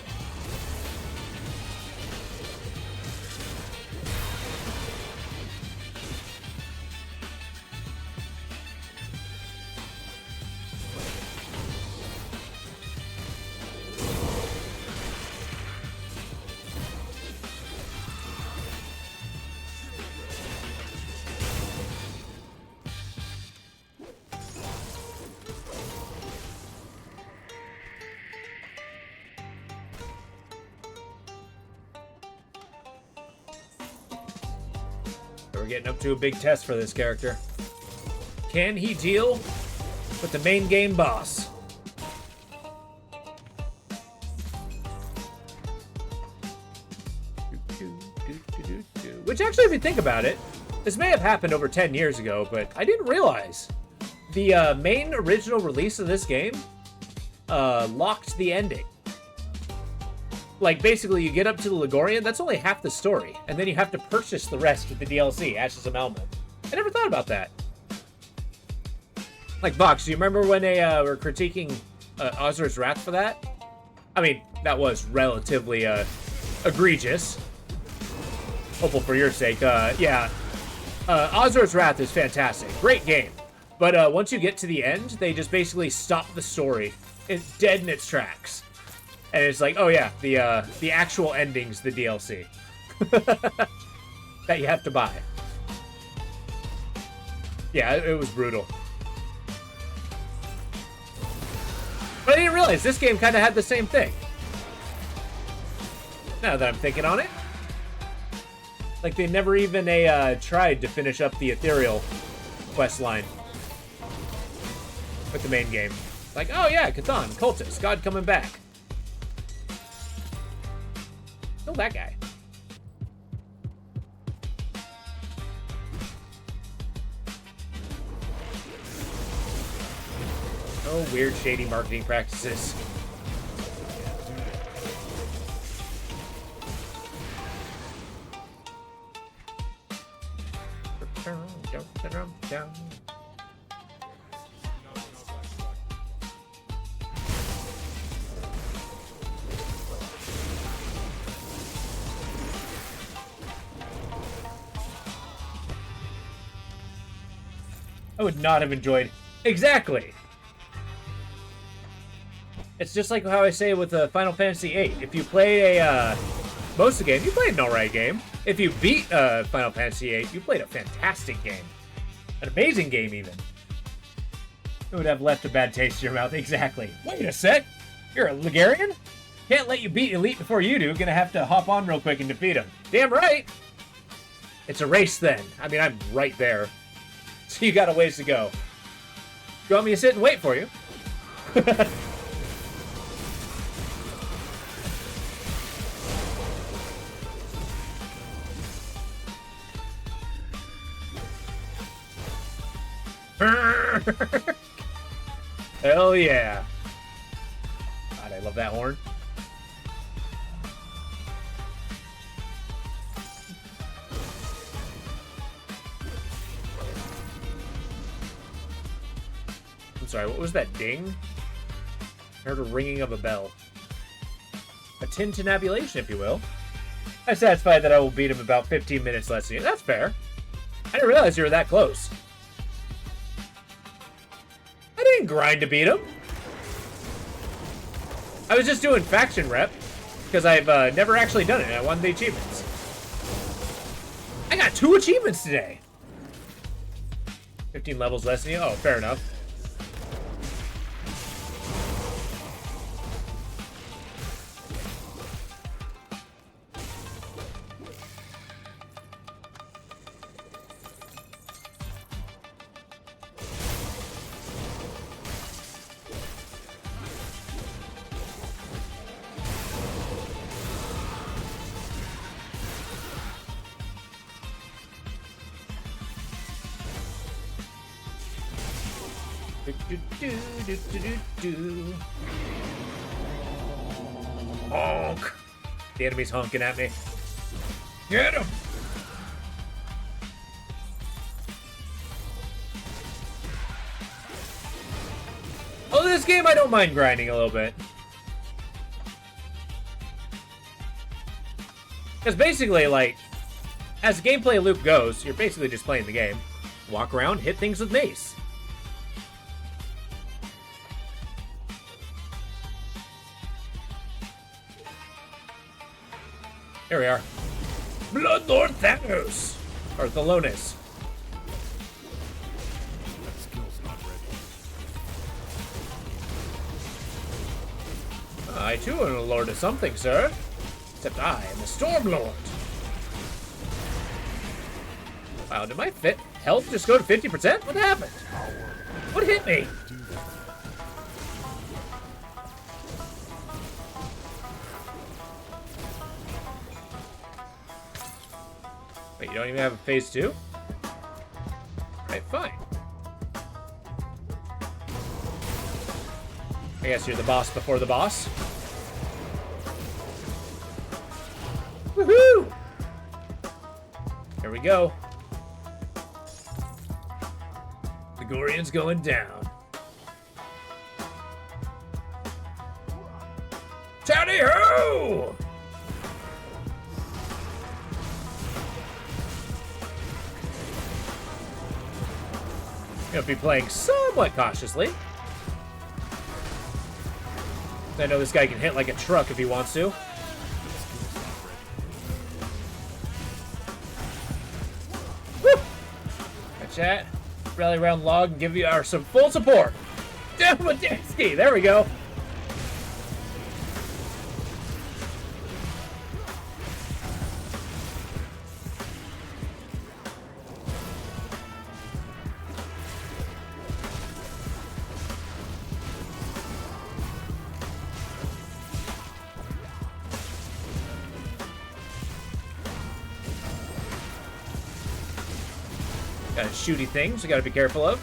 We're getting up to a big test for this character. Can he deal with the main game boss? Which actually, if you think about it, this may have happened over 10 years ago, but I didn't realize the main original release of this game locked the ending. Like, basically, you get up to the Legarian, that's only half the story. And then you have to purchase the rest with the DLC, Ashes of Malmut. I never thought about that. Like, Vox, do you remember when they were critiquing Ozra's Wrath for that? I mean, that was relatively egregious. Hopeful for your sake. Yeah. Ozra's Wrath is fantastic. Great game. But once you get to the end, they just basically stop the story. It's dead in its tracks. And it's like, oh yeah, the actual ending's the DLC. That you have to buy. Yeah, it was brutal. But I didn't realize this game kind of had the same thing. Now that I'm thinking on it. Like, they never even tried to finish up the ethereal quest line with the main game. Like, oh yeah, Catan, cultist, God coming back. Kill that guy. Oh, weird, shady marketing practices. I would not have enjoyed. Exactly. It's just like how I say with Final Fantasy VIII. If you play most of the game, you played an alright game. If you beat Final Fantasy VIII, you played a fantastic game. An amazing game, even. It would have left a bad taste in your mouth. Exactly. Wait a sec. You're a Legarian? Can't let you beat Elite before you do. Gonna have to hop on real quick and defeat him. Damn right. It's a race then. I mean, I'm right there. So you got a ways to go. You want me to sit and wait for you? Hell yeah. God, I love that horn. I'm sorry, what was that ding? I heard a ringing of a bell. A tintinnabulation, if you will. I'm satisfied that I will beat him about 15 minutes less than you. That's fair. I didn't realize you were that close. I didn't grind to beat him. I was just doing faction rep because I've never actually done it and I won the achievements. I got 2 achievements today. 15 levels less than you? Oh, fair enough. Honk. The enemy's honking at me. Get him! Oh, this game I don't mind grinding a little bit. Because basically, like, as the gameplay loop goes, you're basically just playing the game. Walk around, hit things with mace. Here we are. Bloodlord Thanos! Or Thalonis. That skill's not ready. I too am a lord of something, sir. Except I am a Stormlord. Wow, did my health just go to 50%? What happened? What hit me? Wait, you don't even have a phase 2? Alright, fine. I guess you're the boss before the boss. Woohoo! Here we go. Legarian's going down. Tally-ho! Gonna be playing somewhat cautiously. I know this guy can hit like a truck if he wants to. Woo! Catch that. Rally around log and give you our some full support. Down with Dansky. There we go. Got shooty things we gotta be careful of.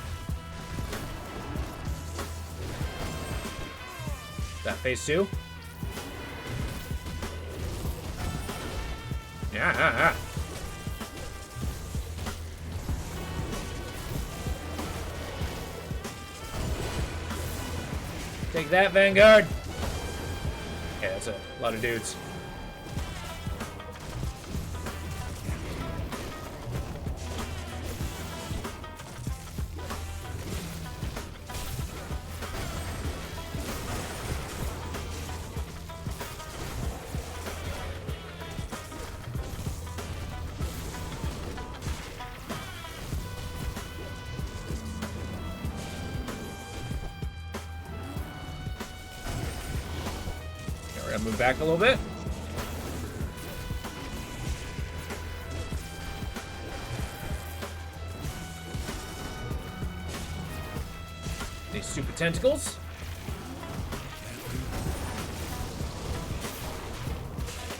That phase 2. Yeah. Take that, Vanguard. Okay, that's a lot of dudes. Move back a little bit. These super tentacles.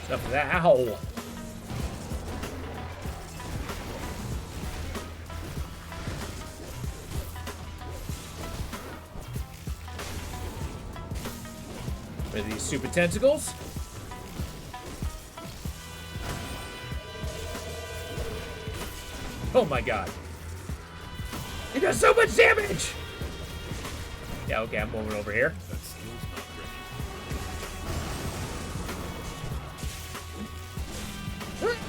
Stuff for that. Ow. These super tentacles. Oh my god. It does so much damage! Yeah, okay, I'm moving over here. That skill's not ready.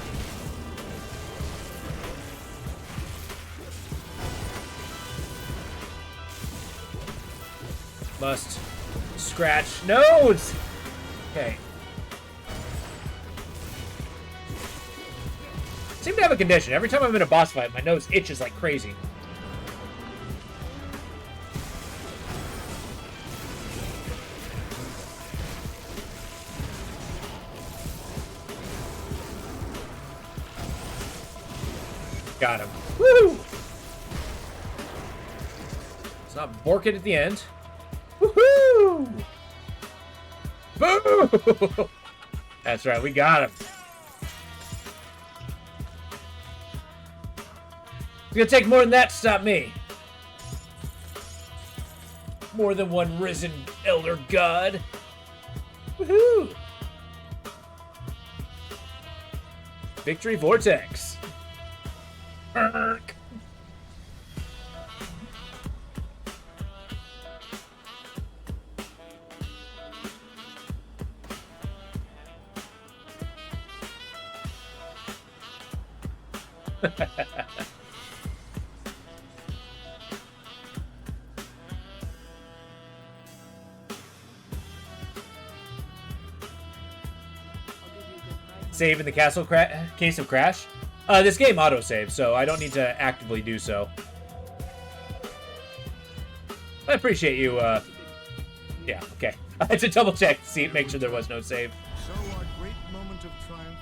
Must scratch nose. Okay. Seem to have a condition. Every time I'm in a boss fight, my nose itches like crazy. Got him. Woo! It's not Borkit at the end. Woohoo! Boo! That's right, we got him. It's gonna take more than that to stop me. More than one risen elder god. Woohoo! Victory Vortex. Ark. Save in the castle case of crash. This game autosaves, so I don't need to actively do so. I appreciate you. Yeah, okay. I had to double check to see, make sure there was no save. So our great moment of triumph.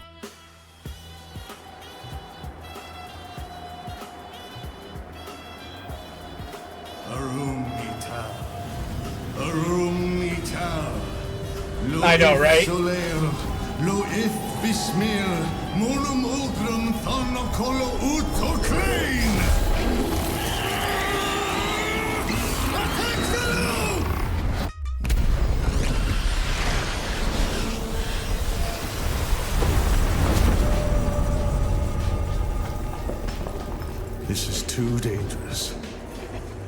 I know, right? This is too dangerous.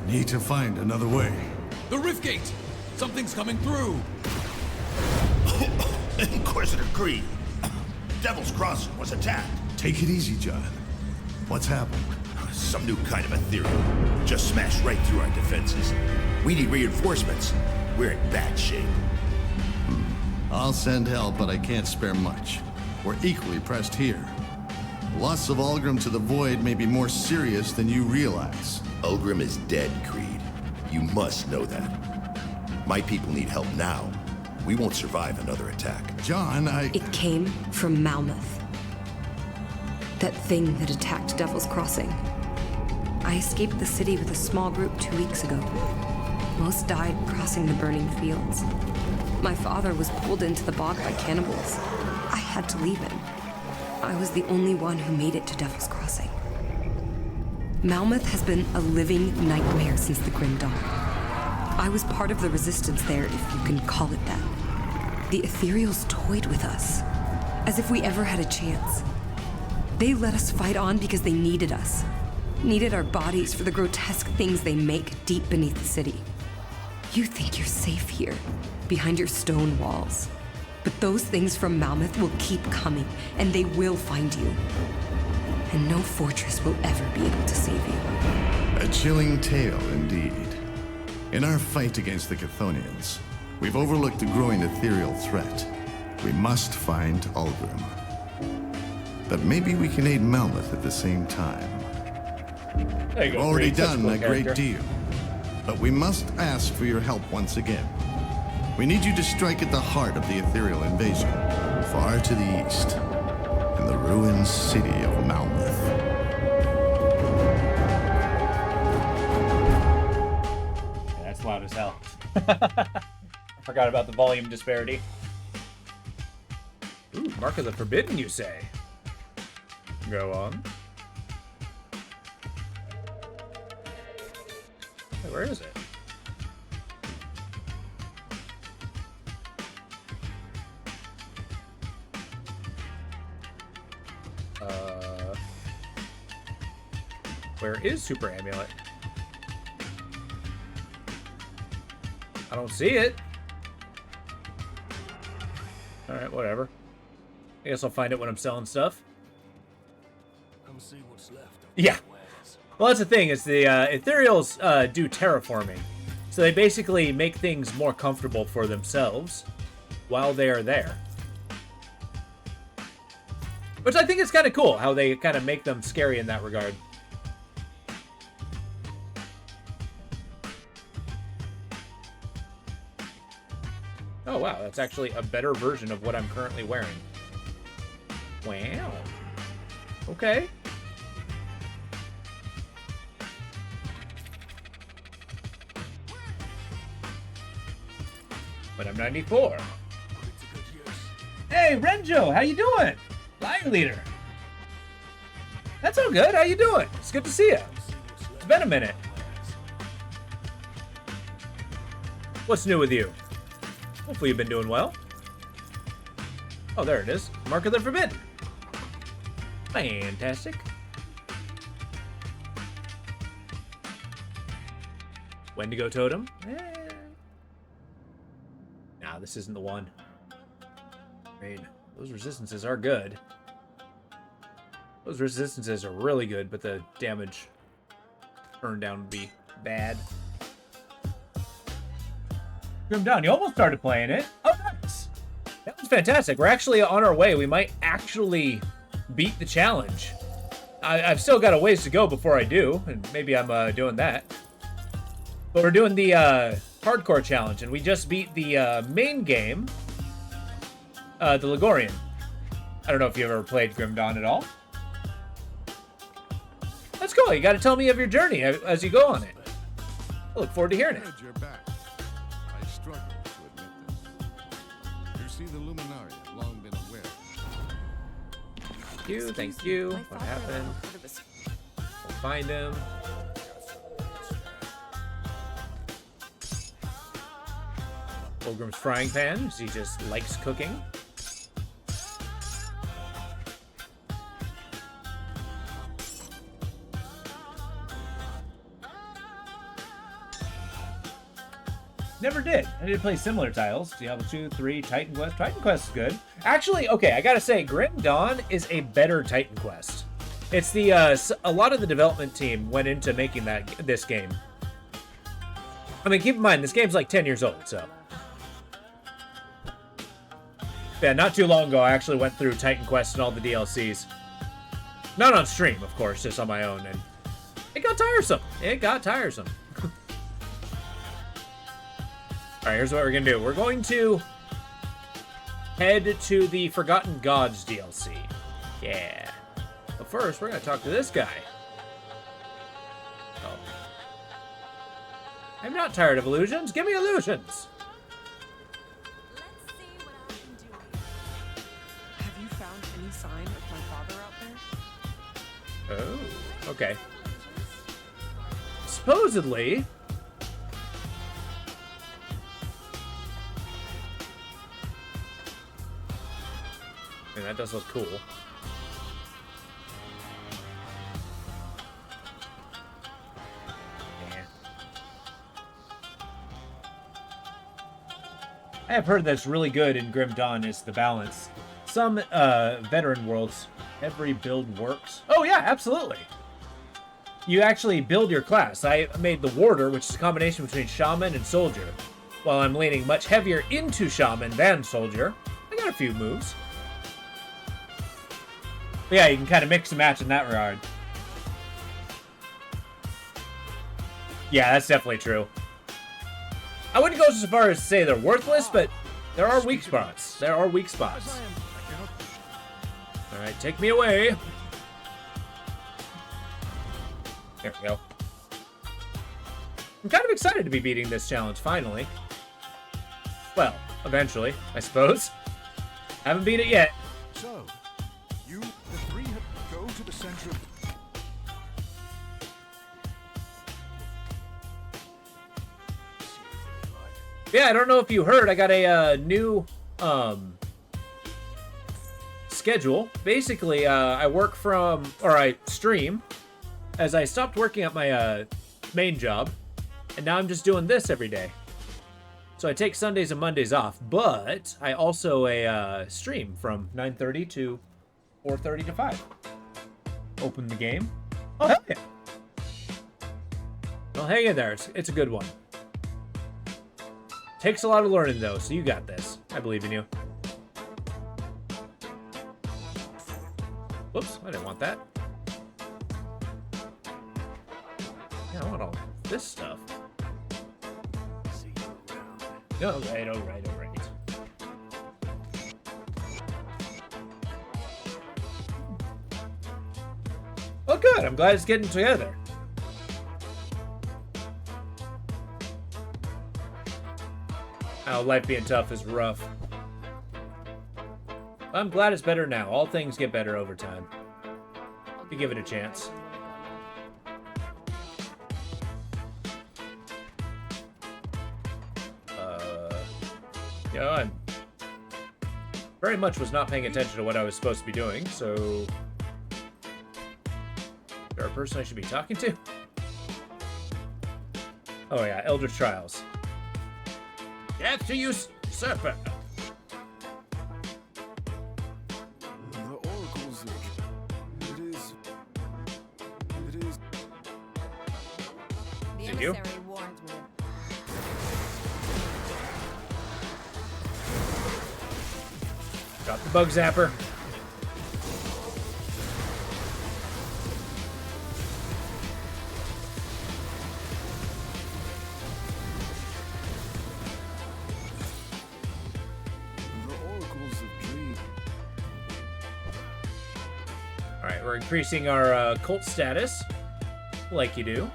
Need to find another way. The Rift Gate! Something's coming through! Inquisitor Creed. Devil's Crossing was attacked. Take it easy, John. What's happened? Some new kind of Ethereum. Just smashed right through our defenses. We need reinforcements. We're in bad shape. I'll send help, but I can't spare much. We're equally pressed here. Loss of Ulgrim to the Void may be more serious than you realize. Ulgrim is dead, Creed. You must know that. My people need help now. We won't survive another attack. John, It came from Malmoth. That thing that attacked Devil's Crossing. I escaped the city with a small group 2 weeks ago. Most died crossing the burning fields. My father was pulled into the bog by cannibals. I had to leave him. I was the only one who made it to Devil's Crossing. Malmouth has been a living nightmare since the Grim Dawn. I was part of the resistance there, if you can call it that. The Ethereals toyed with us, as if we ever had a chance. They let us fight on because they needed us. Needed our bodies for the grotesque things they make deep beneath the city. You think you're safe here, behind your stone walls. But those things from Malmouth will keep coming, and they will find you. And no fortress will ever be able to save you. A chilling tale, indeed. In our fight against the Chthonians, we've overlooked a growing ethereal threat. We must find Ulgrim. But maybe we can aid Malmouth at the same time. There you We've go. already Great. Such done cool a great character. deal. But we must ask for your help once again. We need you to strike at the heart of the ethereal invasion, far to the east, in the ruined city of Malmouth. Yeah, that's loud as hell. I forgot about the volume disparity. Ooh, Mark of the Forbidden, you say? Go on. Hey, where is it? Where is Super Amulet? I don't see it. Alright, whatever. I guess I'll find it when I'm selling stuff. Come see what's left. Yeah. Well, that's the thing, is the Ethereals do terraforming. So they basically make things more comfortable for themselves while they are there. Which I think is kind of cool, how they kind of make them scary in that regard. Oh, wow, that's actually a better version of what I'm currently wearing. Wow. Okay. But I'm 94. Hey, Renjo, how you doing? Lion Leader. That's all good. How you doing? It's good to see you. It's been a minute. What's new with you? Hopefully you've been doing well. Oh, there it is. Mark of the Forbidden. Fantastic. Wendigo Totem. Nah, this isn't the one. Great. Those resistances are good. Those resistances are really good, but the damage turned down would be bad. Grim Dawn, you almost started playing it. Oh, nice. That was fantastic. We're actually on our way. We might actually beat the challenge. I've still got a ways to go before I do, and maybe I'm doing that. But we're doing the hardcore challenge, and we just beat the main game, the Legarian. I don't know if you've ever played Grim Dawn at all. That's cool. You got to tell me of your journey as you go on it. I look forward to hearing it. Good, you're back. I struggle to admit this. You see, the Luminari have long been aware. Thank you. Thank you. What happened? We'll find him. Pilgrim's frying pan. He just likes cooking. Never did. I did play similar titles. Diablo 2, 3, Titan Quest. Titan Quest is good. Actually, okay, I gotta say, Grim Dawn is a better Titan Quest. It's the, a lot of the development team went into making this game. I mean, keep in mind, this game's like 10 years old, so. Yeah, not too long ago, I actually went through Titan Quest and all the DLCs. Not on stream, of course, just on my own, and it got tiresome. It got tiresome. Alright, here's what we're gonna do. We're going to head to the Forgotten Gods DLC. Yeah. But first, we're gonna talk to this guy. Oh. I'm not tired of illusions. Give me illusions! Let's see what I can do. Have you found any sign of my father out there? Oh, okay. supposedly... And that does look cool. Yeah. I have heard that's really good in Grim Dawn is the balance. Some veteran worlds, every build works. Oh yeah, absolutely. You actually build your class. I made the Warder, which is a combination between Shaman and Soldier. While I'm leaning much heavier into Shaman than Soldier, I got a few moves. But yeah, you can kind of mix and match in that regard. Yeah, that's definitely true. I wouldn't go so far as to say they're worthless, but there are weak spots. There are weak spots. Alright, take me away. There we go. I'm kind of excited to be beating this challenge, finally. Well, eventually, I suppose. Haven't beat it yet. So, you, the three, go to the center of... Yeah, I don't know if you heard, I got a new schedule. Basically, I work from, or I stream, as I stopped working at my main job, and now I'm just doing this every day. So I take Sundays and Mondays off, but I also stream from 9:30 to 4:30 to 5. Open the game. Oh, hell yeah. Well, hang in there. It's a good one. Takes a lot of learning, though, so you got this. I believe in you. Whoops, I didn't want that. Yeah, I want all this stuff. All right. Well, good. I'm glad it's getting together. Oh, life being tough is rough. I'm glad it's better now. All things get better over time. You give it a chance. Yeah, I very much was not paying attention to what I was supposed to be doing, so... Is there a person I should be talking to? Oh yeah, Elder Trials. Death to you, serpent! The oracles of... It is... The Did you? emissary warned me. Got the bug zapper. The oracles of dream. Alright, we're increasing our cult status, like you do.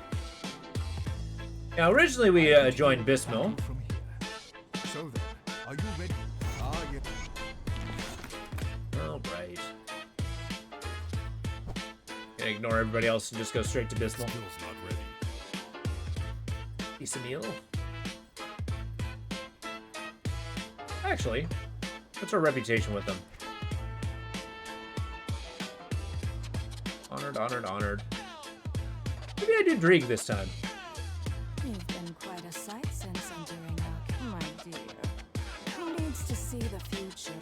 Now, originally we joined Bismil. From here. So then, are you ready? Ah, yes. Alright. Gonna ignore everybody else and just go straight to Bismil. Bill's not ready. Piece of meal. Actually, what's our reputation with them? Honored, honored, honored. Maybe I do Drieg this time. You've been quite a sight since entering our... My dear, who needs to see the future?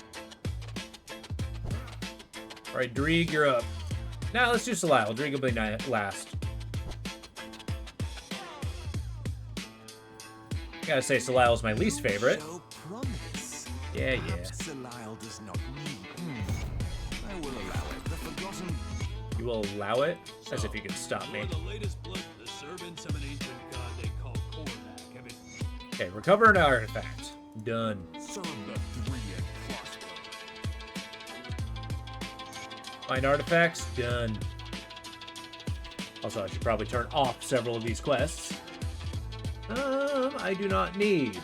Alright, Drieg, you're up. Now let's do Salile. Drieg will be last. Gotta say, Salile is my least favorite. Shall promise. Yeah. Salile does not need. I will allow it. The forgotten. You will allow it? As if you can stop me. The latest blood, the servants of an ancient god they call Korvac have been... Okay, recover an artifact. Done. Serve the three and prosper. Find artifacts. Done. Also, I should probably turn off several of these quests. I do not need.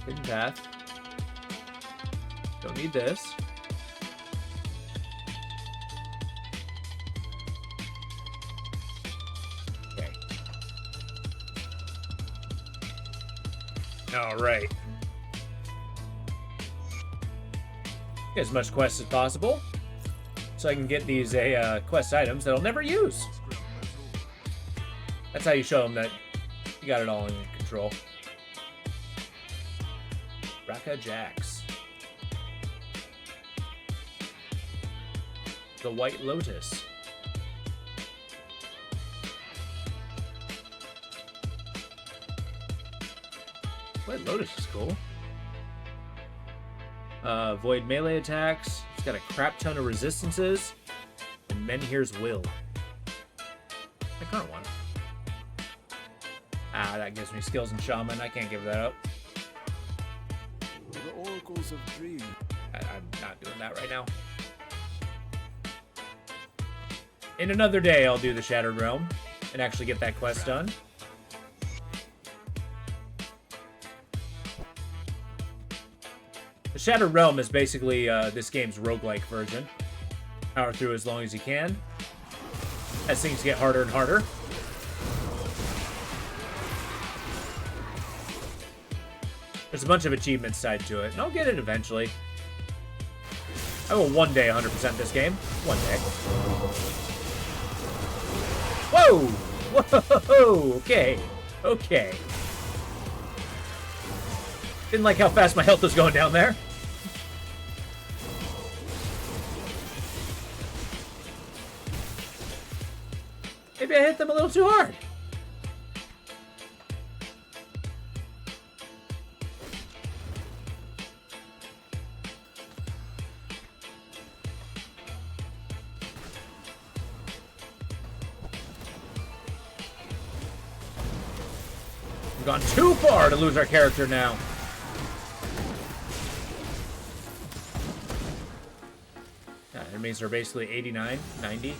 Hidden path. Don't need this. All right. Get as much quest as possible, so I can get these quest items that I'll never use. That's how you show them that you got it all in control. Raka Jax. The White Lotus. White Lotus is cool. Void melee attacks. It's got a crap ton of resistances. And Menhir's Will. My current one. Ah, that gives me skills in Shaman. I can't give that up. The oracles of dream. I'm not doing that right now. In another day, I'll do the Shattered Realm and actually get that quest done. The Shattered Realm is basically this game's roguelike version. Power through as long as you can, as things get harder and harder. There's a bunch of achievements tied to it, and I'll get it eventually. I will one day 100% this game. One day. Whoa! Whoa! Okay. Okay. Didn't like how fast my health was going down there. Maybe I hit them a little too hard. We've gone too far to lose our character now. Yeah, enemies are basically 89, 90.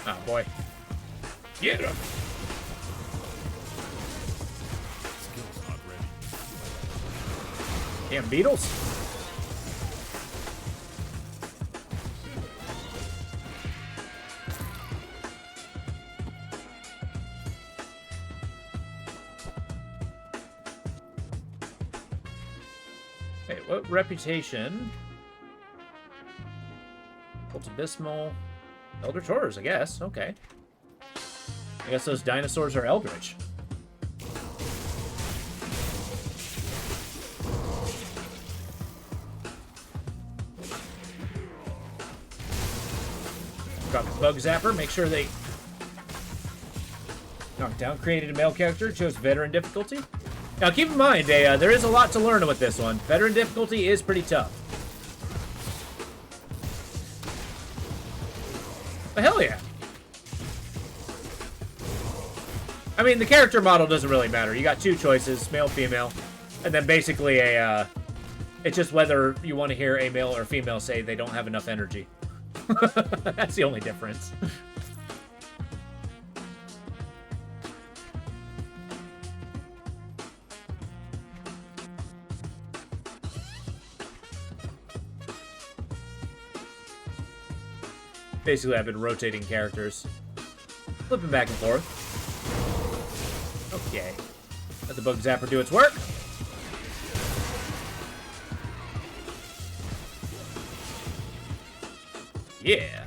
Oh boy. Get him! Skills not ready. Damn beetles. Wait, what reputation? Cult Abysmal. Elder Taurus, I guess. Okay. I guess those dinosaurs are eldritch. Drop the Bug Zapper. Make sure they knock down. Created a male character. Chose veteran difficulty. Now keep in mind, there is a lot to learn with this one. Veteran difficulty is pretty tough. But hell yeah. I mean, the character model doesn't really matter. You got two choices, male, female, and then basically it's just whether you want to hear a male or female say they don't have enough energy. That's the only difference. Basically, I've been rotating characters. Flipping back and forth. Okay. Let the Bug Zapper do its work. Yeah.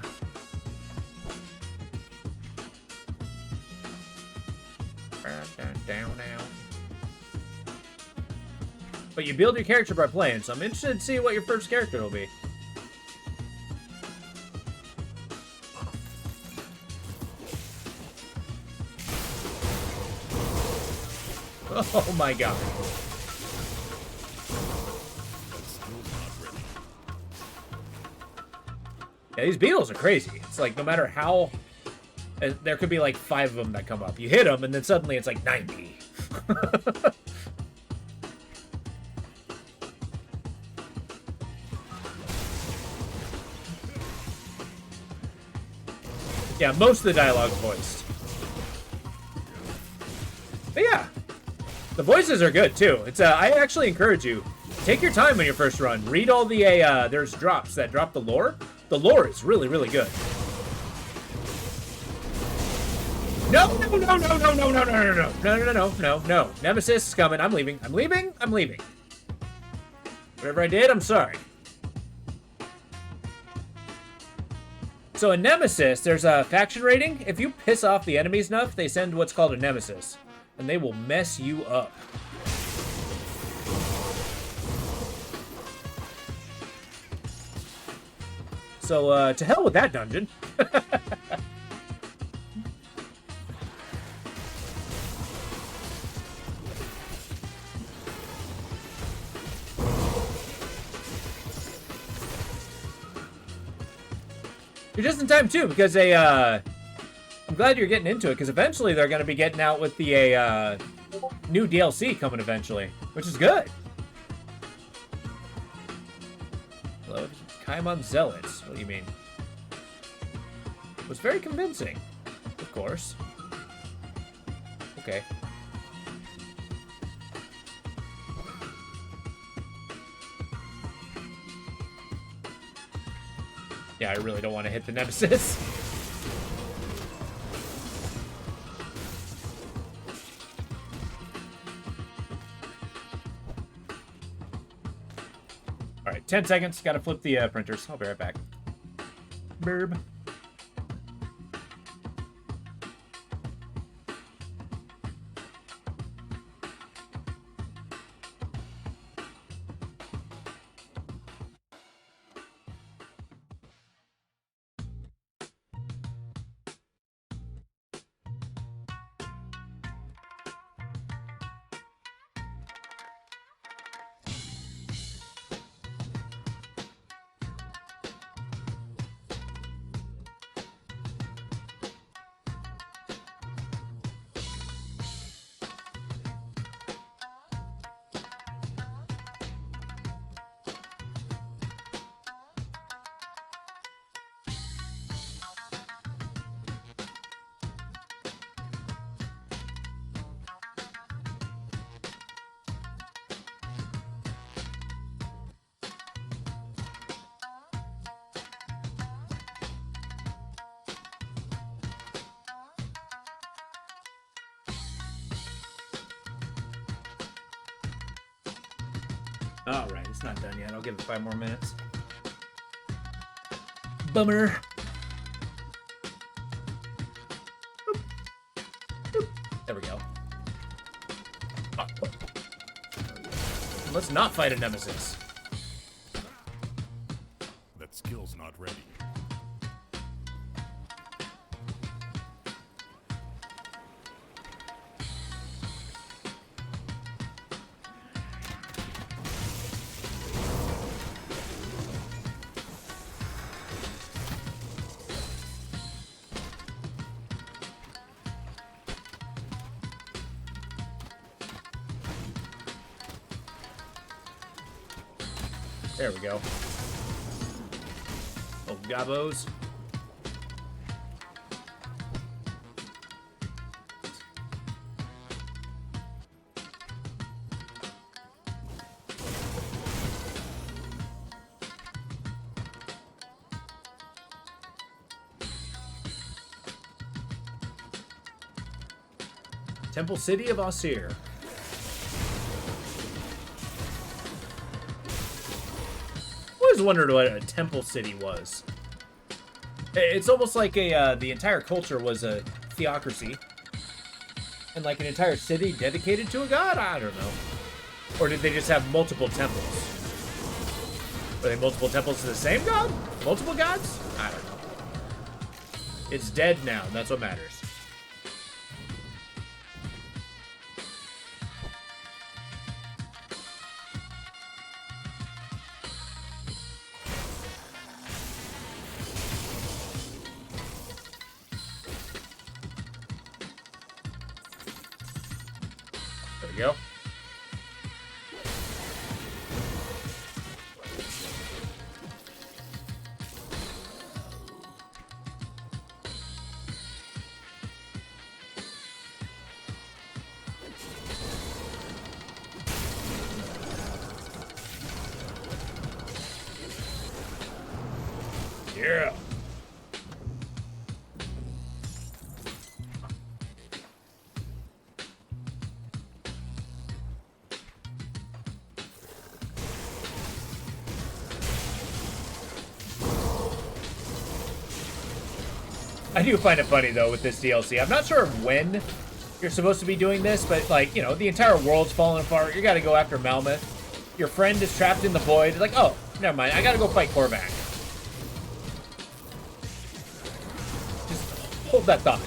Down now. But you build your character by playing, so I'm interested to see what your first character will be. Oh my god. Yeah, these beetles are crazy. It's like no matter how... there could be like 5 of them that come up. You hit them and then suddenly it's like 90. Yeah, most of the dialogue's voiced. But yeah, the voices are good too. It's I actually encourage you, take your time on your first run. Read all the there's drops that drop the lore. The lore is really, really good. No, no, no, no, no, no, no, no, no, no, no, no, no, no, no. Nemesis is coming. I'm leaving. I'm leaving. I'm leaving. Whatever I did, I'm sorry. So in Nemesis, there's a faction rating. If you piss off the enemies enough, they send what's called a Nemesis. And they will mess you up. So, to hell with that dungeon. You're just in time, too, because they, I'm glad you're getting into it, because eventually they're going to be getting out with the, new DLC coming eventually, which is good. Hello, Kaimon Zealots. What do you mean? It was very convincing, of course. Okay. Yeah, I really don't want to hit the Nemesis. Alright, 10 seconds. Gotta flip the printers. I'll be right back. Burb. Alright, it's not done yet. I'll give it 5 more minutes. Bummer. Boop. Boop. There we go. Oh. Let's not fight a Nemesis. That skill's not ready. There we go. Oh, gobos. Temple City of Osir. I always wondered what a temple city was. It's almost like the entire culture was a theocracy. And like an entire city dedicated to a god? I don't know. Or did they just have multiple temples? Were they multiple temples to the same god? Multiple gods? I don't know. It's dead now, and that's what matters. There we go. Yeah. I do find it funny, though, with this DLC. I'm not sure when you're supposed to be doing this, but, like, you know, the entire world's falling apart. You gotta go after Melmoth. Your friend is trapped in the void. Like, oh, never mind. I gotta go fight Korvac. Just hold that thought.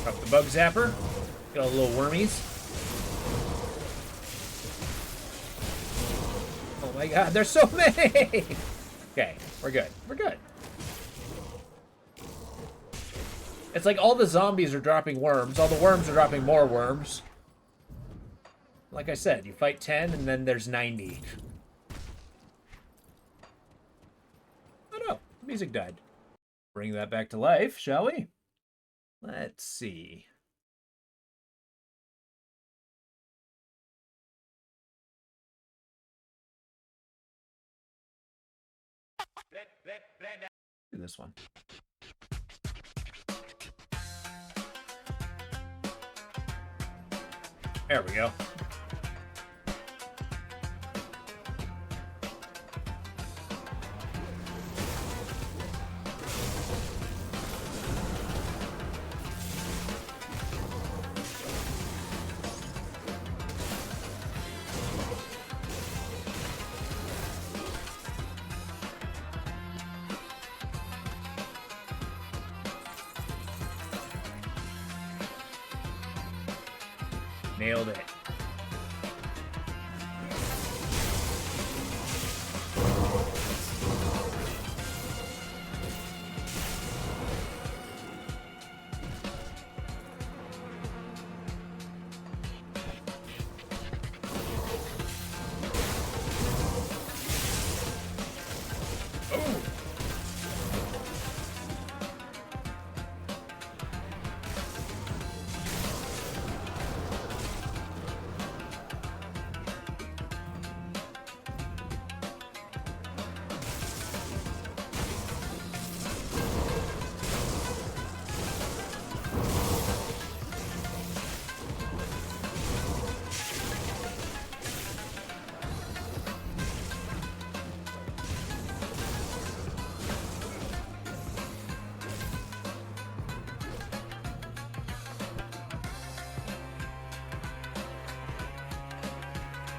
Drop the bug zapper. Got a little wormies. Oh my god, there's so many! Okay, we're good. We're good. It's like all the zombies are dropping worms. All the worms are dropping more worms. Like I said, you fight 10 and then there's 90. Oh no, music died. Bring that back to life, shall we? Let's see. Do this one. There we go. Nailed it.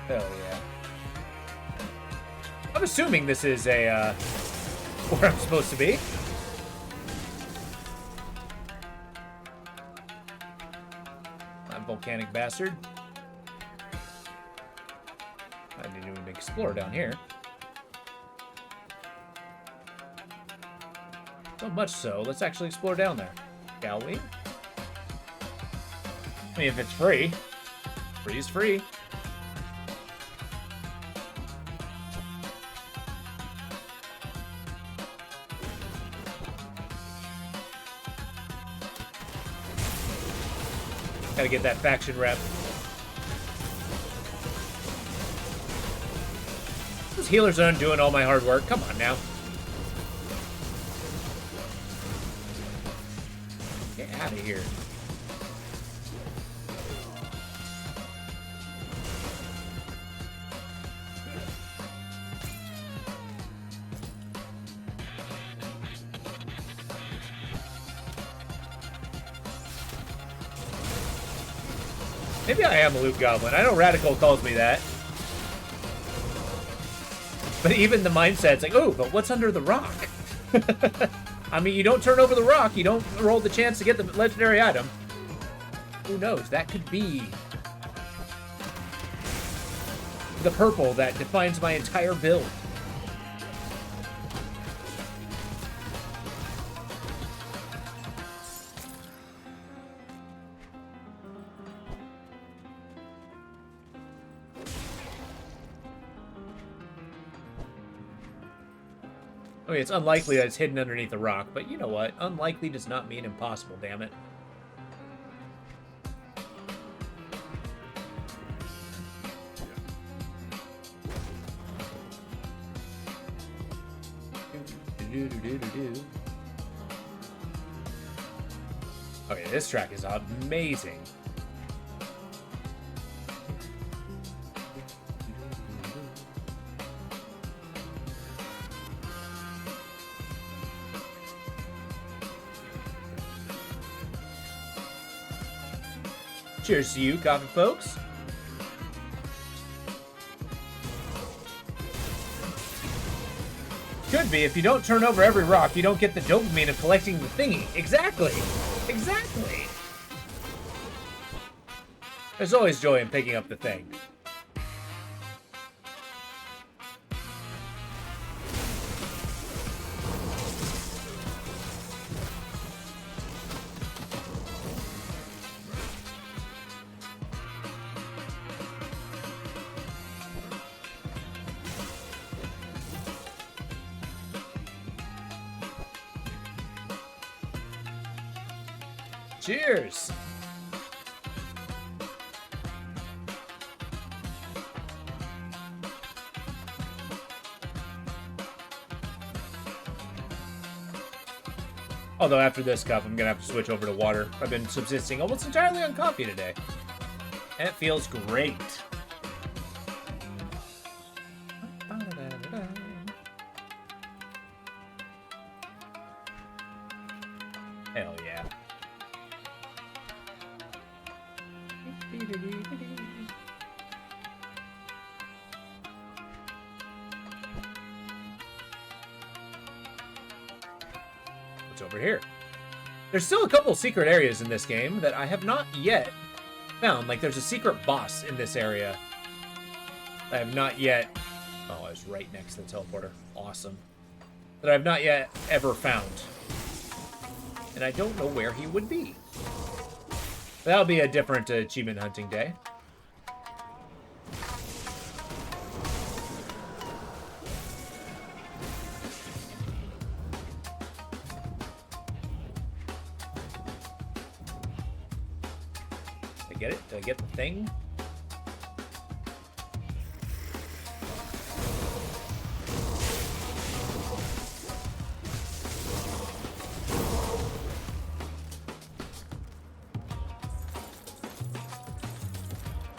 Hell yeah. I'm assuming this is a, where I'm supposed to be. I'm volcanic bastard. I didn't even explore down here. So much so, let's actually explore down there. Shall we? I mean, if it's free. Free is free. Gotta get that faction rep. Those healers aren't doing all my hard work. Come on now. Get out of here. Maybe I am a loot goblin. I know Radical calls me that. But even the mindset's like, oh, but what's under the rock? I mean, you don't turn over the rock, you don't roll the chance to get the legendary item. Who knows? That could be the purple that defines my entire build. I mean, it's unlikely that it's hidden underneath the rock, but you know what? Unlikely does not mean impossible, damn it. Okay, this track is amazing. Cheers to you, coffee folks. Could be, if you don't turn over every rock, you don't get the dopamine of collecting the thingy. Exactly. Exactly. There's always joy in picking up the thing. Cheers! Although after this cup, I'm gonna have to switch over to water. I've been subsisting almost entirely on coffee today. And it feels great. Hell yeah. What's over here? There's still a couple secret areas in this game that I have not yet found. Like, there's a secret boss in this area I have not yet... Oh, I was right next to the teleporter. Awesome. That I've not yet ever found. And I don't know where he would be. That'll be a different achievement hunting day. Did I get it? Did I get the thing?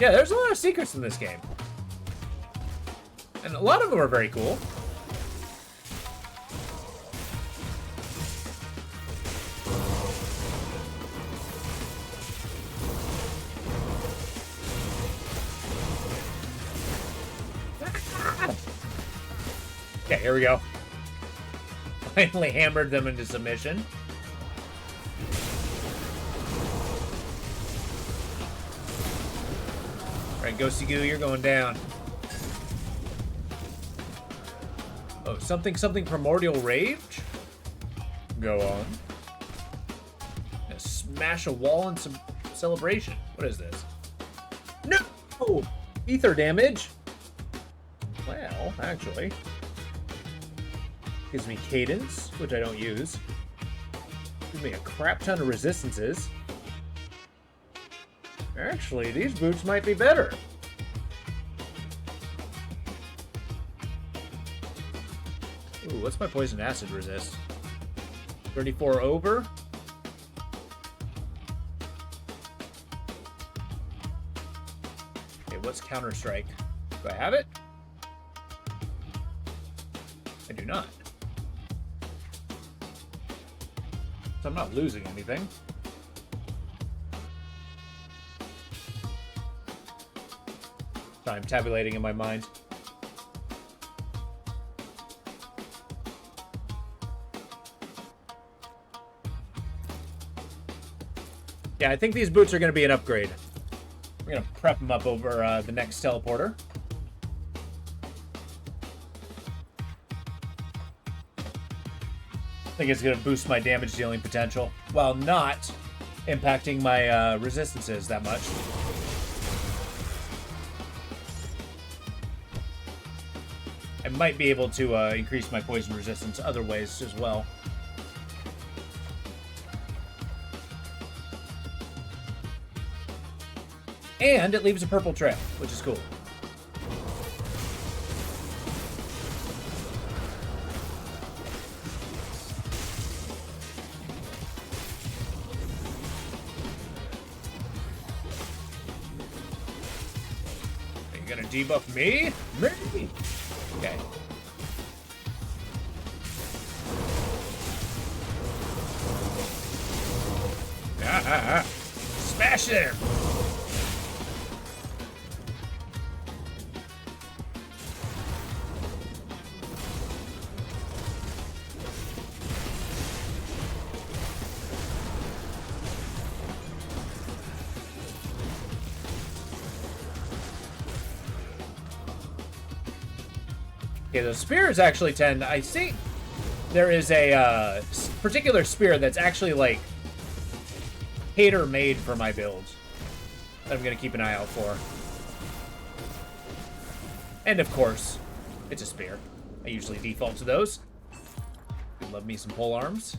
Yeah, there's a lot of secrets in this game. And a lot of them are very cool. Okay, here we go. Finally hammered them into submission. Alright, Ghosty Goo, you're going down. Oh, something primordial rage? Go on. Gonna smash a wall in some celebration. What is this? No! Ether damage! Well, actually. Gives me cadence, which I don't use. Gives me a crap ton of resistances. Actually, these boots might be better. Ooh, what's my poison acid resist? 34 over. Okay, what's counter strike? Do I have it? I do not. So I'm not losing anything. I'm tabulating in my mind. Yeah, I think these boots are going to be an upgrade. We're going to prep them up over the next teleporter. I think it's going to boost my damage dealing potential while not impacting my resistances that much. I might be able to increase my poison resistance other ways as well. And it leaves a purple trail, which is cool. Are you gonna debuff me? Me! Okay. Smash there! Okay, those spears actually tend... I see there is a particular spear that's actually, like, tailor-made for my build that I'm going to keep an eye out for. And, of course, it's a spear. I usually default to those. Love me some pole arms.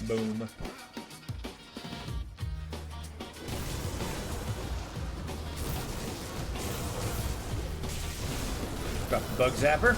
Boom. Drop the bug zapper.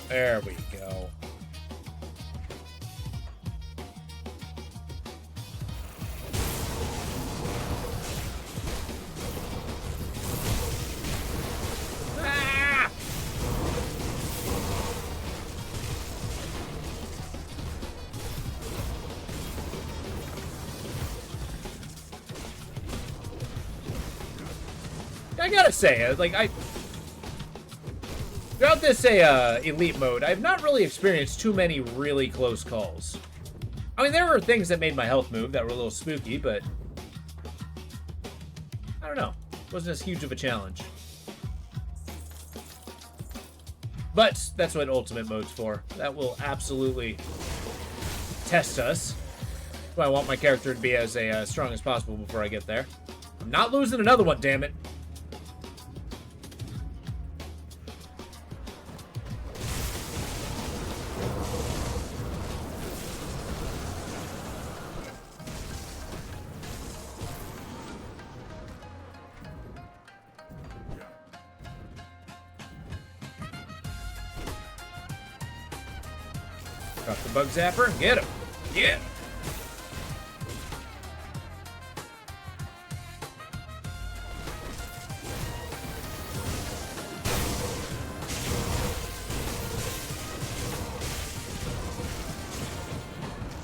There we go. Ah! I gotta say, like, throughout this elite mode, I've not really experienced too many really close calls. I mean, there were things that made my health move that were a little spooky, but I don't know. It wasn't as huge of a challenge. But that's what ultimate mode's for. That will absolutely test us. So I want my character to be as strong as possible before I get there. I'm not losing another one, damn it. Drop the bug zapper. Get him. Yeah.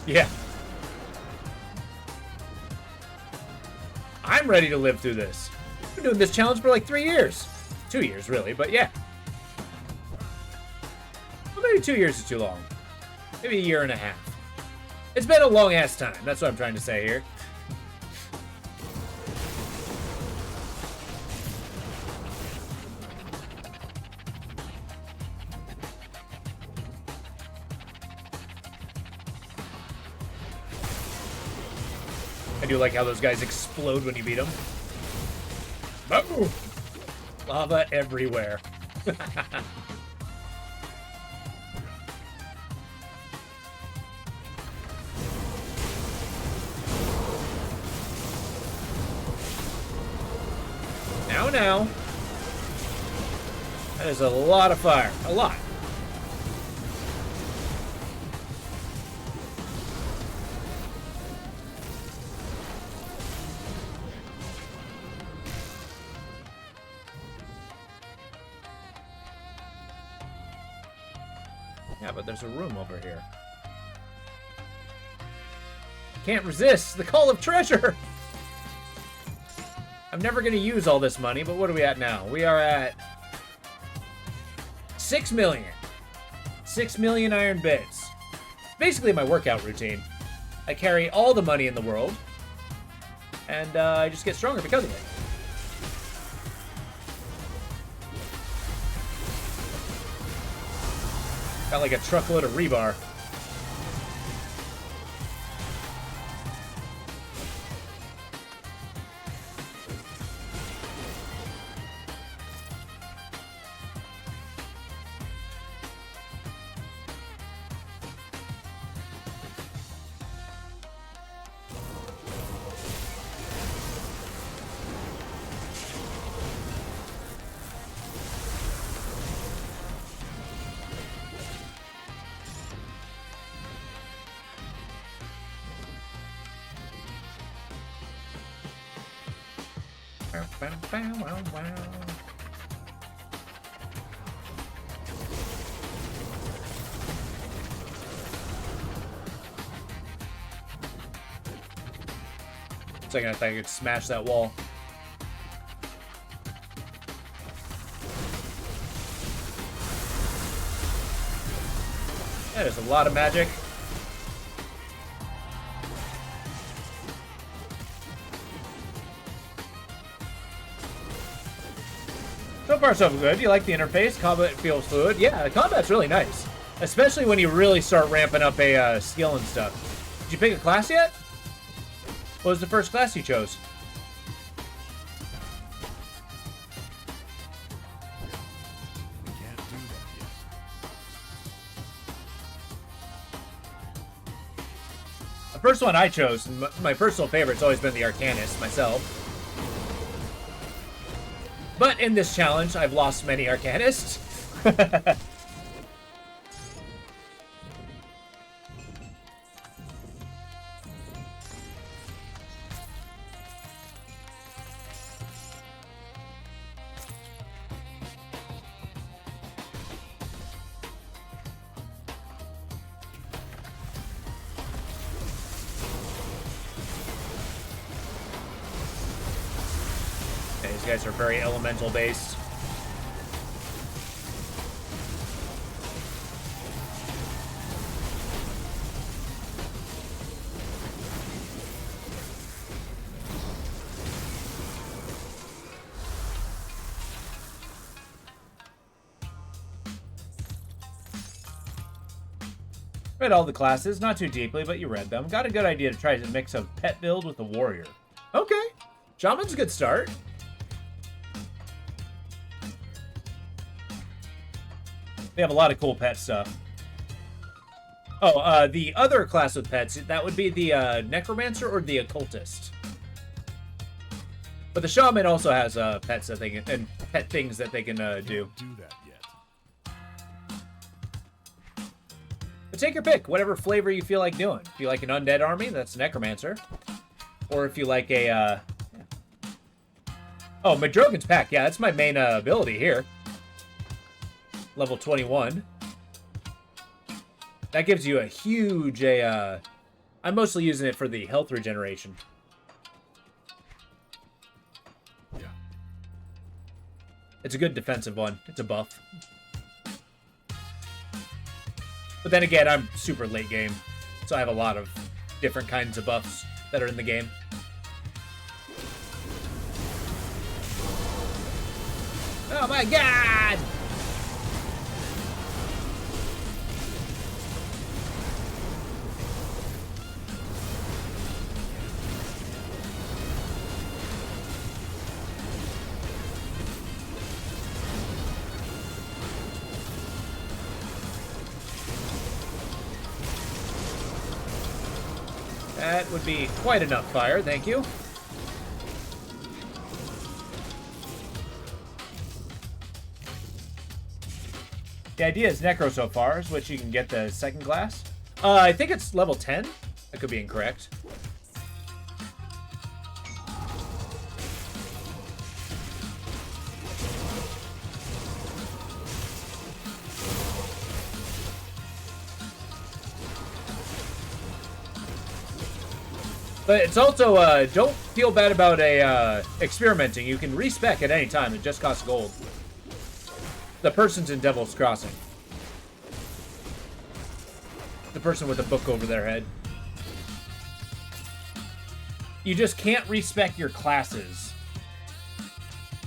Yeah. I'm ready to live through this. I've been doing this challenge for like 3 years. 2 years, really, but yeah. Well, maybe 2 years is too long. Maybe a year and a half. It's been a long-ass time. That's what I'm trying to say here. I do like how those guys explode when you beat them. Boom! Lava everywhere. now. That is a lot of fire. A lot. Yeah, but there's a room over here. Can't resist the call of treasure! I'm never going to use all this money, but what are we at now? We are at 6 million. 6 million iron bits. Basically my workout routine. I carry all the money in the world, and I just get stronger because of it. Got like a truckload of rebar. Second, I thought I could smash that wall. Yeah, there's a lot of magic. So far, so good. You like the interface? Combat feels fluid. Yeah, the combat's really nice. Especially when you really start ramping up a skill and stuff. Did you pick a class yet? What was the first class you chose? We can't do that yet. The first one I chose, and my personal favorite's always been the Arcanist myself. But in this challenge, I've lost many Arcanists. These guys are very elemental based. Read all the classes, not too deeply, but you read them. Got a good idea to try a mix of pet build with a warrior. Okay. Shaman's a good start. They have a lot of cool pet stuff. Oh, the other class with pets, that would be the Necromancer or the Occultist. But the Shaman also has pets that they can, and pet things that they can do. Do that yet. But take your pick, whatever flavor you feel like doing. If you like an undead army, that's Necromancer. Or if you like a, Oh, Madrogan's Pack, yeah, that's my main ability here. Level 21. That gives you a huge, I'm mostly using it for the health regeneration. Yeah. It's a good defensive one. It's a buff. But then again, I'm super late game, so I have a lot of different kinds of buffs that are in the game. Oh my god! That would be quite enough fire, thank you. The idea is Necro so far, is which you can get the second class. I think it's level 10. I could be incorrect. But it's also, don't feel bad about experimenting. You can respec at any time. It just costs gold. The person's in Devil's Crossing. The person with a book over their head. You just can't respec your classes.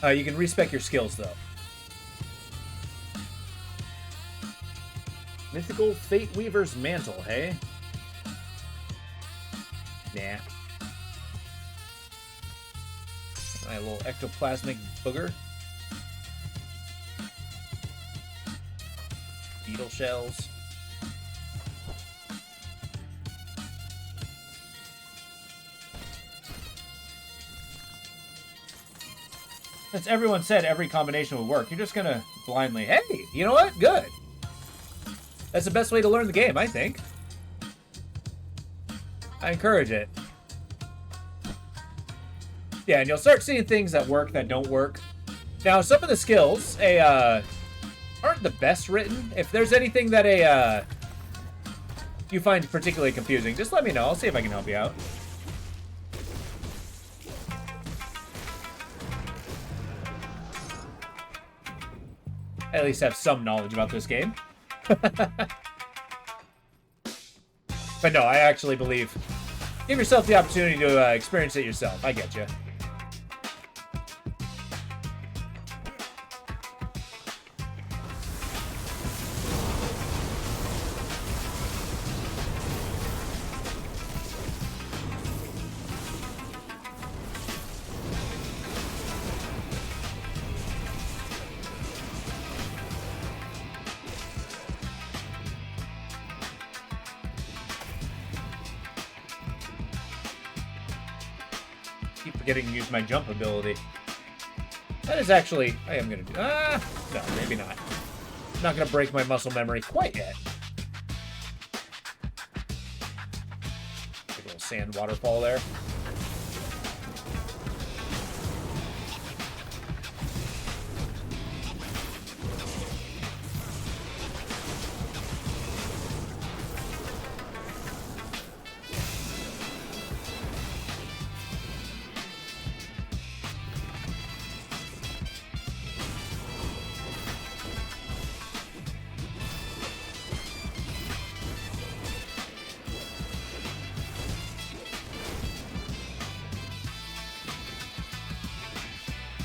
You can respec your skills, though. Mythical Fate Weaver's Mantle, hey? Nah. My little ectoplasmic booger. Beetle shells. Since everyone said every combination would work, you're just gonna blindly, hey, you know what? Good. That's the best way to learn the game, I think. I encourage it. Yeah, and you'll start seeing things that work that don't work. Now, some of the skills aren't the best written. If there's anything that you find particularly confusing, just let me know. I'll see if I can help you out. At least have some knowledge about this game. But no, I actually believe... Give yourself the opportunity to experience it yourself. I get you. Forgetting to use my jump ability. That is actually... I am going to do... no, maybe not. I'm not going to break my muscle memory quite yet. Like a little sand waterfall there.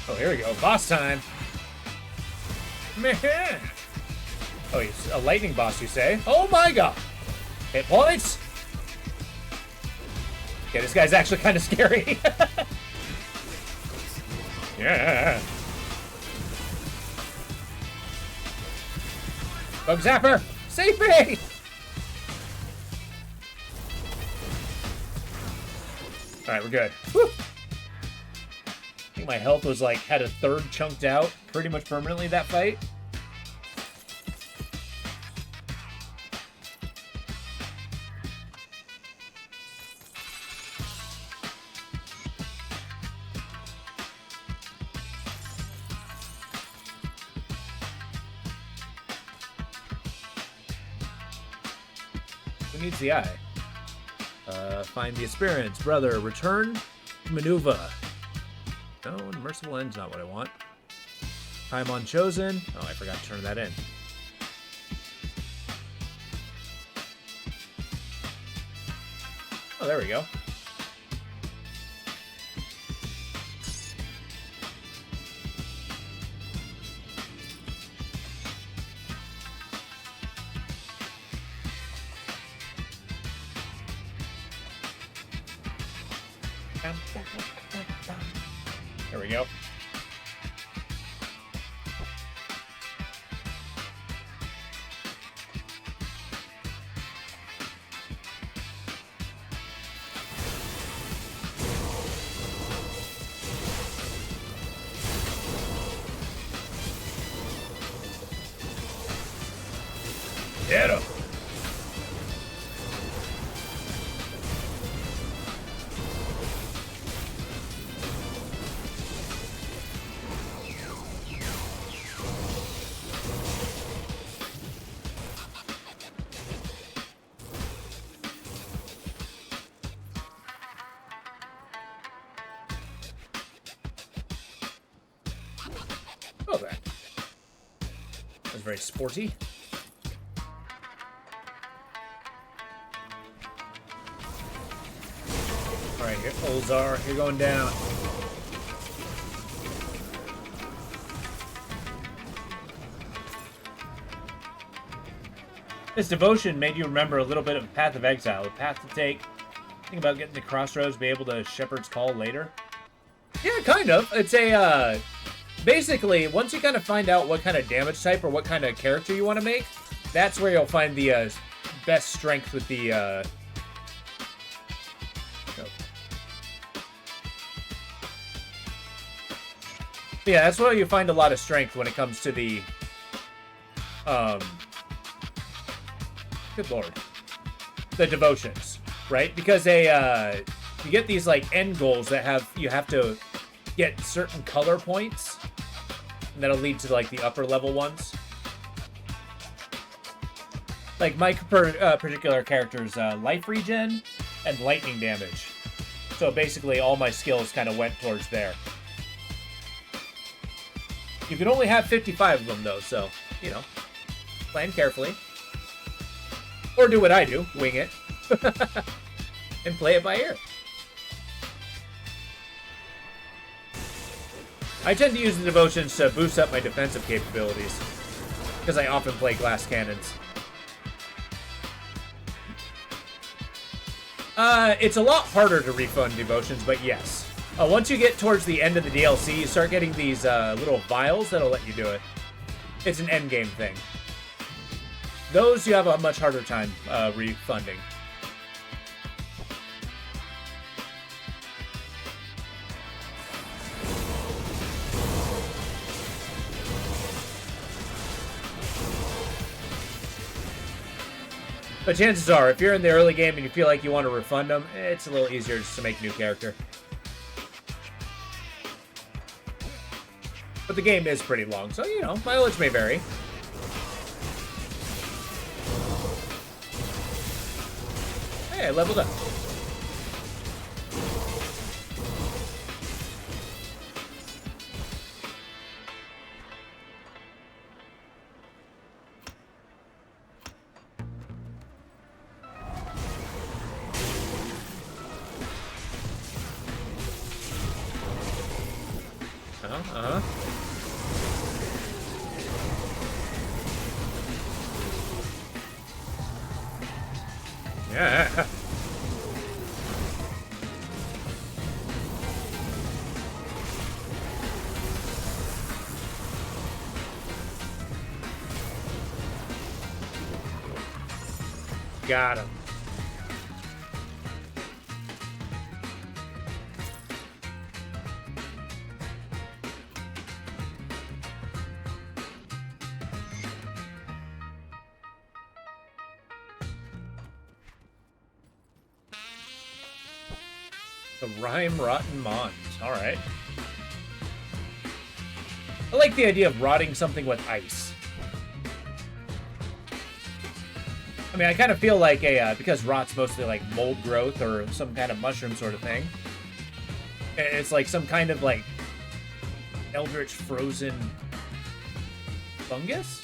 Oh, here we go. Boss time. Man. Oh, he's a lightning boss, you say? Oh my god. Hit points. Okay, this guy's actually kind of scary. Yeah. Bug Zapper, save me! Alright, we're good. Whew. I think my health was like, had a third chunked out pretty much permanently that fight. Who needs the eye? Find the experience. Brother, return to maneuver. No, merciful end's not what I want. Time unchosen. Oh, I forgot to turn that in. Oh, there we go. There we go. Hit him. Okay. That was very sporty. Alright, here, Olzar, you're going down. This devotion made you remember a little bit of Path of Exile, the path to take. Think about getting to Crossroads, be able to Shepherd's Call later. Yeah, kind of. It's a, basically, once you kind of find out what kind of damage type or what kind of character you want to make, that's where you'll find the best strength with the, yeah, that's where you find a lot of strength when it comes to the, good lord, the devotions, right? Because they, you get these, like, end goals that you have to get certain color points, and that'll lead to, like, the upper level ones. Like, my particular character's life regen and lightning damage. So basically, all my skills kind of went towards there. You can only have 55 of them, though, so, you know, plan carefully. Or do what I do, wing it. And play it by ear. I tend to use the devotions to boost up my defensive capabilities, because I often play glass cannons. It's a lot harder to refund devotions, but yes. Once you get towards the end of the DLC, you start getting these little vials that'll let you do it. It's an endgame thing. Those you have a much harder time refunding. But chances are, if you're in the early game and you feel like you want to refund them, it's a little easier just to make a new character. But the game is pretty long, so, you know, mileage may vary. Hey, I leveled up. Yeah. Got him. The Rhyme Rotten Mons. Alright. I like the idea of rotting something with ice. I mean, I kind of feel like because rot's mostly like mold growth or some kind of mushroom sort of thing. It's like some kind of like eldritch frozen fungus?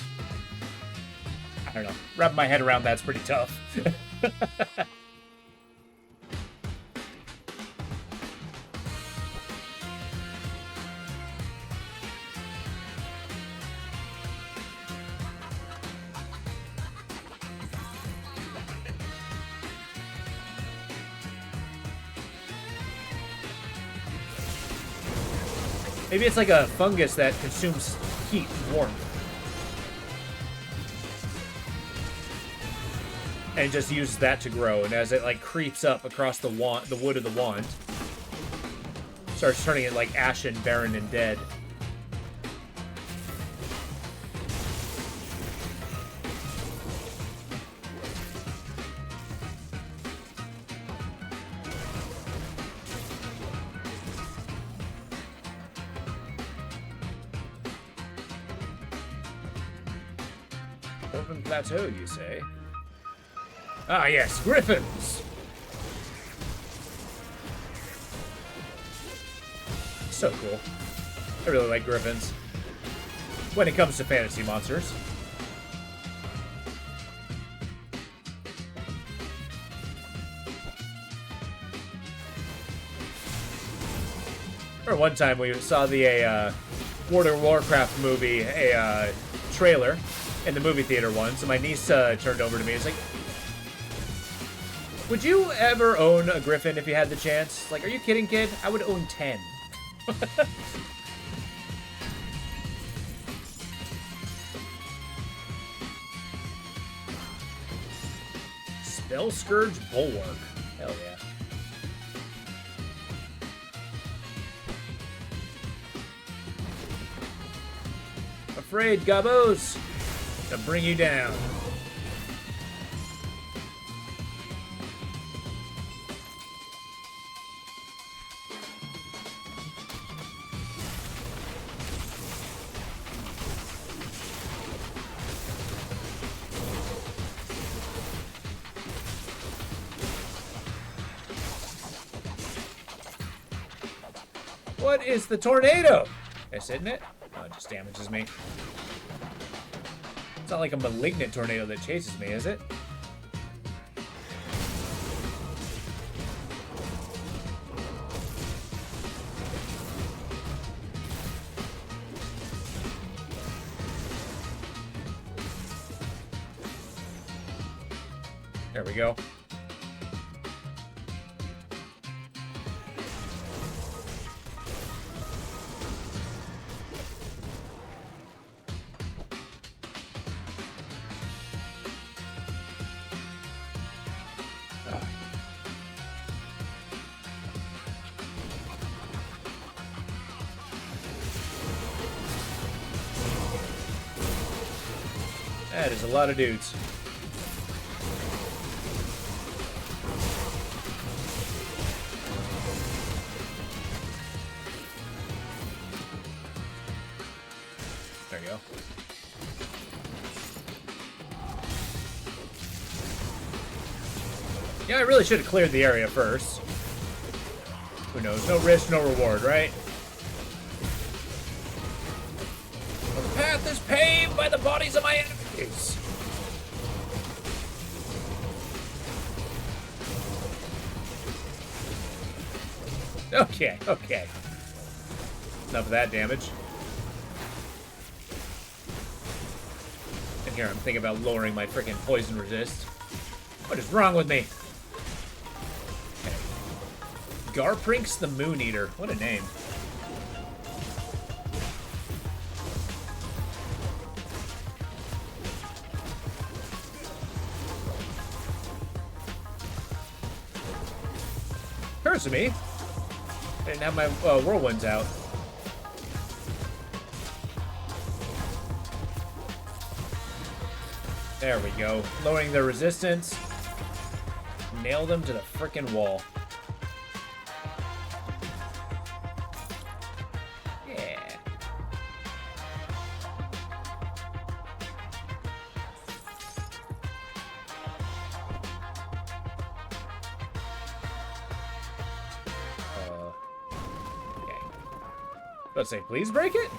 I don't know. Wrapping my head around that's pretty tough. Maybe it's like a fungus that consumes heat and warmth. And just uses that to grow, and as it like creeps up across the wood of the wand, starts turning it like ashen, barren, and dead. Open plateau, you say? Ah, yes, griffins! So cool. I really like griffins. When it comes to fantasy monsters. Or one time we saw the World of Warcraft movie, trailer in the movie theater once, and my niece turned over to me and was like, would you ever own a griffin if you had the chance? Like, are you kidding, kid? I would own 10. Spell Scourge Bulwark. Hell yeah. Afraid, Gabos, to bring you down. What is the tornado? Yes, isn't it? Oh, it just damages me. It's not like a malignant tornado that chases me, is it? There we go. That is a lot of dudes. There you go. Yeah, I really should have cleared the area first. Who knows? No risk, no reward, right? The path is paved by the bodies of my enemies. Okay, okay. Enough of that damage. And here I'm thinking about lowering my freaking poison resist. What is wrong with me? Okay. Garprinx the Moon Eater. What a name. Occurs to me, I didn't have my whirlwinds out. There we go. Lowering their resistance. Nail them to the frickin' wall. Yeah. Okay. Let's say, please break it?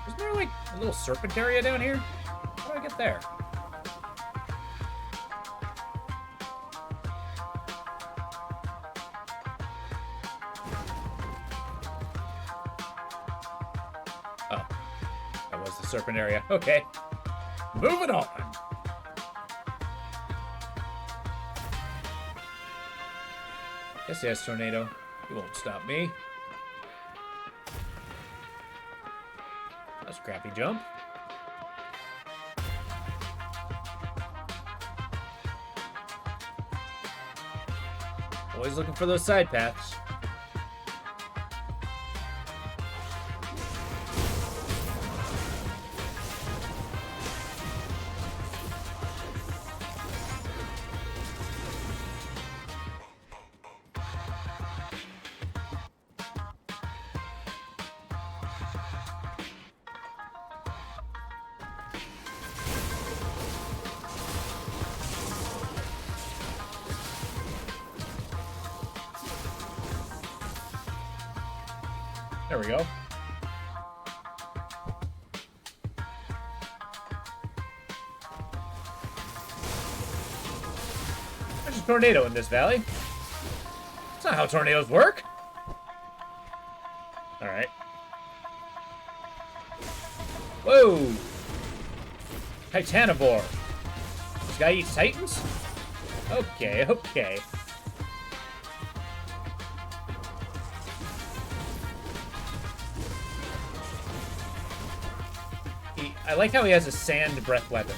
Isn't there like a little serpent area down here? How do I get there? Oh, that was the serpent area. Okay, moving on. Yes, tornado. You won't stop me. That's a crappy jump. Always looking for those side paths. There we go. There's a tornado in this valley. That's not how tornadoes work. Alright. Whoa! Titanivore. This guy eats titans? Okay, okay. I like how he has a sand breath weapon.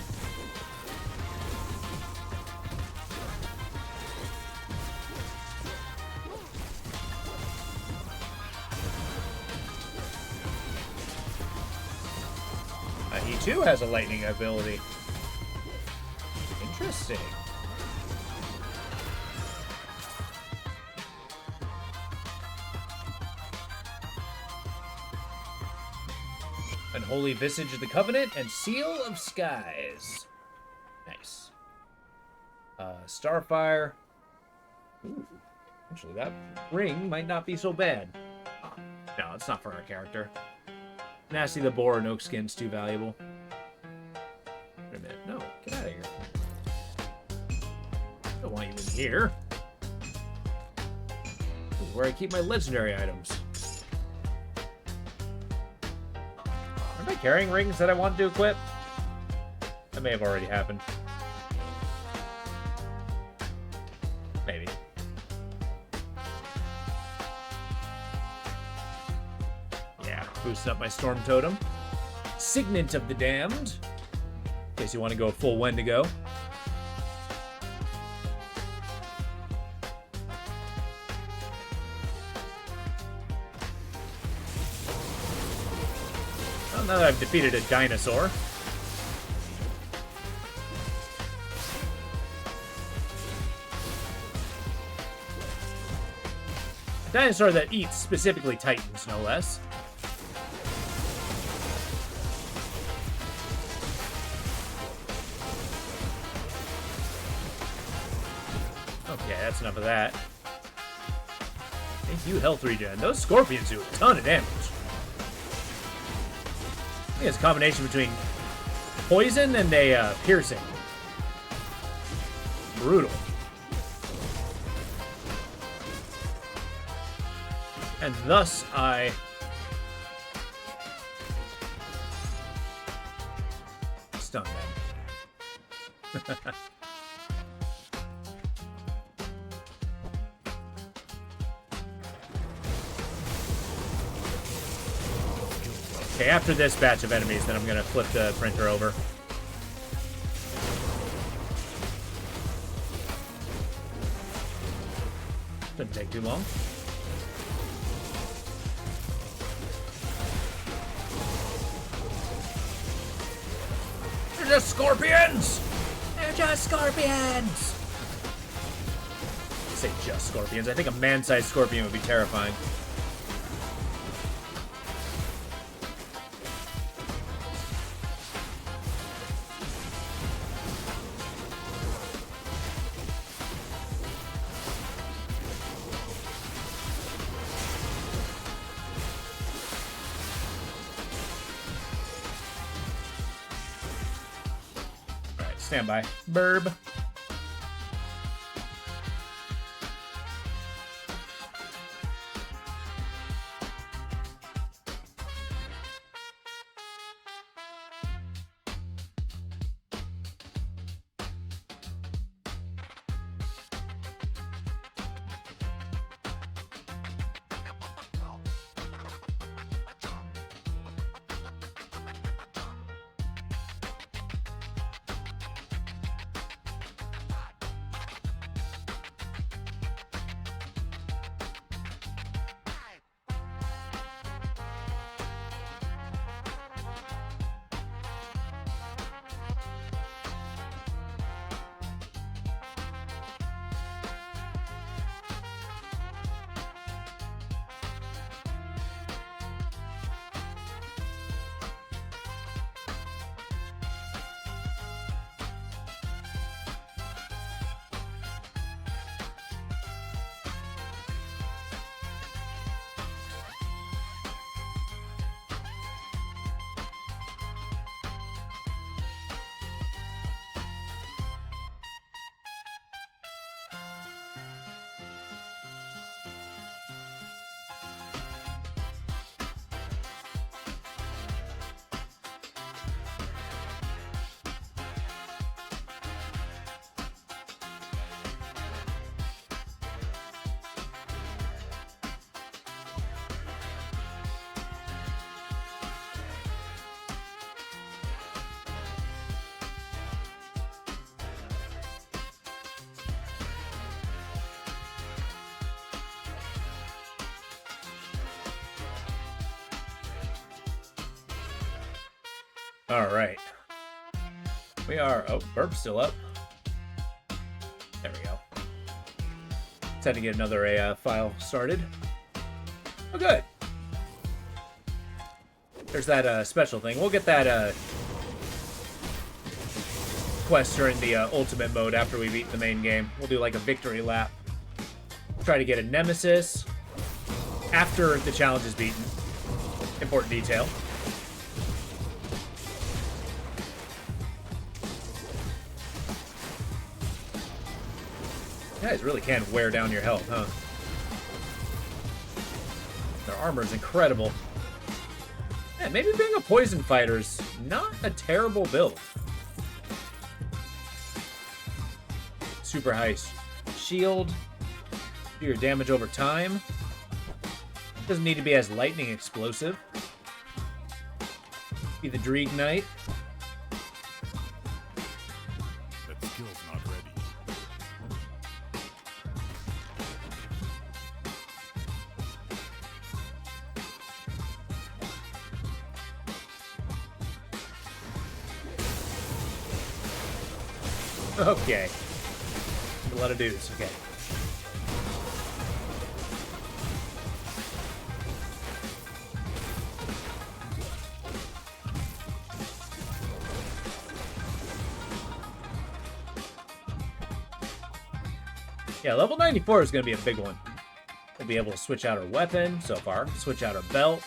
He too has a lightning ability. Interesting. Unholy Visage of the Covenant and Seal of Skies. Nice. Starfire. Ooh, actually, that ring might not be so bad. No, it's not for our character. Nasty the Boar and Oak Skin's too valuable. Wait a minute. No, get out of here. Don't want you in here. This is where I keep my legendary items. Aren't I carrying rings that I want to equip? That may have already happened. Maybe. Yeah, boosting up my Storm Totem. Signet of the Damned. In case you want to go full Wendigo. Well, now that I've defeated a dinosaur. A dinosaur that eats specifically titans, no less. Okay, that's enough of that. Thank you, health regen. Those scorpions do a ton of damage. I think it's a combination between poison and a piercing. Brutal. And thus I stun them. Okay, after this batch of enemies, then I'm gonna flip the printer over. Didn't take too long. They're just scorpions! They're just scorpions! I say just scorpions. I think a man-sized scorpion would be terrifying. Stand by. Burb. All right. We are... Oh, burp's still up. There we go. Just had to get another file started. Oh, good. There's that special thing. We'll get that quest during the ultimate mode after we beat the main game. We'll do like a victory lap. Try to get a nemesis after the challenge is beaten. Important detail. You guys really can wear down your health, huh? Their armor is incredible. Yeah, maybe being a poison fighter's not a terrible build. Super high shield. Do your damage over time. Doesn't need to be as lightning explosive. Be the Dreeg Knight. That skill's not ready. Okay. A lot of dudes. Okay. Yeah, level 94 is going to be a big one. We'll be able to switch out our weapon so far, switch out our belt.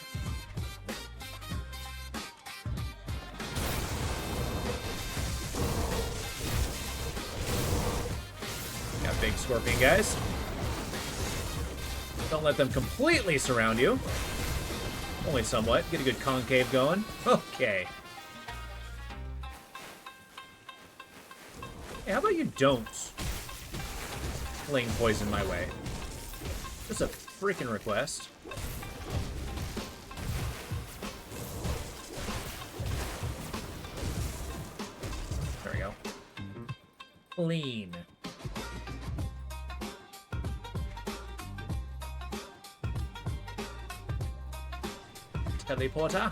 Got big scorpion guys. Don't let them completely surround you. Only somewhat. Get a good concave going. Okay. Hey, how about you don't fling poison my way? Just a freaking request. There we go. Clean. Teleporter.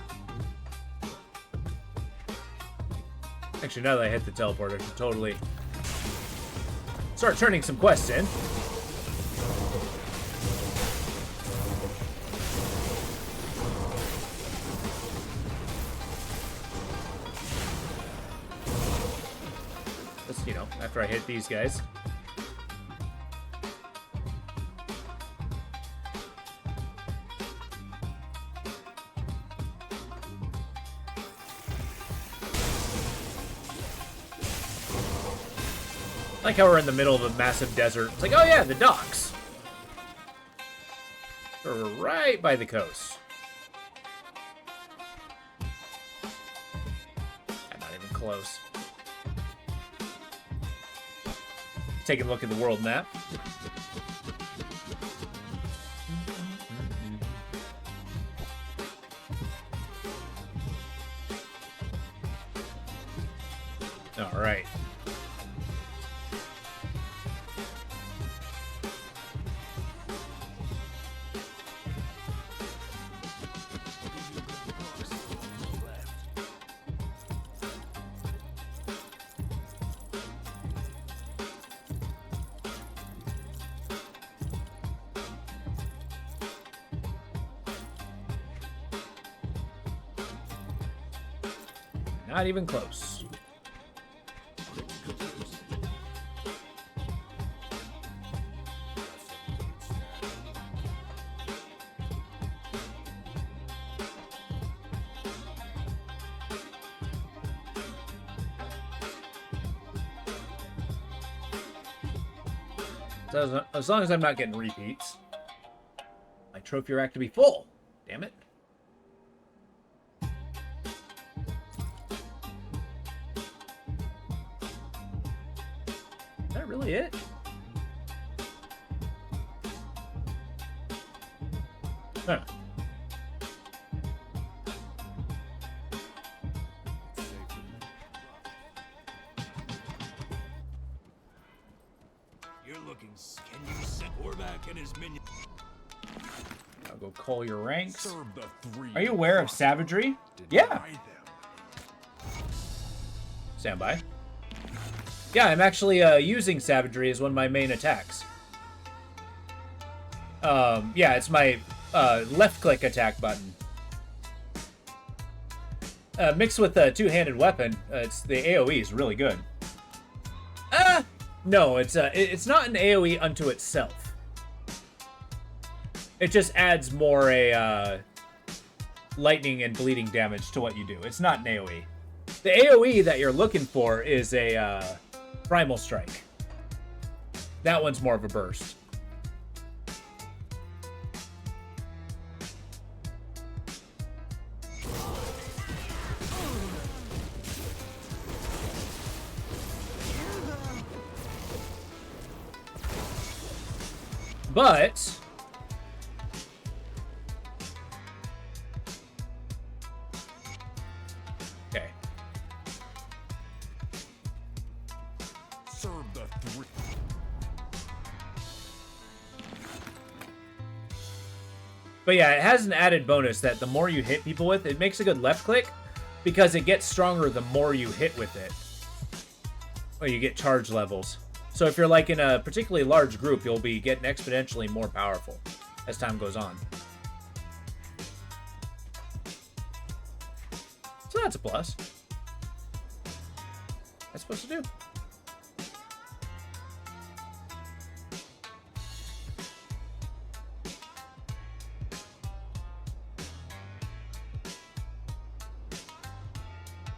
Actually, now that I hit the teleporter, I should totally start turning some quests in. Just, you know, after I hit these guys. I like how we're in the middle of a massive desert. It's like, oh yeah, the docks. We're right by the coast. I'm not even close. Take a look at the world map. All right. Not even close. So as long as I'm not getting repeats, my trophy rack to be full. Damn it. Is that really it? Huh. You're looking. Can you set Orvac and his minions? I'll go call your ranks. Serve the three. Are you aware of savagery? Yeah. Deny them. Stand by. Yeah, I'm actually using Savagery as one of my main attacks. Yeah, it's my left-click attack button. Mixed with a two-handed weapon, it's the AoE is really good. No, it's not an AoE unto itself. It just adds more lightning and bleeding damage to what you do. It's not an AoE. The AoE that you're looking for is a Primal Strike. That one's more of a burst. But okay. Serve the three. But yeah, it has an added bonus that the more you hit people with, it makes a good left click because it gets stronger the more you hit with it. Or you get charge levels. So if you're like in a particularly large group, you'll be getting exponentially more powerful as time goes on. So that's a plus. That's supposed to do.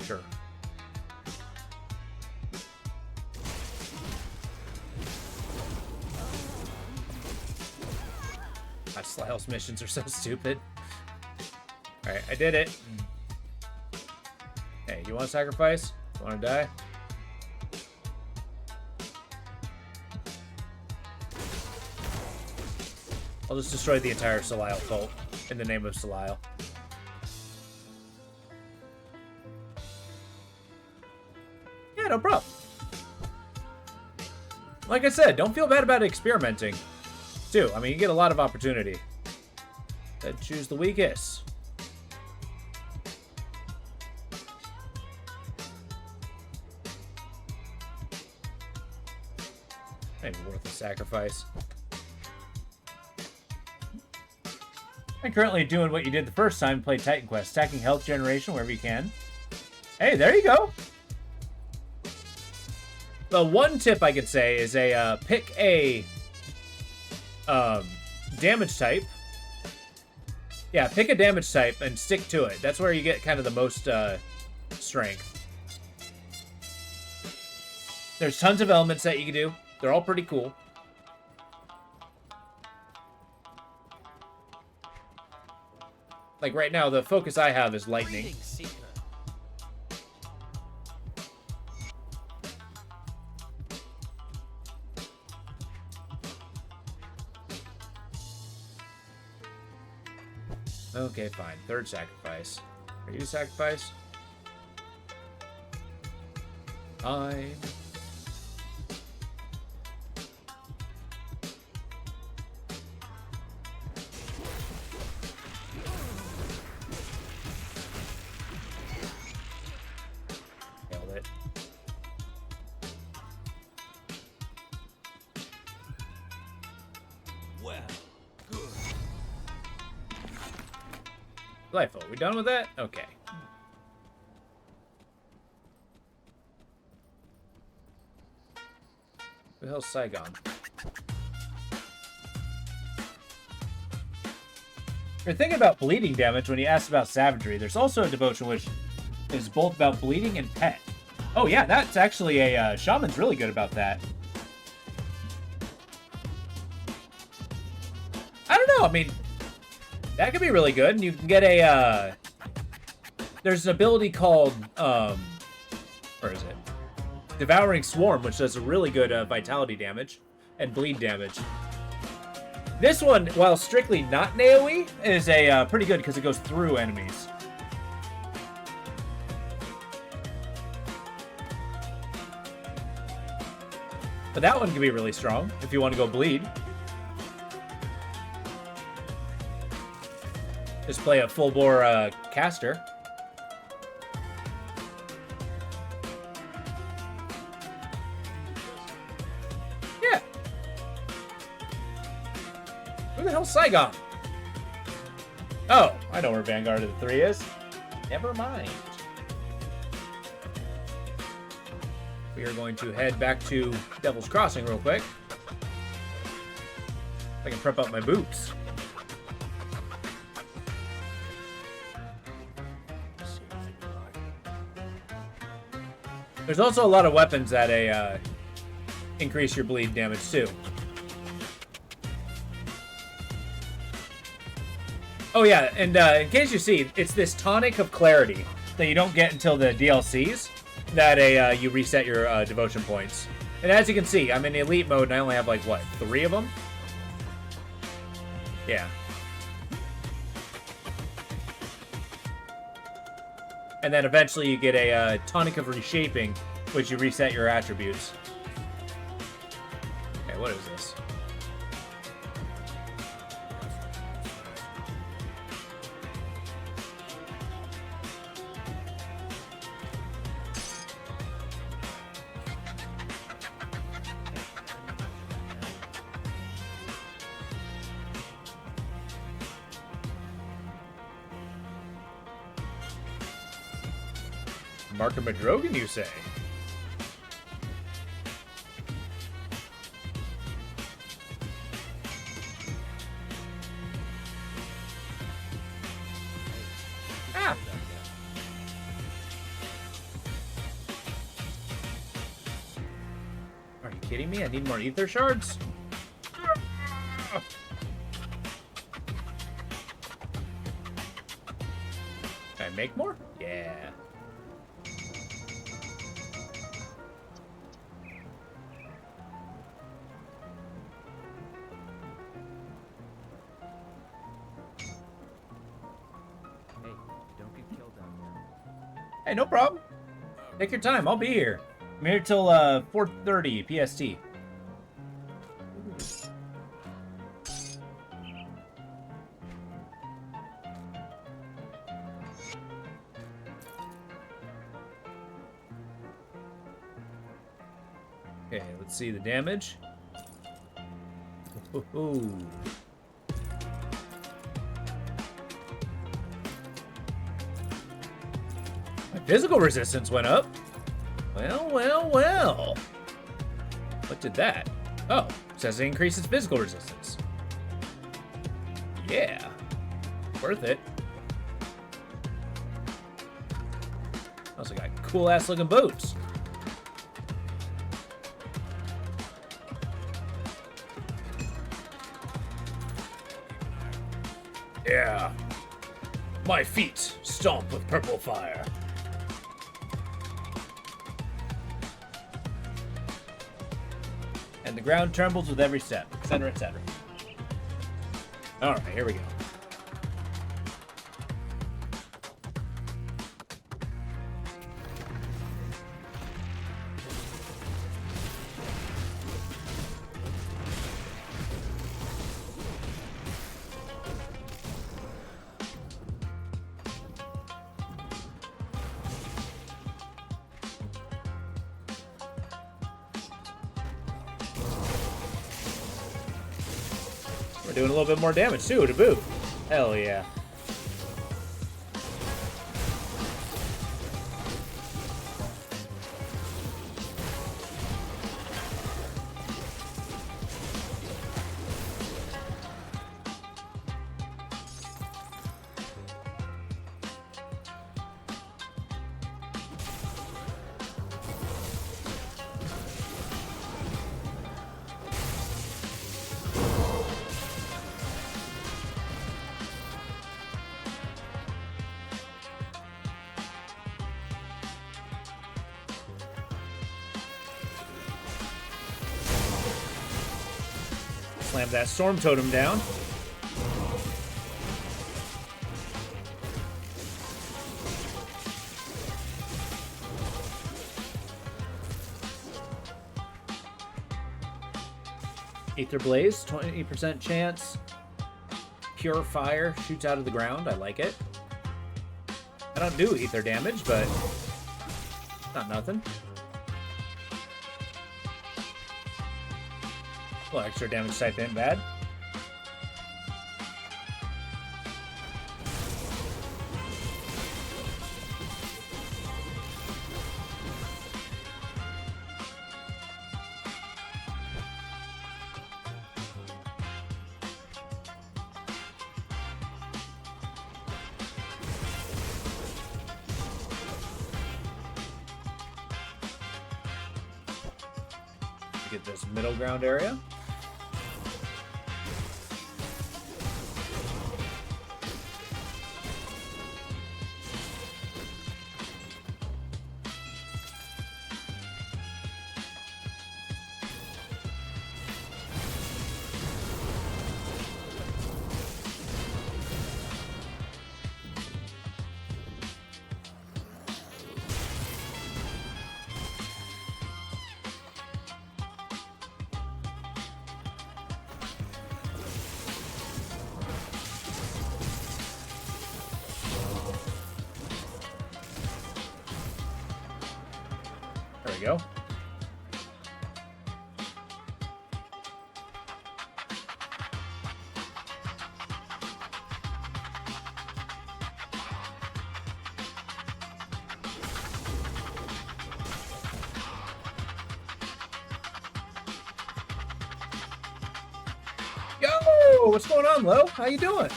Sure. God, Slyhouse missions are so stupid. Alright, I did it. Hey, you want to sacrifice? You want to die? I'll just destroy the entire Solisle cult in the name of Solisle. Yeah, no problem. Like I said, don't feel bad about experimenting. Too. I mean, you get a lot of opportunity. Then choose the weakest. Maybe worth a sacrifice. I'm currently doing what you did the first time, play Titan Quest, stacking health generation wherever you can. Hey, there you go. The one tip I could say is pick a damage type. Yeah, pick a damage type and stick to it. That's where you get kind of the most strength. There's tons of elements that you can do. They're all pretty cool. Like right now, the focus I have is lightning. Okay, fine. Third sacrifice. Are you a sacrifice? Fine. Nailed it. Well, good. Delightful. We done with that? Okay. Who the hell's Saigon? You're thinking about bleeding damage when you asked about savagery. There's also a devotion which is both about bleeding and pet. Oh yeah, that's actually a shaman's really good about that. I don't know. I mean, that could be really good. And you can get a there's an ability called where is it? Devouring Swarm, which does a really good vitality damage and bleed damage. This one, while strictly not an AoE, is a pretty good because it goes through enemies. But that one can be really strong if you want to go bleed. Just play a full-bore caster. Who the hell's Saigon? Oh, I know where Vanguard of the Three is. Never mind. We are going to head back to Devil's Crossing real quick. I can prep up my boots. There's also a lot of weapons that increase your bleed damage too. Oh yeah, and in case you see, it's this tonic of clarity that you don't get until the DLCs that you reset your devotion points. And as you can see, I'm in the elite mode and I only have like, what, 3 of them? Yeah. And then eventually you get a tonic of reshaping, which you reset your attributes. Okay, what is this? Mark of Madrogan, you say? Ah! Are you kidding me? I need more ether shards? Can I make more? Yeah. Hey, no problem. Take your time. I'll be here. I'm here till 4:30 PST. Okay, let's see the damage. Ooh. My physical resistance went up. Well, well, well. What did that? Oh, it says it increases physical resistance. Yeah. Worth it. Also got cool ass looking boots. Yeah. My feet stomp with purple fire. And the ground trembles with every step, etc., etc. Alright, here we go. We're doing a little bit more damage too, to boot. Hell yeah. Slam that storm totem down. Aether Blaze, 20% chance. Pure Fire shoots out of the ground. I like it. I don't do ether damage, but not nothing. Well, extra damage type ain't bad. to get this middle ground area. There we go. Yo, what's going on, Lo? How you doing?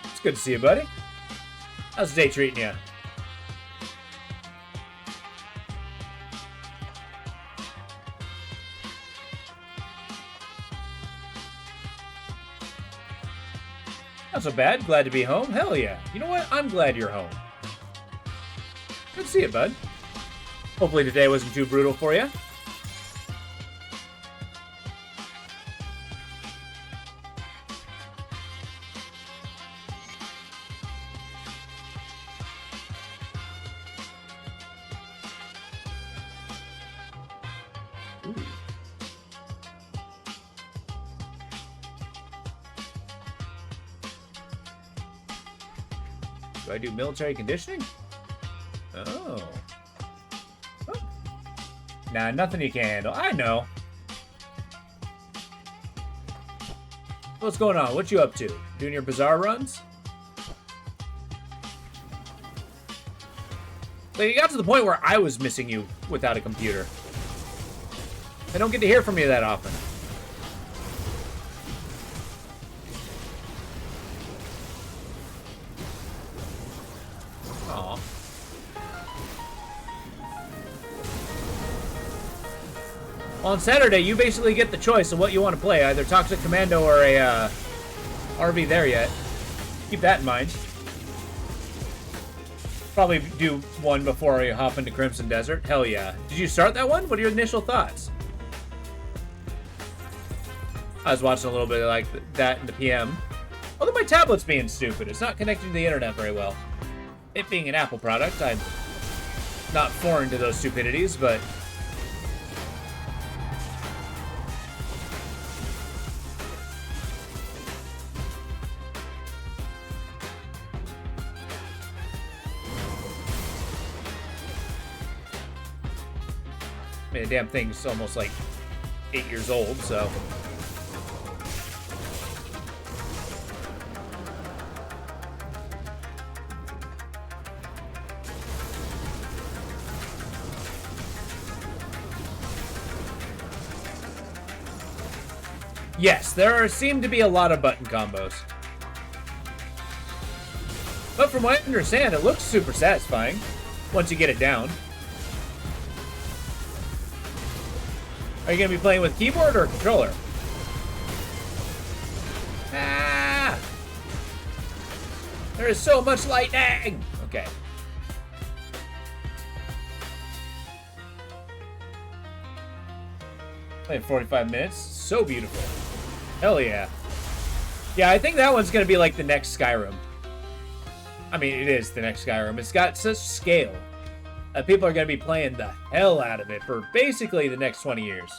It's good to see you, buddy. How's the day treating you? Not so bad. Glad to be home. Hell yeah. You know what? I'm glad you're home. Good to see you, bud. Hopefully today wasn't too brutal for you. Do I do military conditioning? Oh. Oh. Nah, nothing you can't handle. I know. What's going on? What you up to? Doing your bazaar runs? Like, it got to the point where I was missing you without a computer. I don't get to hear from you that often. Aw. Well, on Saturday, you basically get the choice of what you want to play, either Toxic Commando or a RV there yet. Keep that in mind. Probably do one before you hop into Crimson Desert. Hell yeah. Did you start that one? What are your initial thoughts? I was watching a little bit of like that in the PM. Although my tablet's being stupid. It's not connecting to the internet very well. It being an Apple product, I'm not foreign to those stupidities, but... I mean, the damn thing's almost like 8 years old, so... Yes, there seem to be a lot of button combos. But from what I understand, it looks super satisfying once you get it down. Are you going to be playing with keyboard or controller? Ah! There is so much lightning! Okay. Playing 45 minutes. So beautiful. Hell yeah. Yeah, I think that one's going to be like the next Skyrim. I mean, it is the next Skyrim. It's got such scale. People are going to be playing the hell out of it for basically the next 20 years.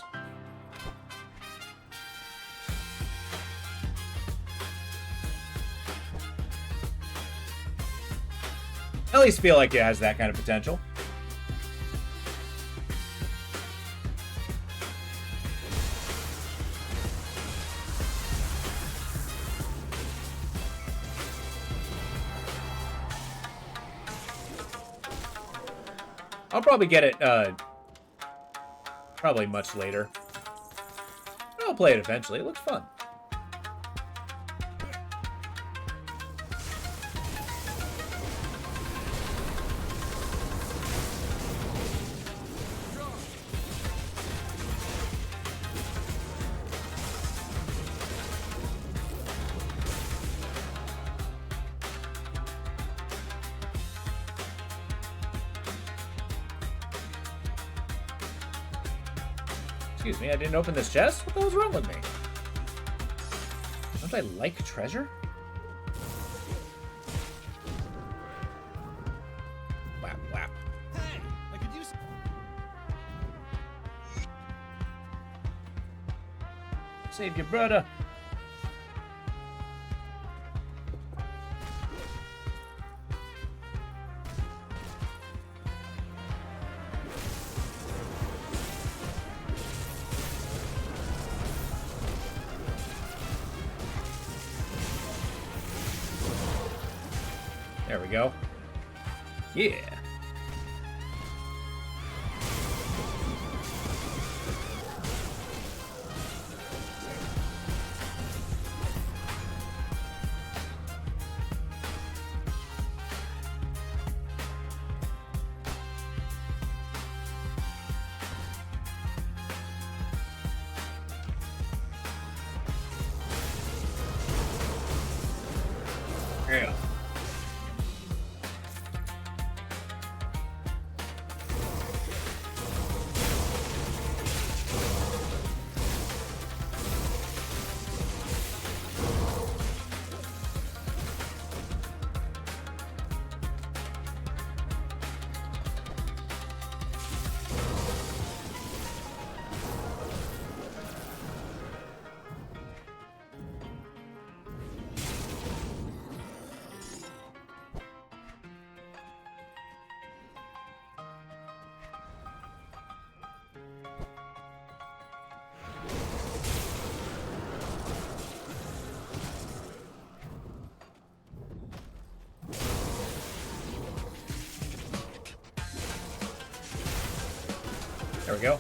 At least feel like it has that kind of potential. I'll probably get it, probably much later. I'll play it eventually. It looks fun. Excuse me, I didn't open this chest? What the hell's wrong with me? Don't I like treasure? Whap, whap. Hey, I could use. Saved your brother. There we go. Yeah. Yeah. There we go.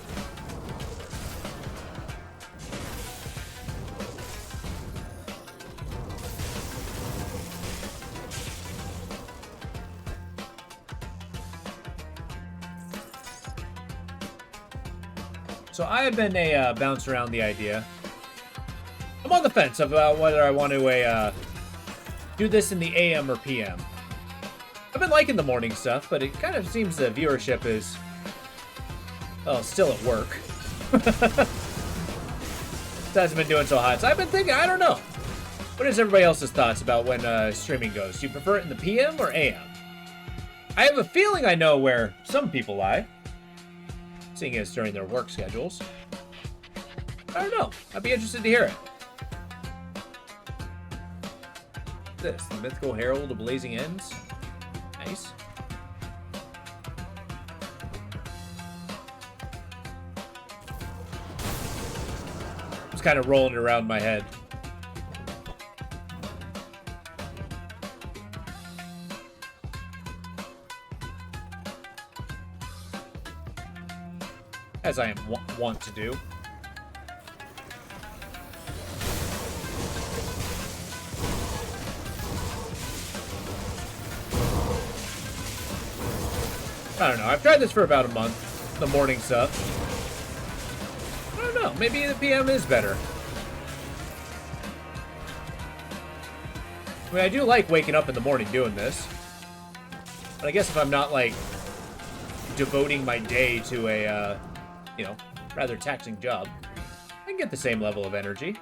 So I have been bounce around the idea. I'm on the fence about whether I want to do this in the AM or PM. I've been liking the morning stuff, but it kind of seems the viewership is, well, still at work. It hasn't been doing so hot. So I've been thinking, I don't know. What is everybody else's thoughts about when streaming goes? Do you prefer it in the PM or AM? I have a feeling I know where some people lie, seeing as during their work schedules. I don't know. I'd be interested to hear it. This, the Mythical Herald of Blazing Ends. Nice. Just kind of rolling it around my head. As I am want to do. I don't know. I've tried this for about a month. The morning stuff. I don't know. Maybe the PM is better. I mean, I do like waking up in the morning doing this. But I guess if I'm not, like, devoting my day to a, you know, rather taxing job, I can get the same level of energy.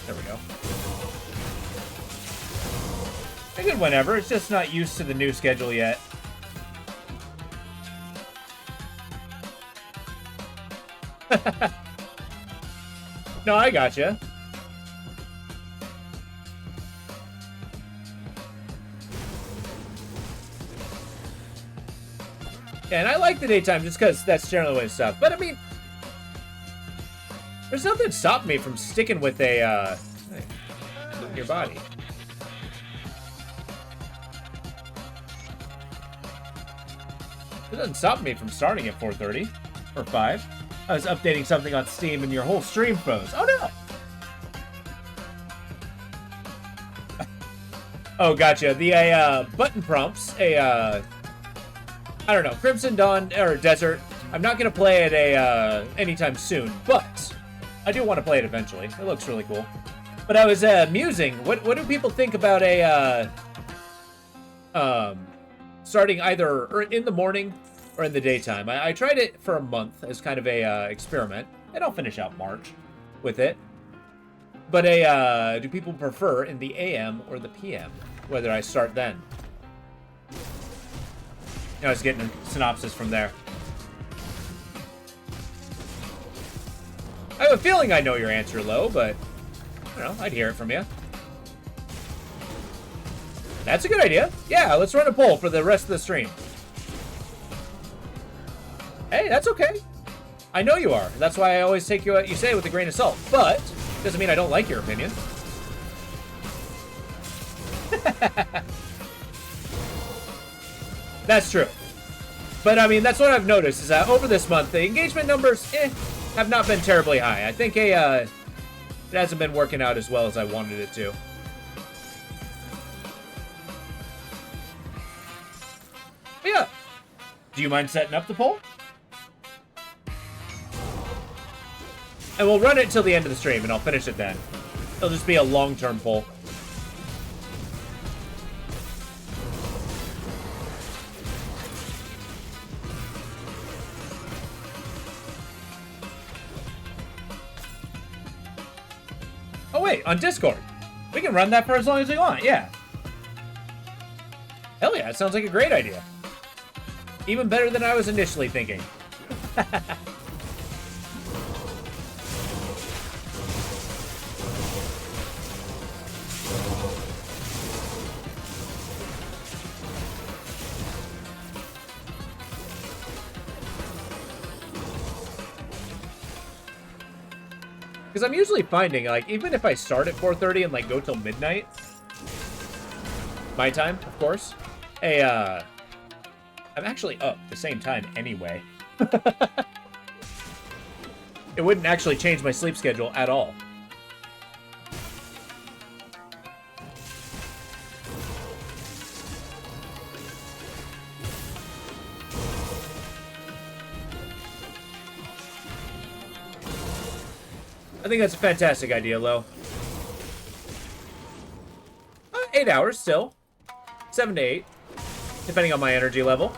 There we go. I could whenever, it's just not used to the new schedule yet. No, I gotcha. Yeah, and I like the daytime just because that's generally when it's stuff. But I mean, there's nothing stopping me from sticking with a, hey, your body. It doesn't stop me from starting at 4:30 or 5. I was updating something on Steam and your whole stream froze. Oh no! Oh, gotcha. The button prompts, I don't know, Crimson Dawn or Desert. I'm not gonna play it anytime soon, but I do want to play it eventually. It looks really cool. But I was musing. What do people think about starting either in the morning or in the daytime? I tried it for a month as kind of a experiment, and I'll finish out March with it. But do people prefer in the AM or the PM? Whether I start then? I was getting a synopsis from there. I have a feeling I know your answer, Lo, but I don't know. I'd hear it from you. That's a good idea. Yeah, let's run a poll for the rest of the stream. Hey, that's okay. I know you are. That's why I always take you what you say with a grain of salt. But doesn't mean I don't like your opinion. That's true. But, I mean, that's what I've noticed, is that over this month, the engagement numbers, have not been terribly high. I think it hasn't been working out as well as I wanted it to. But yeah. Do you mind setting up the poll? And we'll run it till the end of the stream, and I'll finish it then. It'll just be a long-term poll. Oh wait, on Discord. We can run that for as long as we want, yeah. Hell yeah, it sounds like a great idea. Even better than I was initially thinking. Because I'm usually finding, like, even if I start at 4:30 and, like, go till midnight, my time, of course, I'm actually up the same time anyway. It wouldn't actually change my sleep schedule at all. I think that's a fantastic idea, Lo. 8 hours still. 7 to 8. Depending on my energy level.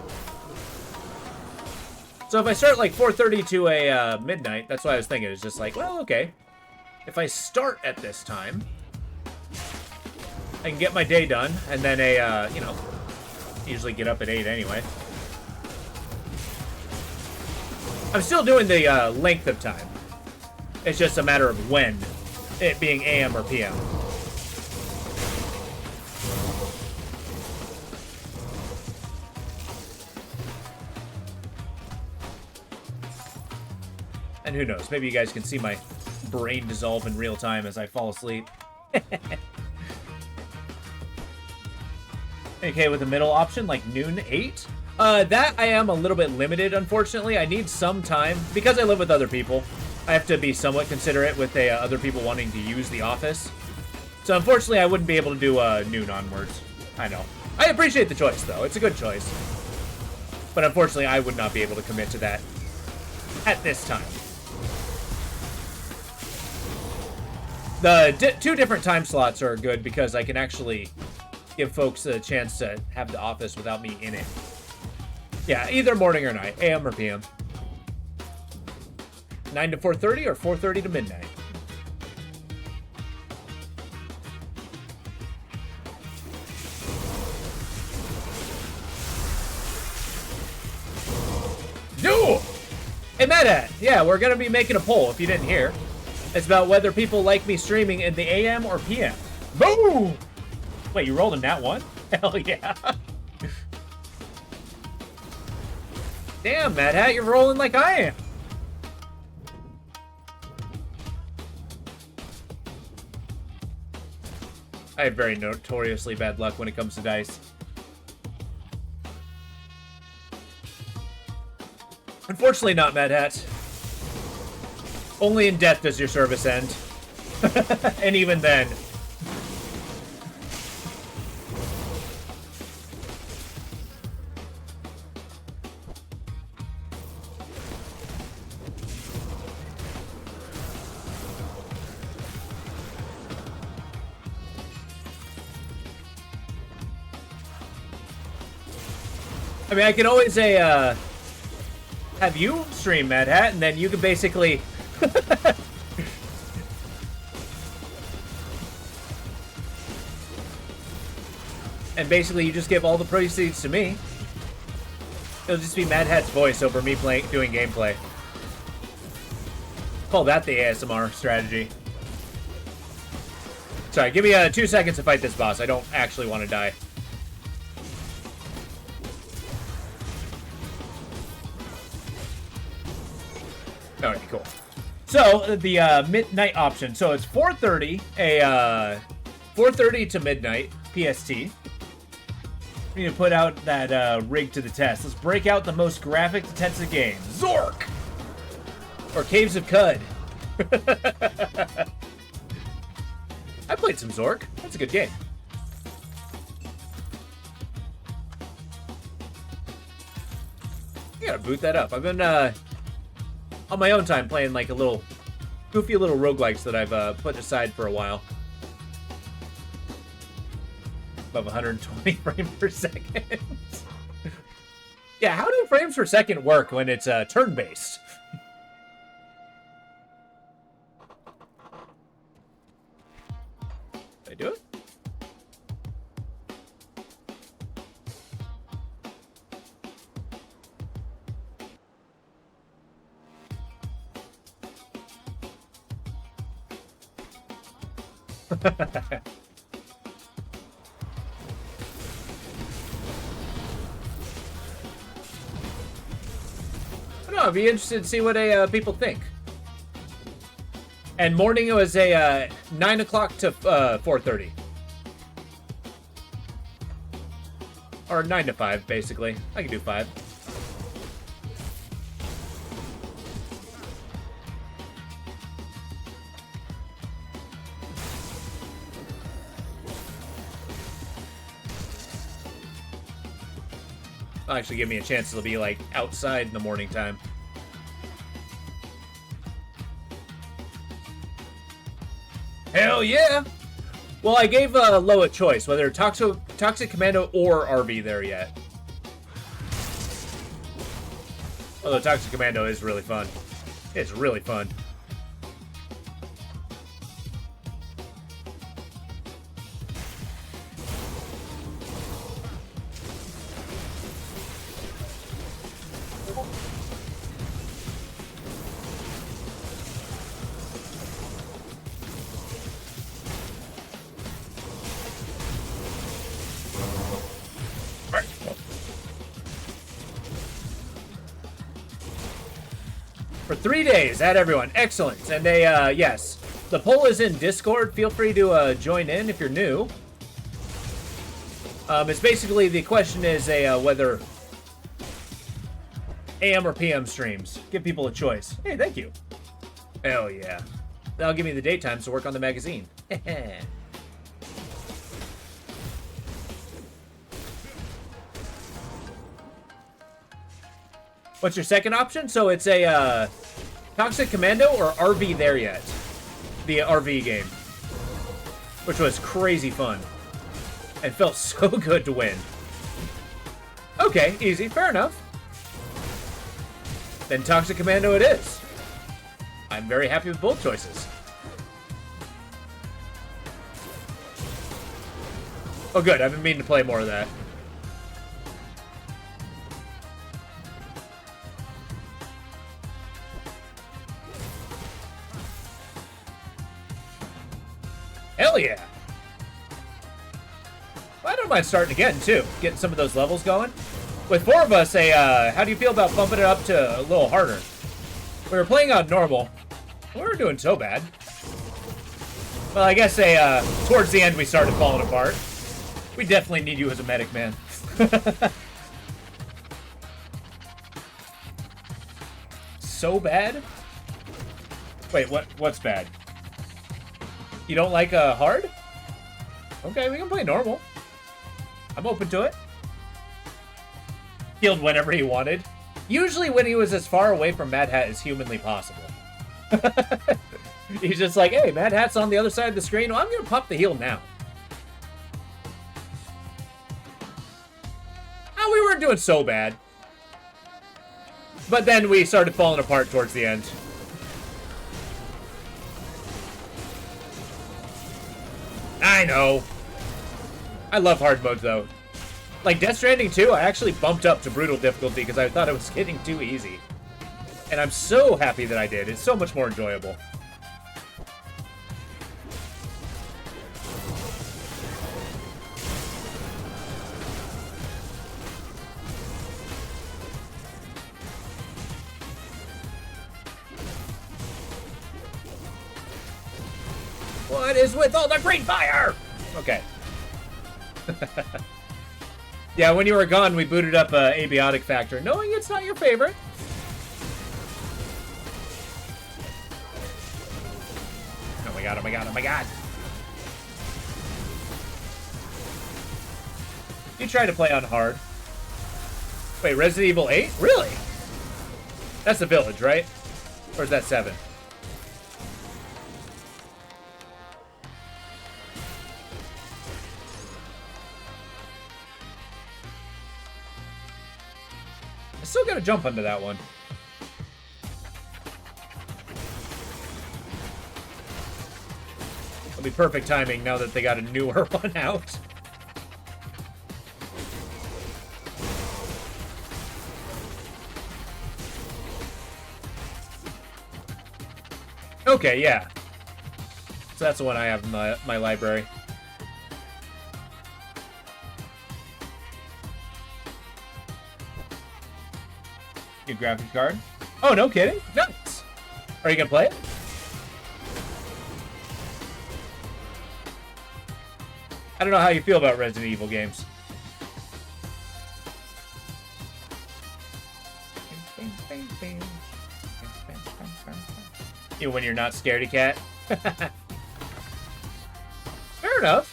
So if I start like 4:30 to a midnight, that's what I was thinking. It's just like, well, okay. If I start at this time, I can get my day done, and then you know, usually get up at 8 anyway. I'm still doing the length of time. It's just a matter of when, it being AM or PM. And who knows, maybe you guys can see my brain dissolve in real time as I fall asleep. Okay, with the middle option, like noon 8? That I am a little bit limited, unfortunately. I need some time, because I live with other people. I have to be somewhat considerate with other people wanting to use the office. So unfortunately, I wouldn't be able to do noon onwards. I know. I appreciate the choice, though. It's a good choice. But unfortunately, I would not be able to commit to that at this time. The two different time slots are good because I can actually give folks a chance to have the office without me in it. Yeah, either morning or night, AM or PM. 9 to 4:30 or 4:30 to midnight. No! Hey, Mad yeah, we're going to be making a poll, if you didn't hear. It's about whether people like me streaming in the AM or PM. Boom! Wait, you rolled in that one? Hell yeah. Damn, Mad Hat, you're rolling like I am. I have very notoriously bad luck when it comes to dice. Unfortunately not, Mad Hat. Only in death does your service end. And even then. I mean, I could always have you stream Mad Hat, and then you can basically and basically you just give all the proceeds to me. It'll just be Mad Hat's voice over me doing gameplay. Call that the ASMR strategy. Sorry, give me 2 seconds to fight this boss. I don't actually want to die. Alright, cool. So, the midnight option. So, it's 4:30, 4:30 to midnight, PST. We need to put out that rig to the test. Let's break out the most graphic intensive game. Zork! Or Caves of Cud. I played some Zork. That's a good game. I gotta boot that up. I've been, on my own time playing like a little, goofy little roguelikes that I've put aside for a while. Above 120 frames per second. Yeah, how do frames per second work when it's turn-based? Did I do it? I don't know, I'd be interested to see what people think. And morning it was a 9 o'clock to 4:30. Or 9 to 5, basically. I can do 5. It'll actually give me a chance to be, like, outside in the morning time. Hell yeah! Well, I gave Lo a choice, whether Toxic Commando or RV there yet. Although Toxic Commando is really fun. It's really fun. For 3 days, at everyone. Excellent. And yes, the poll is in Discord. Feel free to join in if you're new. It's basically, the question is whether AM or PM streams. Give people a choice. Hey, thank you. Hell yeah. That'll give me the daytimes to work on the magazine. What's your second option? So it's a Toxic Commando or RV There Yet? The RV game. Which was crazy fun. And felt so good to win. Okay, easy. Fair enough. Then Toxic Commando it is. I'm very happy with both choices. Oh good, I've been meaning to play more of that. Hell yeah! Well, I don't mind starting again, too. Getting some of those levels going. With 4 of us, how do you feel about bumping it up to a little harder? We were playing on normal. We weren't doing so bad. Well, I guess towards the end we started falling apart. We definitely need you as a medic, man. So bad? Wait, what's bad? You don't like hard? Okay, we can play normal. I'm open to it. Healed whenever he wanted. Usually when he was as far away from Mad Hat as humanly possible. He's just like, hey, Mad Hat's on the other side of the screen. Well, I'm going to pop the heal now. Oh, we weren't doing so bad. But then we started falling apart towards the end. I know. I love hard modes, though. Like Death Stranding 2, I actually bumped up to brutal difficulty because I thought it was getting too easy. And I'm so happy that I did. It's so much more enjoyable. What is with all the green fire? Okay. Yeah, when you were gone, we booted up Abiotic Factor, knowing it's not your favorite. Oh my god, oh my god, oh my god. You tried to play on hard. Wait, Resident Evil 8? Really? That's the village, right? Or is that 7? I still gotta jump onto that one. It'll be perfect timing now that they got a newer one out. Okay, yeah. So that's the one I have in my library. New graphics card. Oh, no kidding? Nice. Are you gonna play it? I don't know how you feel about Resident Evil games. Even when you're not scaredy cat. Fair enough.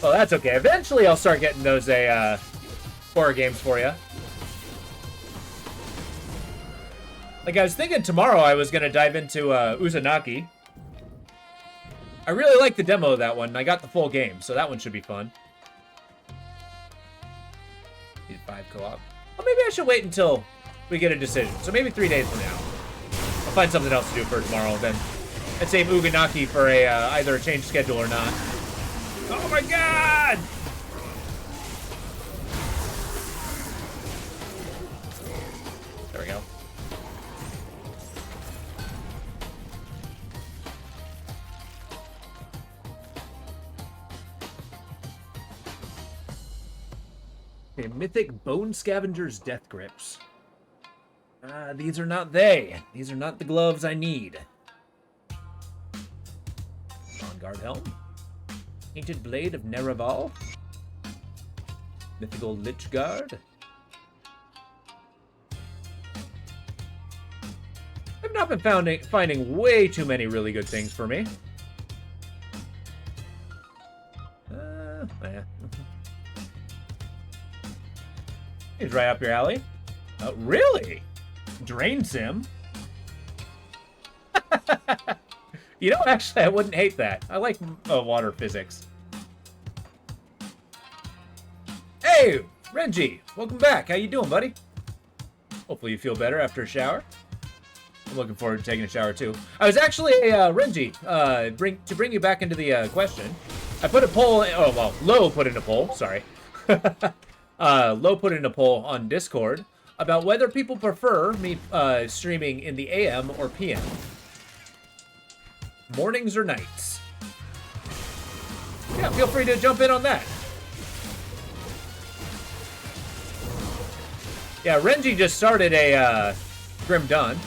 Well, that's okay. Eventually, I'll start getting those horror games for you. Like, I was thinking tomorrow I was going to dive into Uzanaki. I really like the demo of that one, and I got the full game, so that one should be fun. Need 5 co-op. Well, maybe I should wait until we get a decision. So maybe 3 days from now. I'll find something else to do for tomorrow, then I'd save Uganaki for a either a change schedule or not. Oh my god! There we go. Okay, Mythic Bone Scavenger's Death Grips. These are not they. These are not the gloves I need. Vanguard Helm. Painted Blade of Nereval. Mythical Lich Guard. I've not been finding way too many really good things for me. Yeah. He's right up your alley. Really? Drain Sim? You know, actually, I wouldn't hate that. I like water physics. Hey, Renji! Welcome back. How you doing, buddy? Hopefully you feel better after a shower. I'm looking forward to taking a shower, too. I was actually, Renji, to bring you back into the question, I put a poll... Oh, well, Lo put in a poll. Sorry. Lo put in a poll on Discord about whether people prefer me streaming in the AM or PM. Mornings or nights. Yeah, feel free to jump in on that. Yeah, Renji just started a Grim Dawn,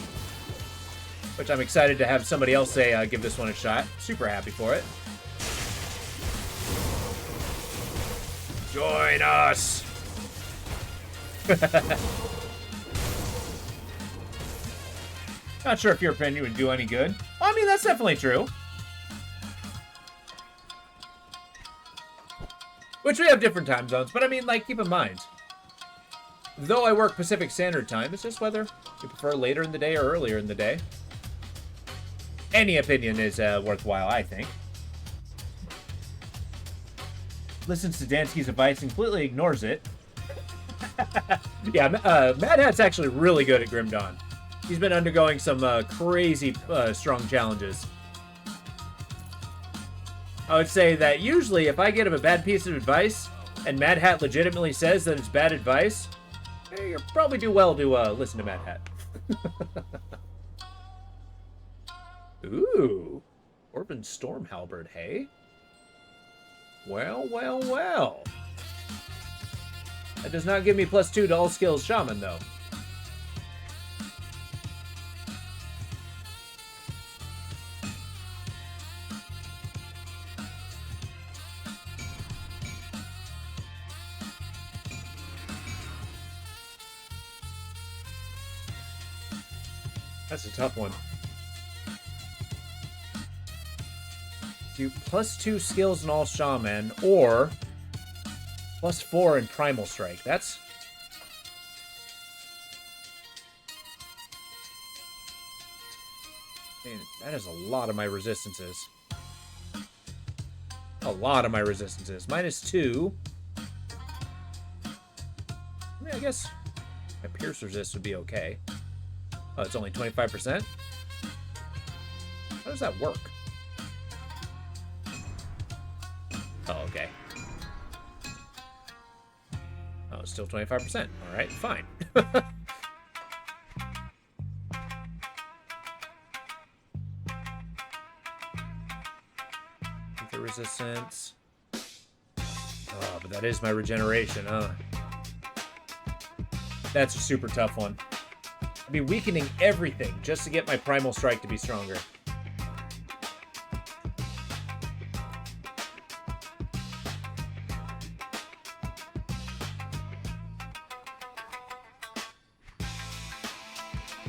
which I'm excited to have somebody else say give this one a shot. Super happy for it. Join us! Not sure if your opinion would do any good. Well, I mean, that's definitely true. Which we have different time zones, but I mean, like, keep in mind. Though I work Pacific Standard Time, it's just whether you prefer later in the day or earlier in the day. Any opinion is worthwhile, I think. listens to Dansky's advice and completely ignores it. Yeah, Mad Hat's actually really good at Grim Dawn. He's been undergoing some crazy strong challenges. I would say that usually if I get him a bad piece of advice and Mad Hat legitimately says that it's bad advice, you'll probably do well to listen to Mad Hat. Ooh, Orban Storm Halberd, hey? Well, well, well. That does not give me +2 to all skills Shaman, though. That's a tough one. Do +2 skills in all Shaman, or +4 in Primal Strike. That's... Man, that is a lot of my resistances. A lot of my resistances. -2. I mean, I guess my Pierce resist would be okay. Oh, it's only 25%? How does that work? Oh, okay. Oh, it's still 25%. All right, fine. The resistance. Oh, but that is my regeneration, huh? That's a super tough one. I'd be weakening everything just to get my Primal Strike to be stronger.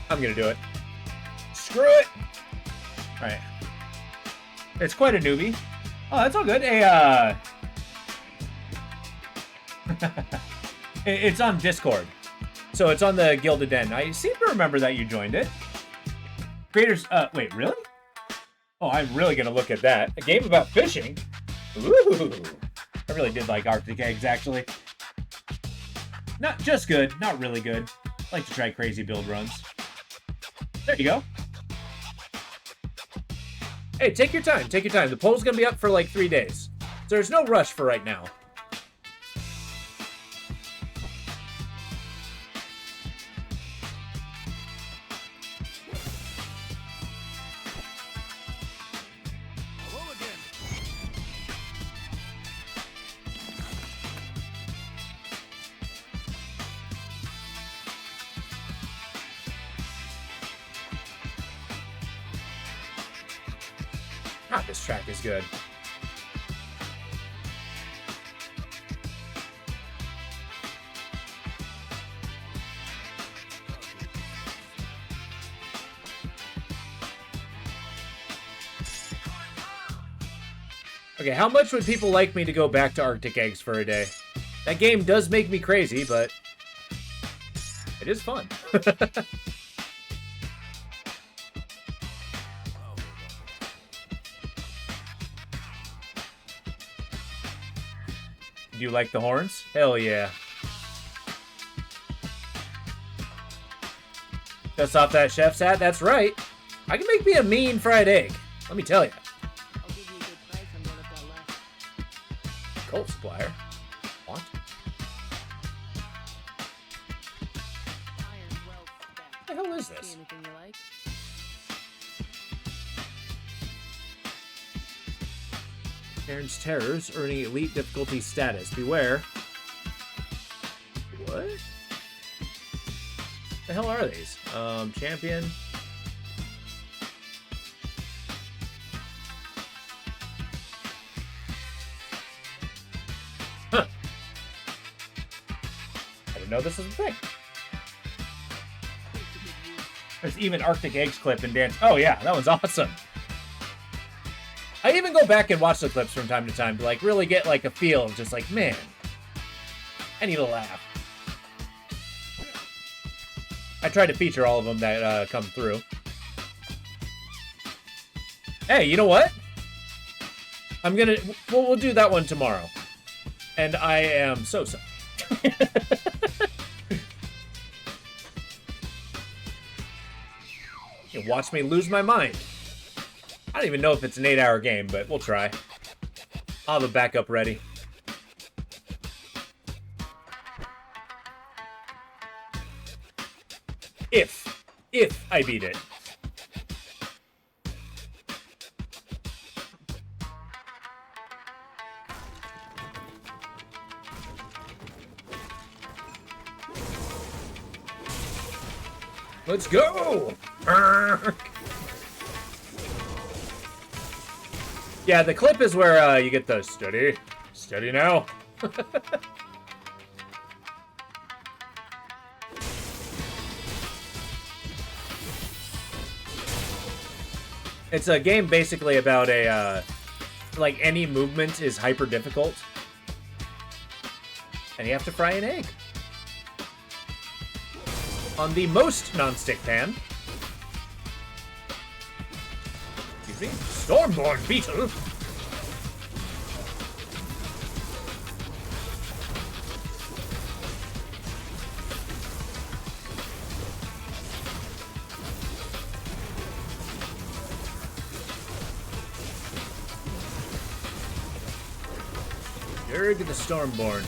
I'm gonna do it. Screw it! Alright. It's quite a newbie. Oh, that's all good. It's on Discord. So it's on the Gilded Den. I seem to remember that you joined it. Creators, wait, really? Oh, I'm really gonna look at that. A game about fishing? Ooh. I really did like Arctic Eggs, actually. Not just good, not really good. I like to try crazy build runs. There you go. Hey, take your time, take your time. The poll's gonna be up for like 3 days. So there's no rush for right now. Ah, this track is good. Okay, how much would people like me to go back to Arctic Eggs for a day? That game does make me crazy, but it is fun. Do you like the horns? Hell yeah. Just off that chef's hat? That's right. I can make me a mean fried egg. Let me tell you. I'll give you a good price on what I've got left. Colt supplier. What? Iron well spent. What the hell is See this? anything you like? Karen's Terrors earning elite difficulty status. Beware. What? The hell are these? Champion. Huh. I didn't know this was a thing. There's even Arctic Eggs clip in Dance. Oh yeah, that one's awesome. I even go back and watch the clips from time to time to like really get like a feel of just like, man, I need a laugh. I try to feature all of them that come through. Hey, you know what? We'll do that one tomorrow. And I am so sorry. You watch me lose my mind. I don't even know if it's an 8-hour game, but we'll try. I'll have a backup ready. If I beat it. Let's go! Yeah, the clip is where you get the steady. Steady now. It's a game basically about a, like, any movement is hyper difficult. And you have to fry an egg. On the most non-stick pan. Excuse me. Stormborn beetle. Durg the Stormborn.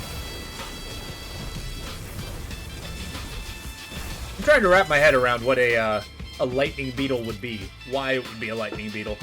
I'm trying to wrap my head around what a lightning beetle would be. Why it would be a lightning beetle.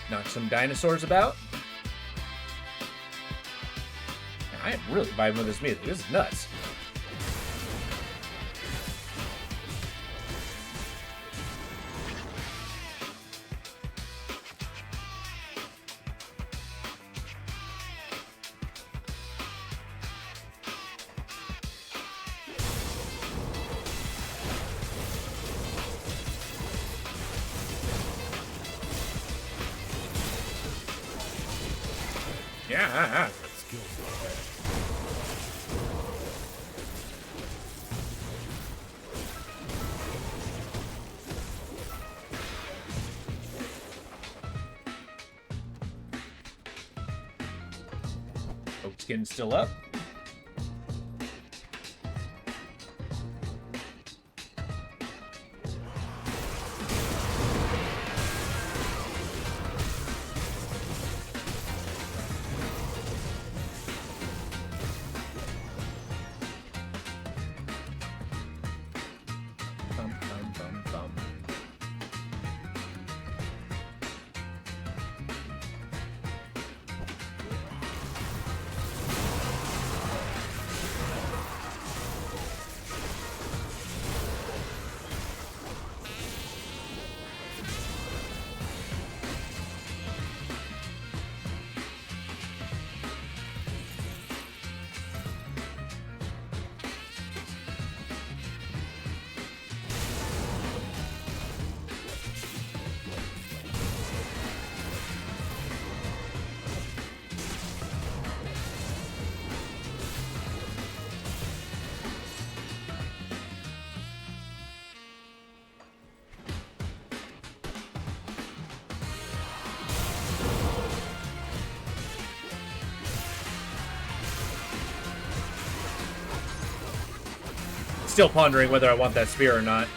Knock some dinosaurs about. I am really vibing with this music. This is nuts. Yeah. Oak skin still up. Still pondering whether I want that spear or not.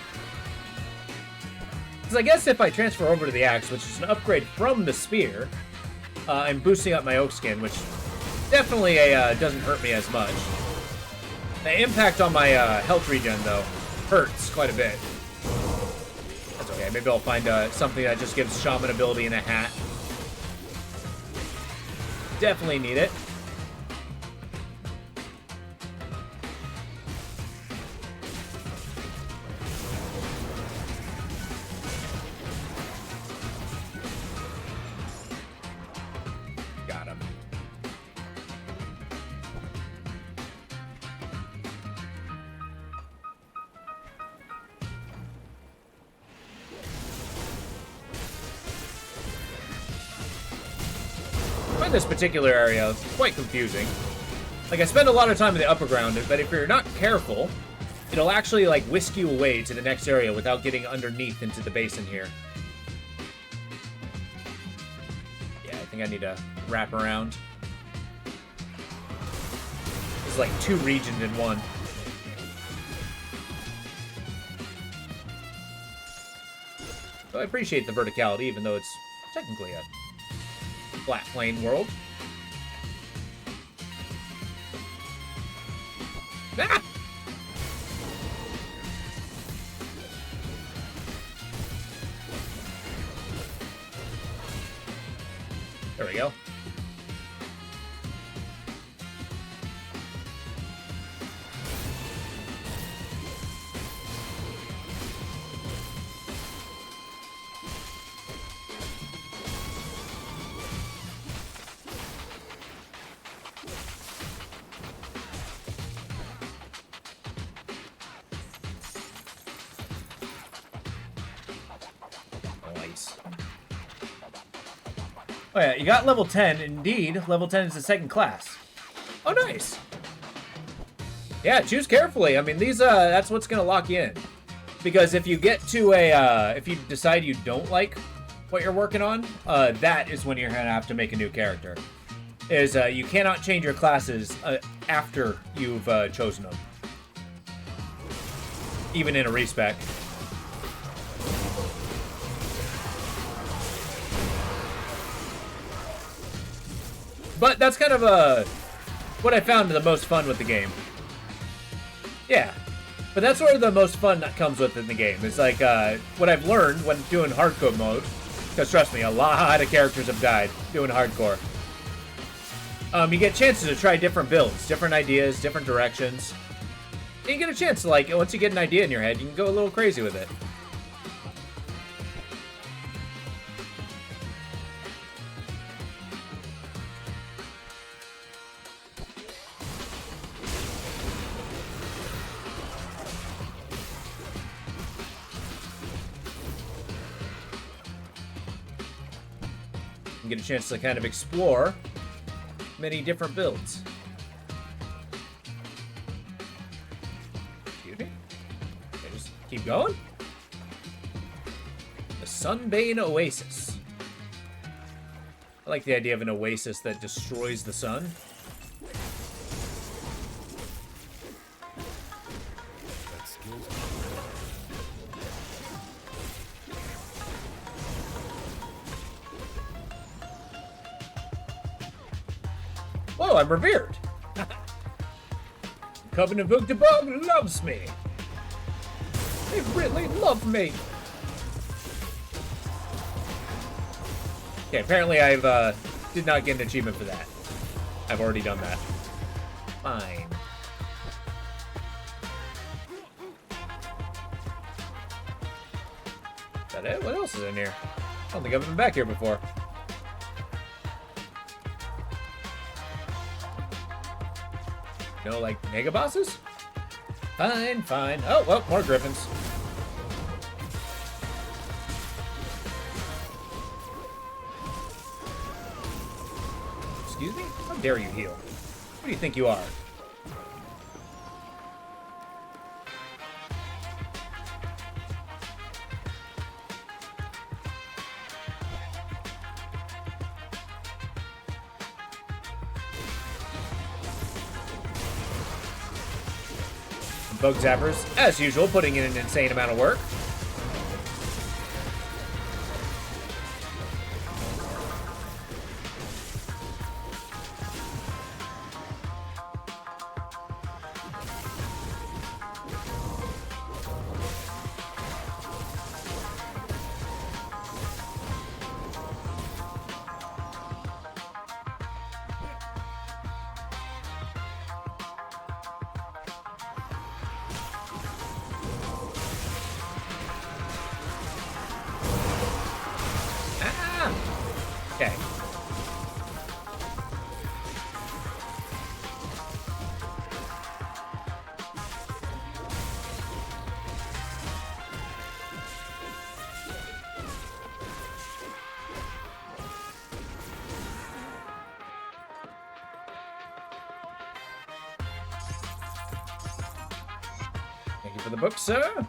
Because I guess if I transfer over to the axe, which is an upgrade from the spear, I'm boosting up my oak skin, which definitely doesn't hurt me as much. The impact on my health regen, though, hurts quite a bit. That's okay. Maybe I'll find something that just gives shaman ability in a hat. Definitely need it. find this particular area quite confusing. Like, I spend a lot of time in the upper ground, but if you're not careful, it'll actually, like, whisk you away to the next area without getting underneath into the basin here. Yeah, I think I need to wrap around. It's like 2 regions in one. So I appreciate the verticality, even though it's technically a flat plane world. Ah! There we go. Nice. Oh yeah, you got level 10. Indeed, level 10 is the second class. Oh, nice. Yeah, choose carefully. I mean, these, that's what's gonna lock you in. Because if you get to a, if you decide you don't like what you're working on, that is when you're gonna have to make a new character. Is, you cannot change your classes after you've chosen them. Even in a respec. But that's kind of what I found the most fun with the game. Yeah. But that's sort of the most fun that comes with in the game. It's like what I've learned when doing hardcore mode. Because trust me, a lot of characters have died doing hardcore. You get chances to try different builds, different ideas, different directions. And you get a chance to, like, once you get an idea in your head, you can go a little crazy with it. Get a chance to kind of explore many different builds. Excuse me? Okay, just keep going. The Sunbane Oasis. I like the idea of an oasis that destroys the sun. Whoa, I'm revered. Covenant Book to Bug loves me. They really love me. Okay, apparently I've did not get an achievement for that. I've already done that. Fine. Is that it? What else is in here? I don't think I've been back here before. No, like, mega bosses? Fine, fine. Oh, well, more griffins. Excuse me? How dare you heal? Who do you think you are? Bug zappers, as usual, putting in an insane amount of work. you for the book, sir.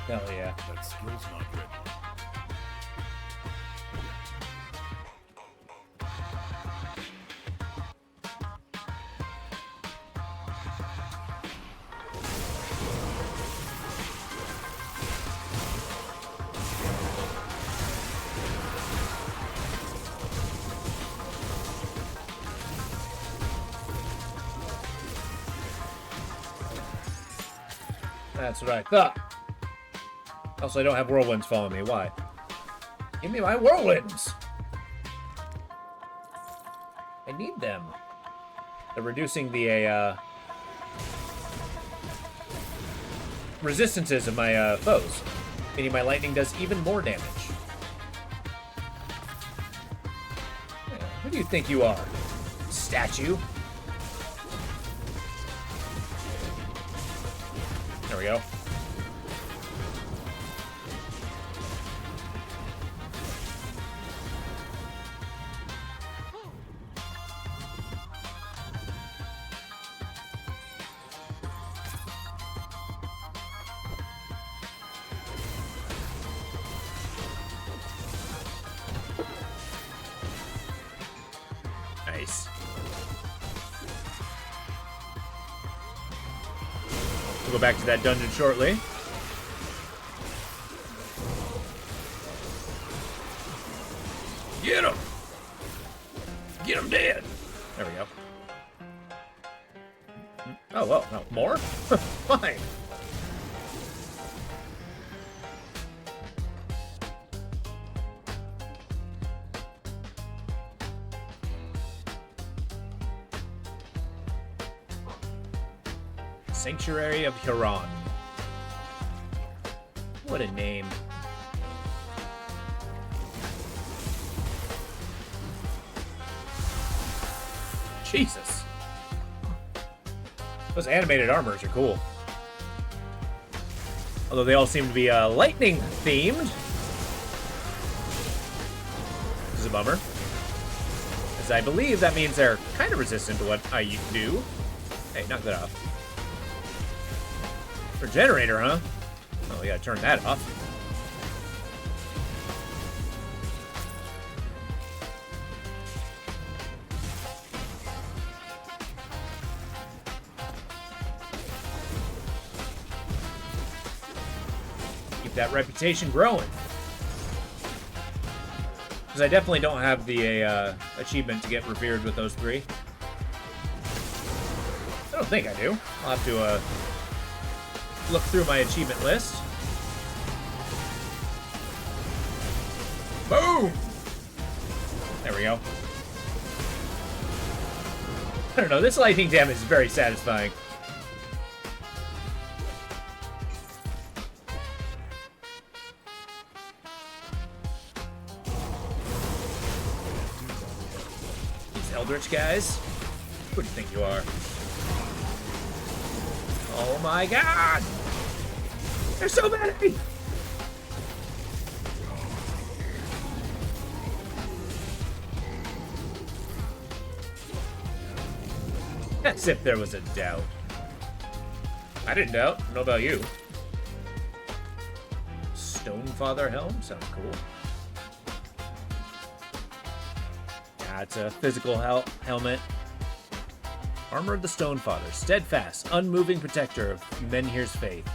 Hell yeah. That skill's not ready. That's what I thought. Also, I don't have whirlwinds following me. Why? Give me my whirlwinds! I need them. They're reducing the resistances of my foes, meaning my lightning does even more damage. Yeah, who do you think you are? Statue? There we go. Nice. We'll go back to that dungeon shortly. Get him! Get him dead! There we go. Oh, well, no, more? Fine. Sanctuary of Huron. What a name. Jesus. Those animated armors are cool. Although they all seem to be lightning themed. This is a bummer. As I believe that means they're kind of resistant to what I do. Hey, knock that off. For generator, huh? Oh, we gotta turn that off. Keep that reputation growing. Because I definitely don't have the achievement to get revered with those three. I don't think I do. I'll have to look through my achievement list. Boom! There we go. I don't know, this lightning damage is very satisfying. These Eldritch guys? Who do you think you are? Oh my god! There's so many! As if there was a doubt. I didn't doubt. I don't know about you. Stonefather helm? Sounds cool. Yeah, it's a physical helmet. Armor of the Stonefather. Steadfast, unmoving protector of Menhir's faith.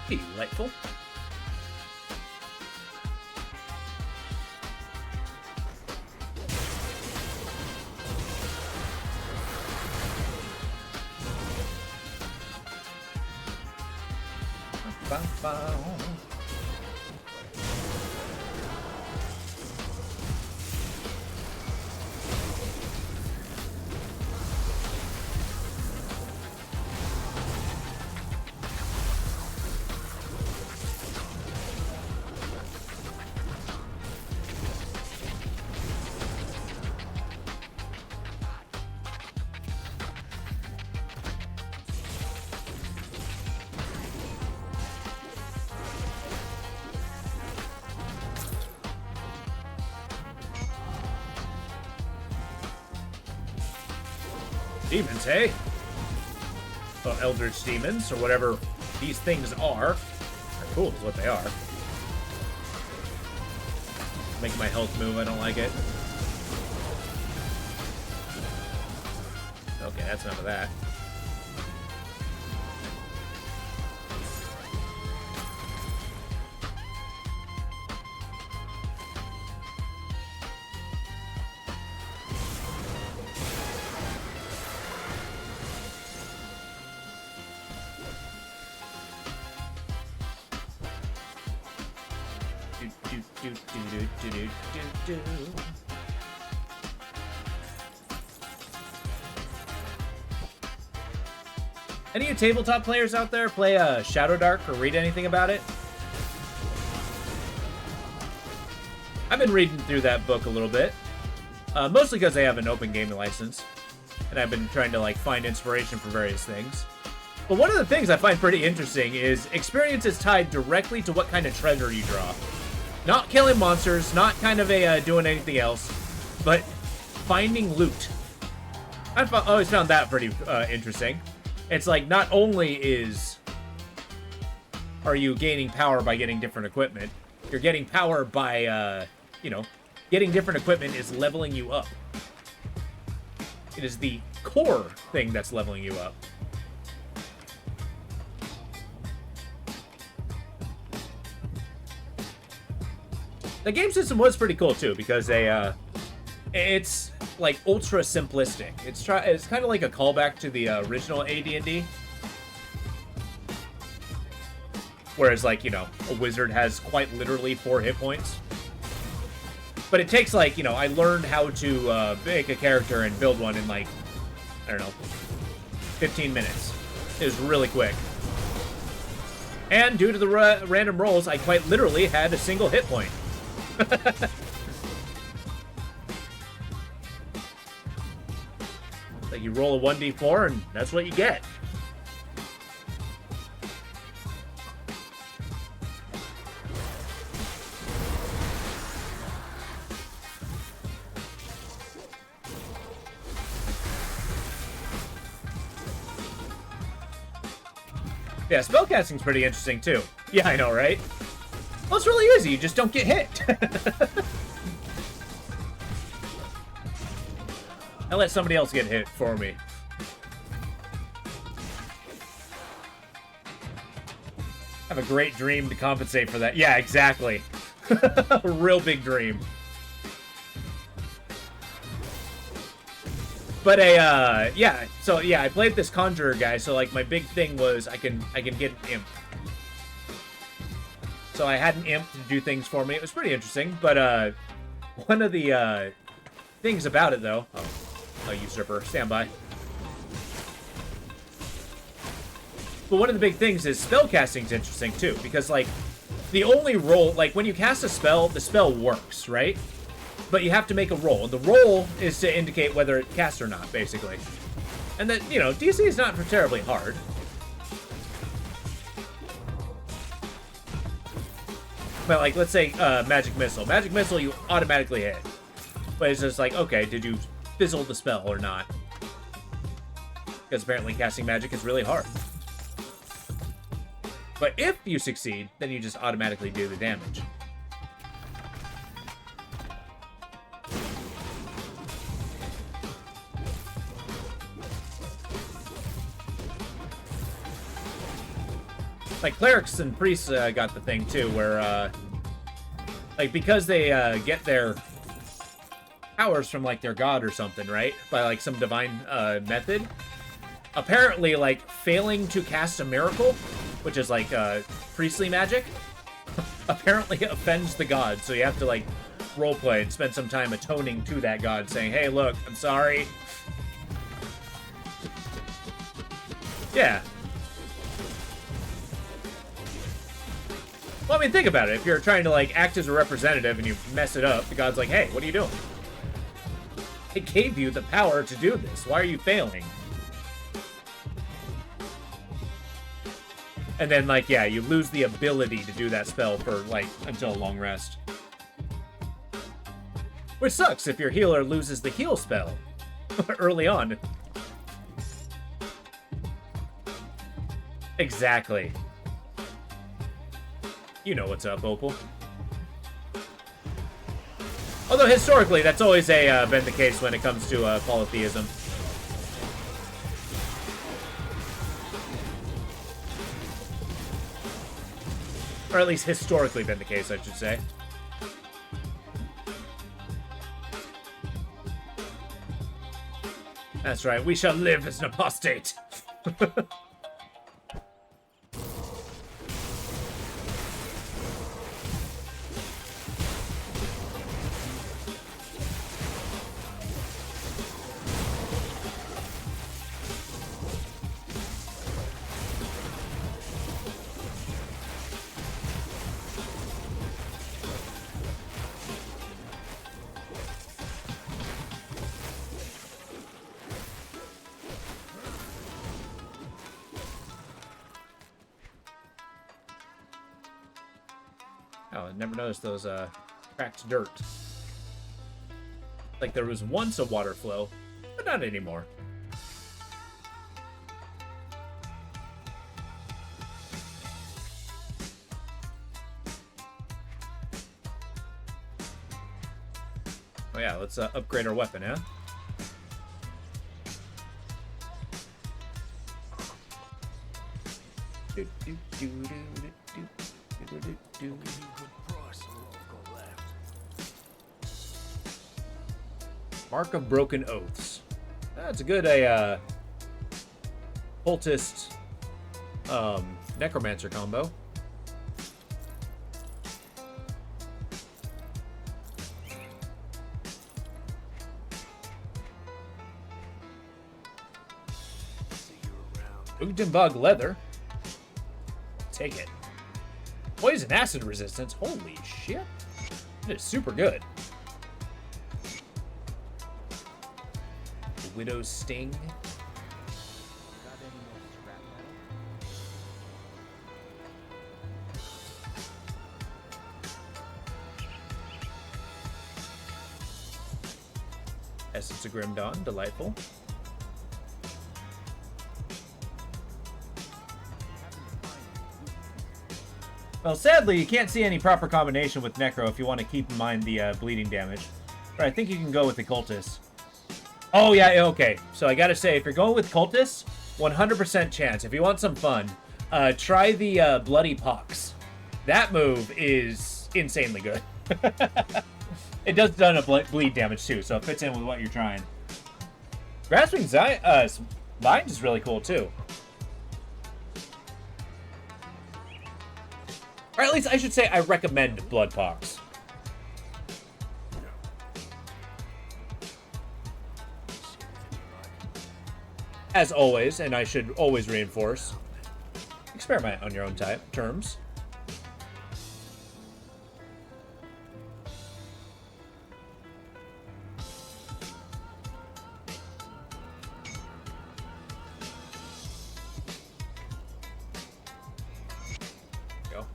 Delightful. Demons, hey? Well, Eldritch Demons, or whatever these things are. They're cool is what they are. Making my health move, I don't like it. Okay, that's enough of that. Any of you tabletop players out there play Shadow Dark or read anything about it? I've been reading through that book a little bit, mostly because they have an open gaming license, and I've been trying to like find inspiration for various things. But one of the things I find pretty interesting is experience is tied directly to what kind of treasure you draw. Not killing monsters, not kind of a doing anything else, but finding loot. I've always found that pretty interesting. It's like not only are you gaining power by getting different equipment, you're getting power by, getting different equipment is leveling you up. It is the core thing that's leveling you up. The game system was pretty cool too, because it's like ultra simplistic. It's kind of like a callback to the original AD&D, whereas like a wizard has quite literally 4 hit points. But it takes like I learned how to make a character and build one in like I don't know 15 minutes. It was really quick, and due to the random rolls, I quite literally had a single hit point. Like you roll a 1d4 and that's what you get. Yeah, spellcasting's pretty interesting too. Yeah, I know, right? Well, it's really easy, you just don't get hit. I let somebody else get hit for me. I have a great dream to compensate for that. Yeah, exactly. A real big dream. But yeah, so yeah, I played this conjurer guy, so like my big thing was I can get an imp. So I had an imp to do things for me. It was pretty interesting, but one of the things about it though, oh, usurper, stand by. But one of the big things is spellcasting's interesting too, because like the only roll, like when you cast a spell, the spell works, right? But you have to make a roll. The roll is to indicate whether it casts or not, basically. And that, DC is not terribly hard. But like, let's say Magic Missile. Magic Missile, you automatically hit. But it's just like, okay, did you fizzle the spell or not? Because apparently casting magic is really hard. But if you succeed, then you just automatically do the damage. Like, clerics and priests got the thing, too, where, like, because they get their powers from, like, their god or something, right? By, like, some divine method. Apparently, like, failing to cast a miracle, which is, like, priestly magic, apparently offends the god. So you have to, like, roleplay and spend some time atoning to that god, saying, hey, look, I'm sorry. Yeah. Well, I mean, think about it. If you're trying to, like, act as a representative and you mess it up, the god's like, hey, what are you doing? I gave you the power to do this. Why are you failing? And then, like, yeah, you lose the ability to do that spell for, like, until a long rest. Which sucks if your healer loses the heal spell early on. Exactly. You know what's up, Opal. Although historically, that's always been the case when it comes to polytheism. Or at least historically been the case, I should say. That's right, we shall live as an apostate. Oh, I never noticed those cracked dirt. Like there was once a water flow, but not anymore. Oh yeah, let's upgrade our weapon, huh? Do, do, do, do, do, do, do, do. Mark of Broken Oaths. That's a good cultist necromancer combo. Ugdenbog leather. Take it. Poison acid resistance. Holy shit. That is super good. Widow's Sting. Essence of Grim Dawn, delightful. Well, sadly, you can't see any proper combination with Necro if you want to keep in mind the bleeding damage. But I think you can go with the Cultist. Oh, yeah, okay. So I gotta say, if you're going with Cultists, 100% chance. If you want some fun, try the Bloody Pox. That move is insanely good. It does ton of bleed damage, too, so it fits in with what you're trying. Grasping Vines is really cool, too. Or at least I should say I recommend Blood Pox. As always, and I should always reinforce, experiment on your own terms. Go.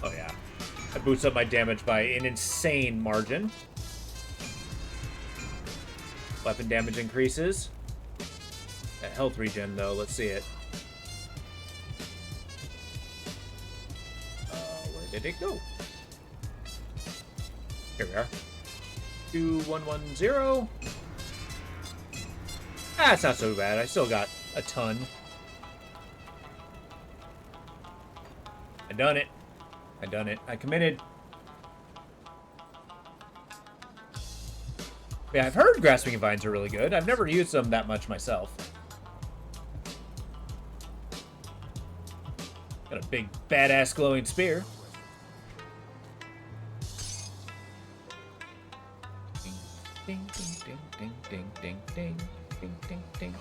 Oh yeah, that boosts up my damage by an insane margin. Weapon damage increases. That health regen though, let's see it. Where did it go? Here we are. 2110. Ah, it's not so bad. I still got a ton. I done it. I done it. I committed. Yeah, I've heard Grasping Vines are really good. I've never used them that much myself. Got a big, badass glowing spear. Ding, ding, ding, ding, ding, ding, ding, ding, ding.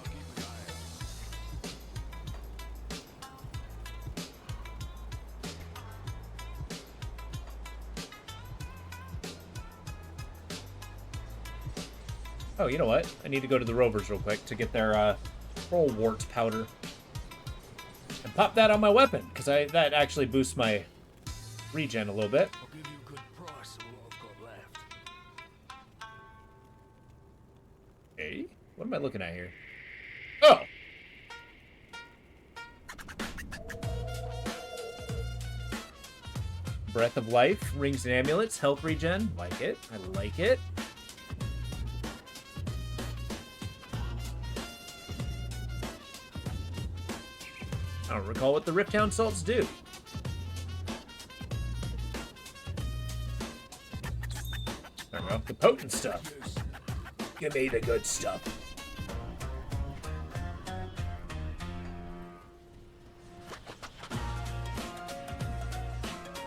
Oh, you know what? I need to go to the Rovers real quick to get their troll wart powder. And pop that on my weapon, because that actually boosts my regen a little bit. I'll give you a good price of what I've got left. Hey, what am I looking at here? Oh! Breath of Life, Rings and Amulets, Health Regen. Like it. I like it. I don't recall what the Rifthound salts do. There we go. The potent stuff. Give me the good stuff.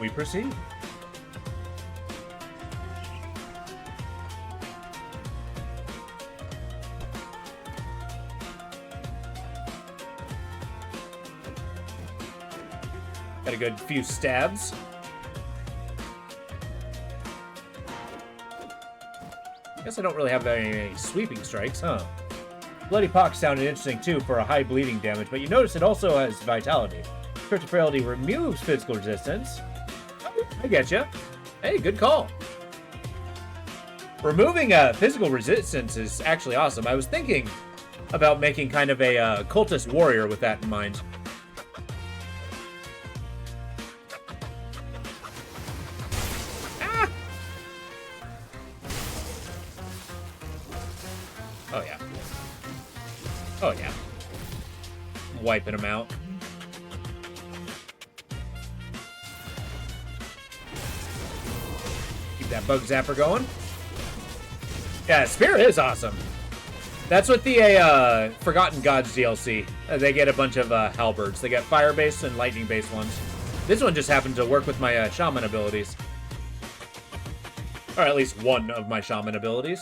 We proceed. Got a good few stabs. Guess I don't really have any sweeping strikes, huh? Bloody Pox sounded interesting too for a high bleeding damage, but you notice it also has vitality. Cryptic Frailty removes physical resistance. I get you. Hey, good call. Removing physical resistance is actually awesome. I was thinking about making kind of a cultist warrior with that in mind. Ah! Oh yeah. Oh yeah. I'm wiping them out. That bug zapper going. Yeah, Spear is awesome. That's what the Forgotten Gods DLC. They get a bunch of halberds. They get fire-based and lightning-based ones. This one just happened to work with my shaman abilities. Or at least one of my shaman abilities.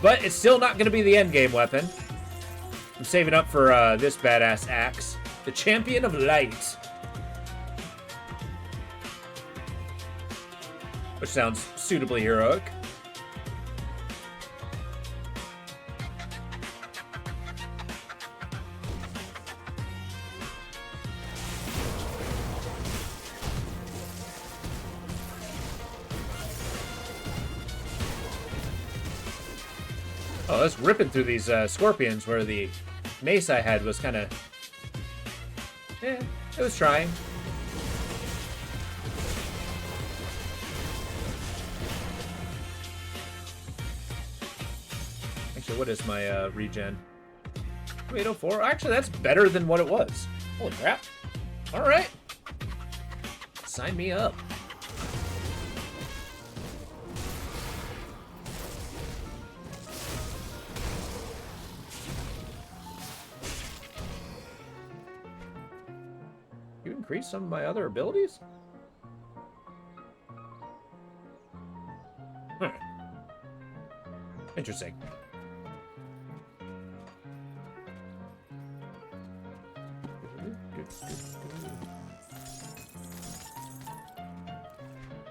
But it's still not going to be the endgame weapon. I'm saving up for this badass axe. The Champion of Light. Which sounds suitably heroic. Oh, that's ripping through these scorpions where the mace I had was kind of... it was trying. What is my regen? 804. Actually, that's better than what it was. Holy crap. Alright. Sign me up. You increase some of my other abilities? Interesting.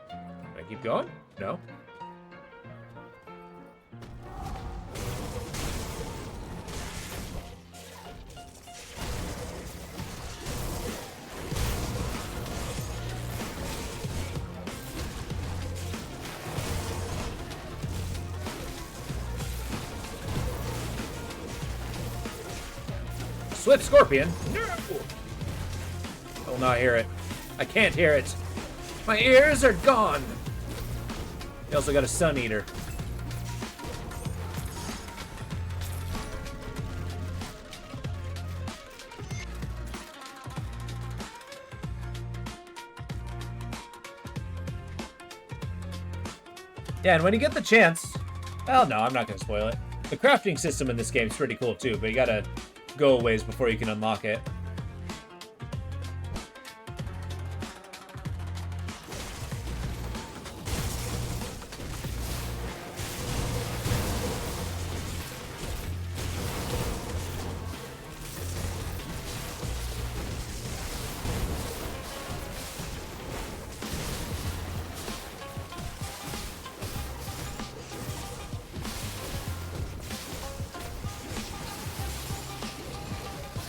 Can I keep going? No. Swift Scorpion? No! I will not hear it. I can't hear it. My ears are gone. You also got a Sun Eater. Yeah, and when you get the chance... Well, no, I'm not going to spoil it. The crafting system in this game is pretty cool, too, but you gotta go a ways before you can unlock it.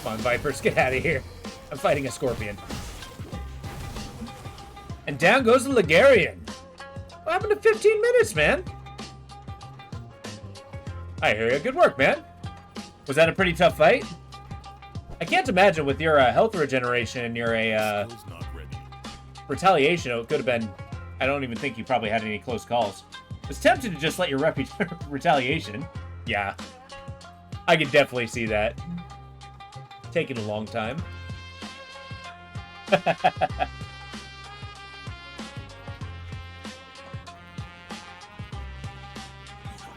Come on, Vipers, get out of here. I'm fighting a scorpion. And down goes the Legarian. What happened to 15 minutes, man? I hear you. Good work, man. Was that a pretty tough fight? I can't imagine with your health regeneration and your retaliation, it could have been... I don't even think you probably had any close calls. I was tempted to just let your retaliation. Yeah. I could definitely see that. Taking a long time.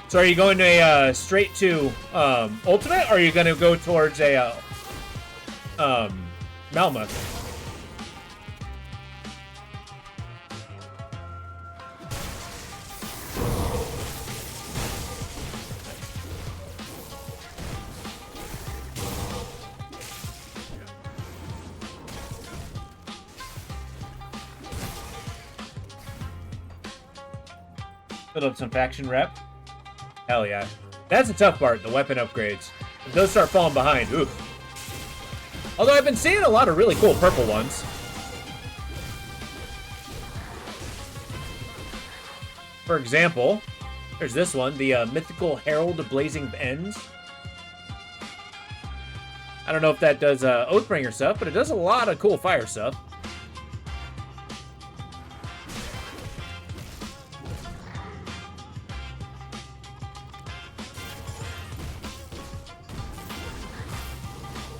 So are you going to straight to ultimate, or are you going to go towards a Malmuth? Build up some faction rep. Hell yeah. That's the tough part, the weapon upgrades. If those start falling behind, oof. Although I've been seeing a lot of really cool purple ones. For example, there's this one, the Mythical Herald of Blazing Ends. I don't know if that does Oathbringer stuff, but it does a lot of cool fire stuff.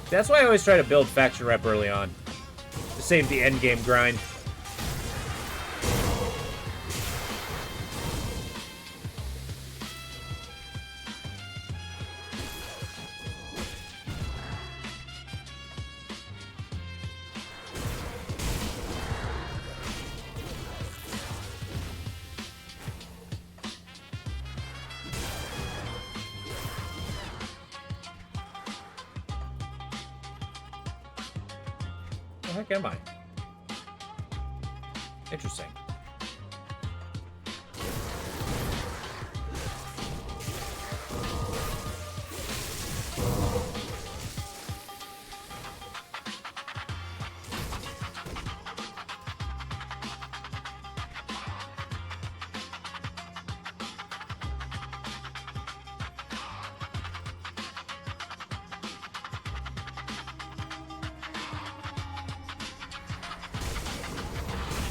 That's why I always try to build faction rep early on. To save the end game grind. The heck am I? Interesting.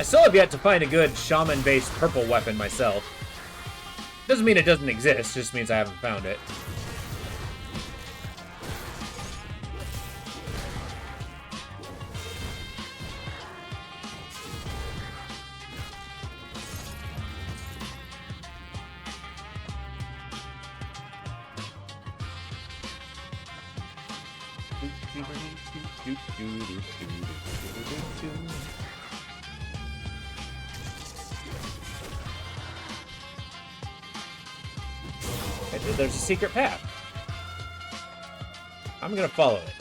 I still have yet to find a good shaman-based purple weapon myself. Doesn't mean it doesn't exist, just means I haven't found it. There's a secret path. I'm gonna follow it.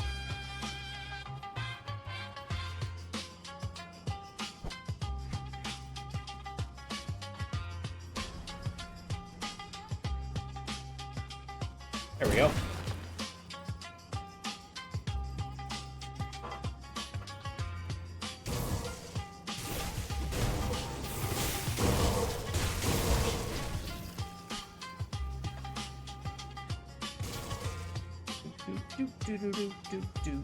There we go. Do.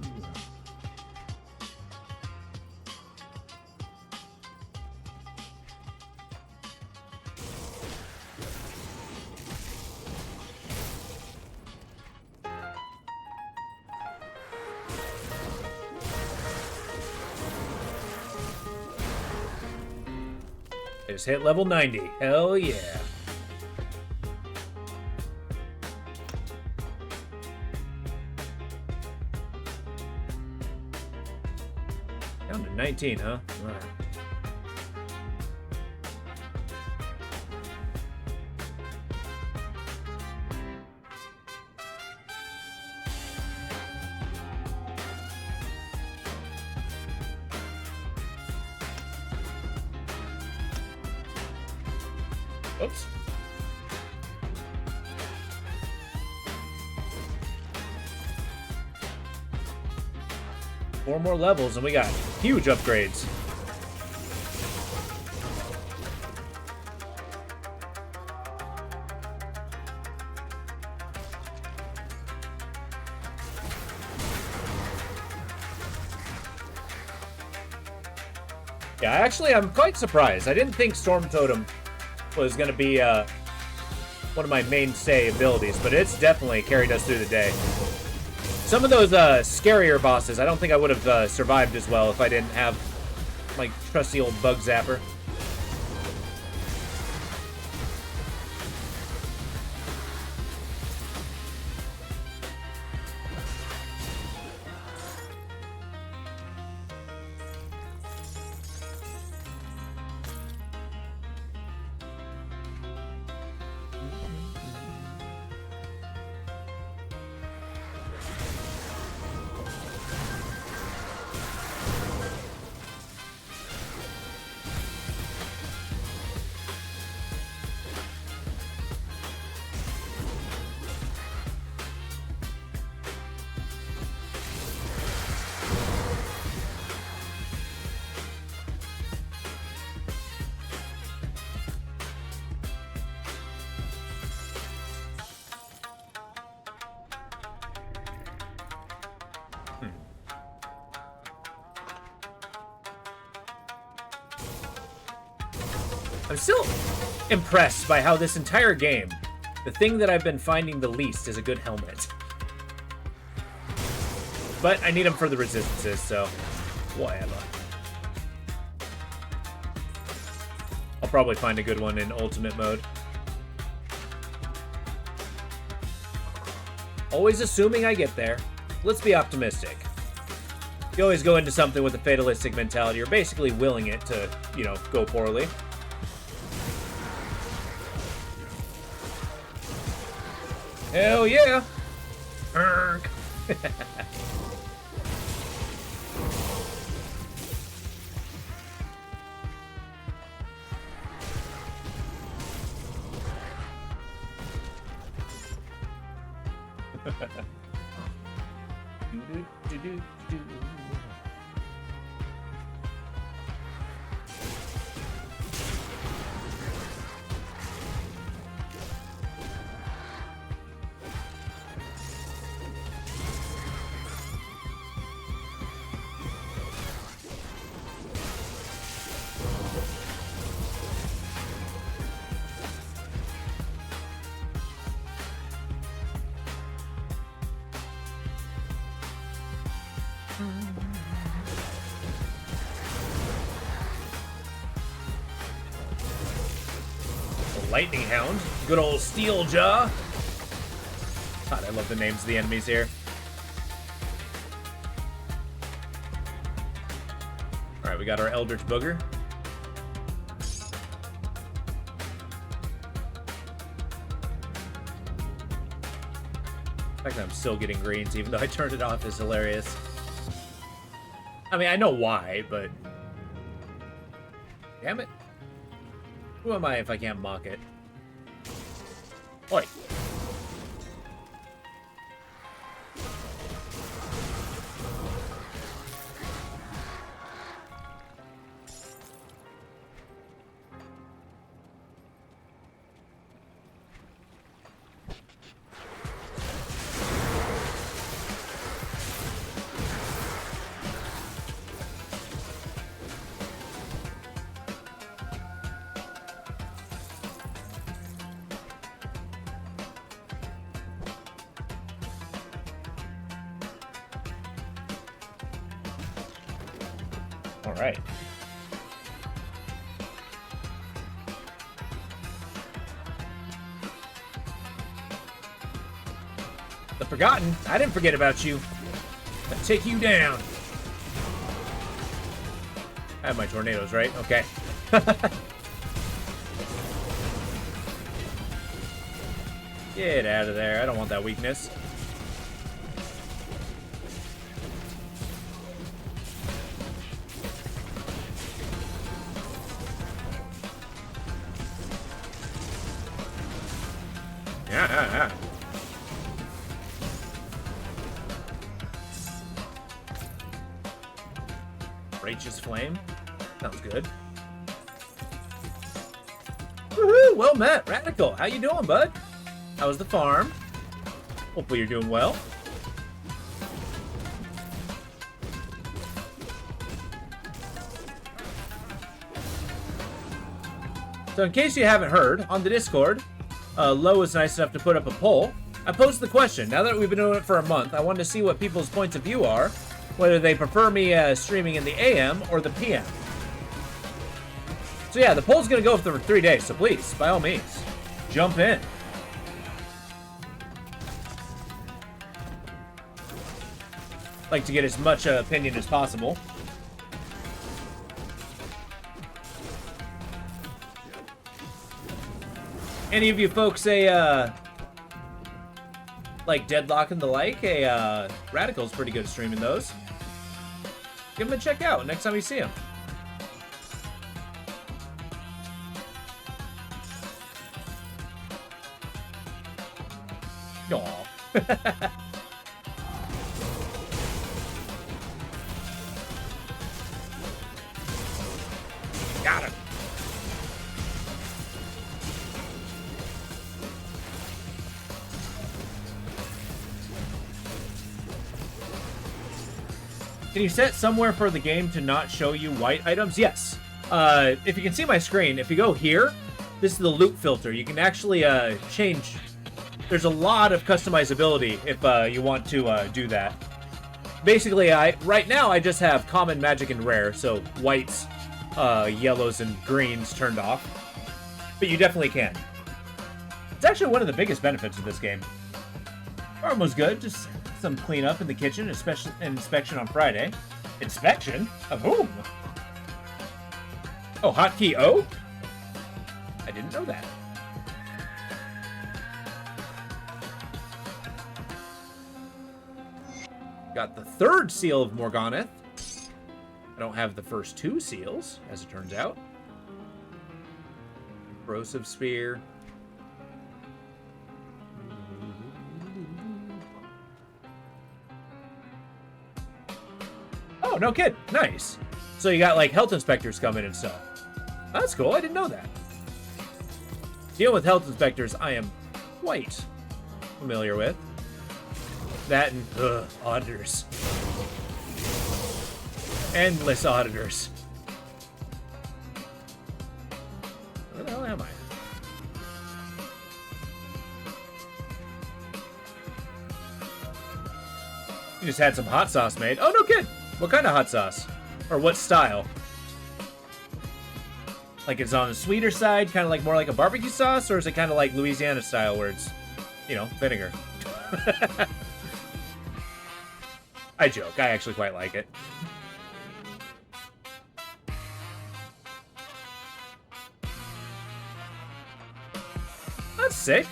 Just hit level 90. Hell yeah. Down to 19, huh? All right. Oops. Four more levels and we got huge upgrades. Yeah, actually, I'm quite surprised. I didn't think Storm Totem was going to be one of my mainstay abilities, but it's definitely carried us through the day. Some of those scarier bosses, I don't think I would have survived as well if I didn't have my trusty old bug zapper. I'm still impressed by how this entire game, the thing that I've been finding the least is a good helmet. But I need them for the resistances, so whatever. I'll probably find a good one in ultimate mode. Always assuming I get there. Let's be optimistic. You always go into something with a fatalistic mentality. You're basically willing it to, you know, go poorly. Hell yeah! Erk. Lightning Hound. Good old Steel Jaw. God, I love the names of the enemies here. Alright, we got our Eldritch Booger. The fact that I'm still getting greens, even though I turned it off, is hilarious. I mean, I know why, but... Damn it. Who am I if I can't mock it? Oi. All right. The Forgotten. I didn't forget about you. I'll take you down. I have my tornadoes, right? Okay. Get out of there. I don't want that weakness. Righteous Flame. Sounds good. Woohoo! Well met, Radical. How you doing, bud? How was the farm? Hopefully you're doing well. So in case you haven't heard, on the Discord, Lo was nice enough to put up a poll. I posed the question, now that we've been doing it for a month, I wanted to see what people's points of view are, whether they prefer me streaming in the AM or the PM. So yeah, the poll's gonna go for 3 days, so please, by all means, jump in. Like to get as much opinion as possible. Any of you folks like Deadlock and the like, Radical's pretty good at streaming those. Give him a check out next time you see him. Aw. Got him. Can you set somewhere for the game to not show you white items? Yes. If you can see my screen, if you go here, this is the loot filter. You can actually change. There's a lot of customizability if you want to do that. Basically, right now I just have common, magic, and rare, so whites, yellows, and greens turned off. But you definitely can. It's actually one of the biggest benefits of this game. Farm was good, just some cleanup in the kitchen, especially inspection on Friday. Inspection? Of whom? Oh, hotkey O? I didn't know that. Got the third seal of Morganeth. I don't have the first 2 seals, as it turns out. Corrosive Spear. Oh, no kid. Nice. So you got, like, health inspectors coming and stuff. That's cool. I didn't know that. Dealing with health inspectors, I am quite familiar with. That and, auditors. Endless auditors. Where the hell am I? You just had some hot sauce made. Oh, no kid. What kind of hot sauce? Or what style? Like it's on the sweeter side, kind of like more like a barbecue sauce, or is it kind of like Louisiana style where it's, you know, vinegar? I joke. I actually quite like it. That's sick.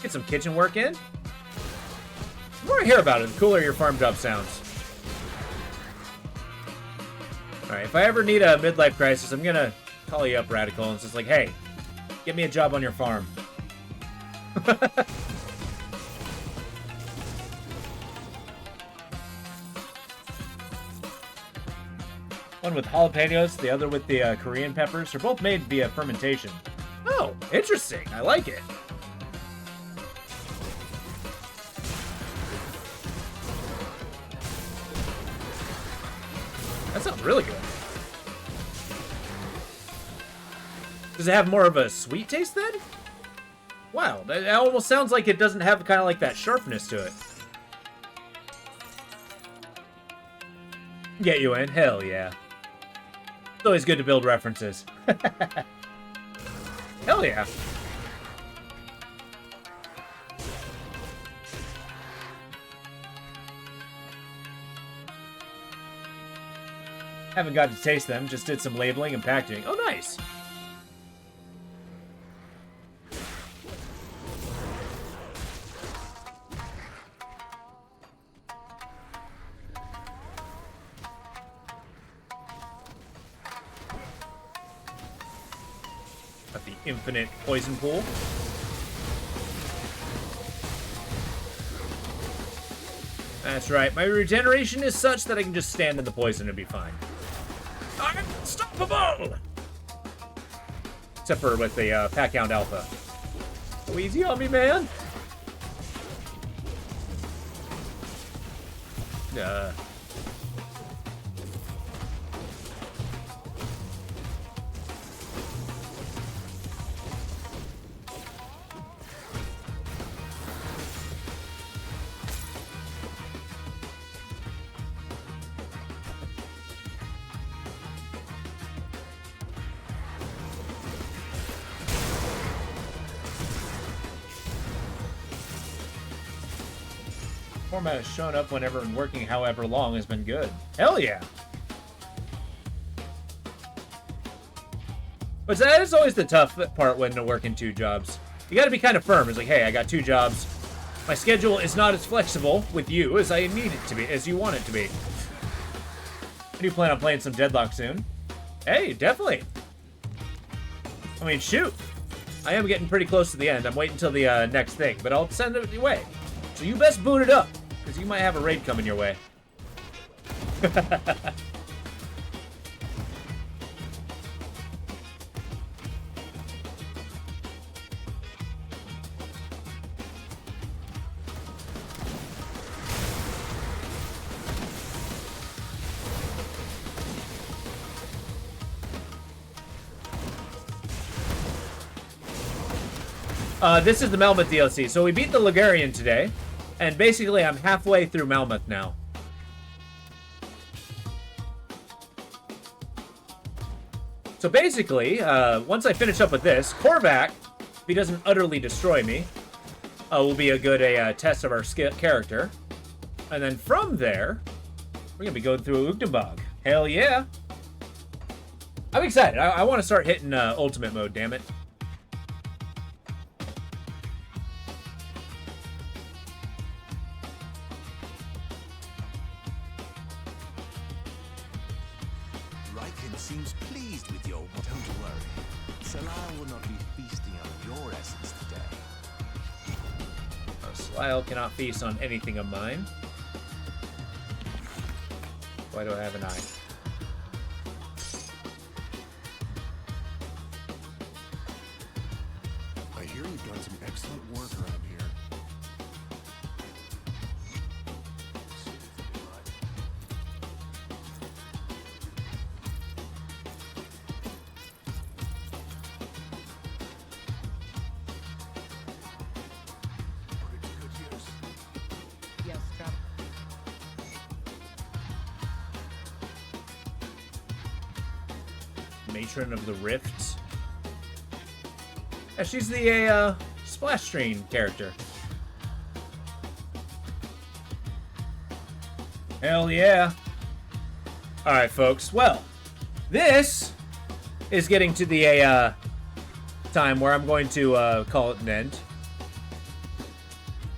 Get some kitchen work in. The more I hear about it, the cooler your farm job sounds. Alright, if I ever need a midlife crisis, I'm gonna call you up, Radical, and it's just like, hey, get me a job on your farm. One with jalapenos, the other with the Korean peppers. They're both made via fermentation. Oh, interesting. I like it. That sounds really good. Does it have more of a sweet taste then? Wow, that almost sounds like it doesn't have kind of like that sharpness to it. Get you in? Hell yeah. It's always good to build references. Hell yeah. Haven't got to taste them, just did some labeling and packaging. Oh, nice. Got the infinite poison pool. That's right. My regeneration is such that I can just stand in the poison and be fine. I'm unstoppable! Except for with the Pack Hound Alpha. Go easy on me, man. Format has shown up whenever and working however long has been good. Hell yeah! But that is always the tough part when working 2 jobs. You gotta be kind of firm. It's like, hey, I got 2 jobs. My schedule is not as flexible with you as I need it to be, as you want it to be. I do plan on playing some Deadlock soon. Hey, definitely. I mean, shoot. I am getting pretty close to the end. I'm waiting until the next thing, but I'll send it your way. So you best boot it up, because you might have a raid coming your way. This is the Melmoth DLC. So we beat the Legarian today, and basically I'm halfway through Melmoth now. So basically, once I finish up with this, Korvac, if he doesn't utterly destroy me, will be a good test of our character. And then from there, we're going to be going through Ugnabog. Hell yeah. I'm excited. I want to start hitting ultimate mode, damn it. Seems pleased with your... Don't worry. Salal will not be feasting on your essence today. Salal cannot feast on anything of mine. Why do I have an eye? I hear you've done some excellent work around here. Matron of the Rifts. Yeah, she's the splash screen character. Hell yeah. Alright, folks. Well, this is getting to the time where I'm going to call it an end.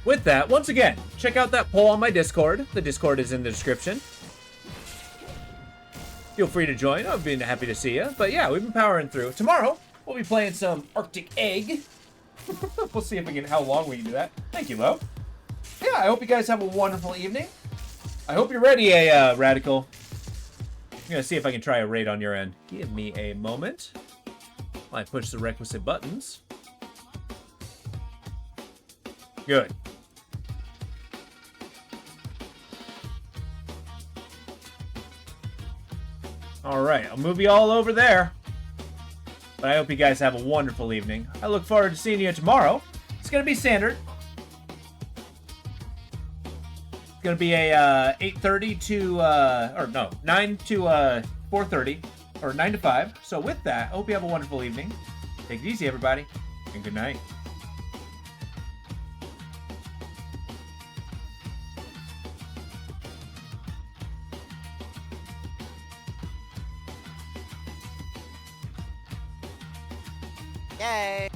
With that, once again, check out that poll on my Discord. The Discord is in the description. Feel free to join. I've been happy to see you. But yeah, we've been powering through. Tomorrow, we'll be playing some Arctic Egg. We'll see if we can, how long we can do that. Thank you, Lo. Yeah, I hope you guys have a wonderful evening. I hope you're ready, Radical. I'm gonna see if I can try a raid on your end. Give me a moment while I push the requisite buttons. Good. Alright, I'll move you all over there. But I hope you guys have a wonderful evening. I look forward to seeing you tomorrow. It's going to be standard. It's going to be a 8:30 to, or no, 9 to 4:30, or 9 to 5. So with that, I hope you have a wonderful evening. Take it easy, everybody, and good night. Yay!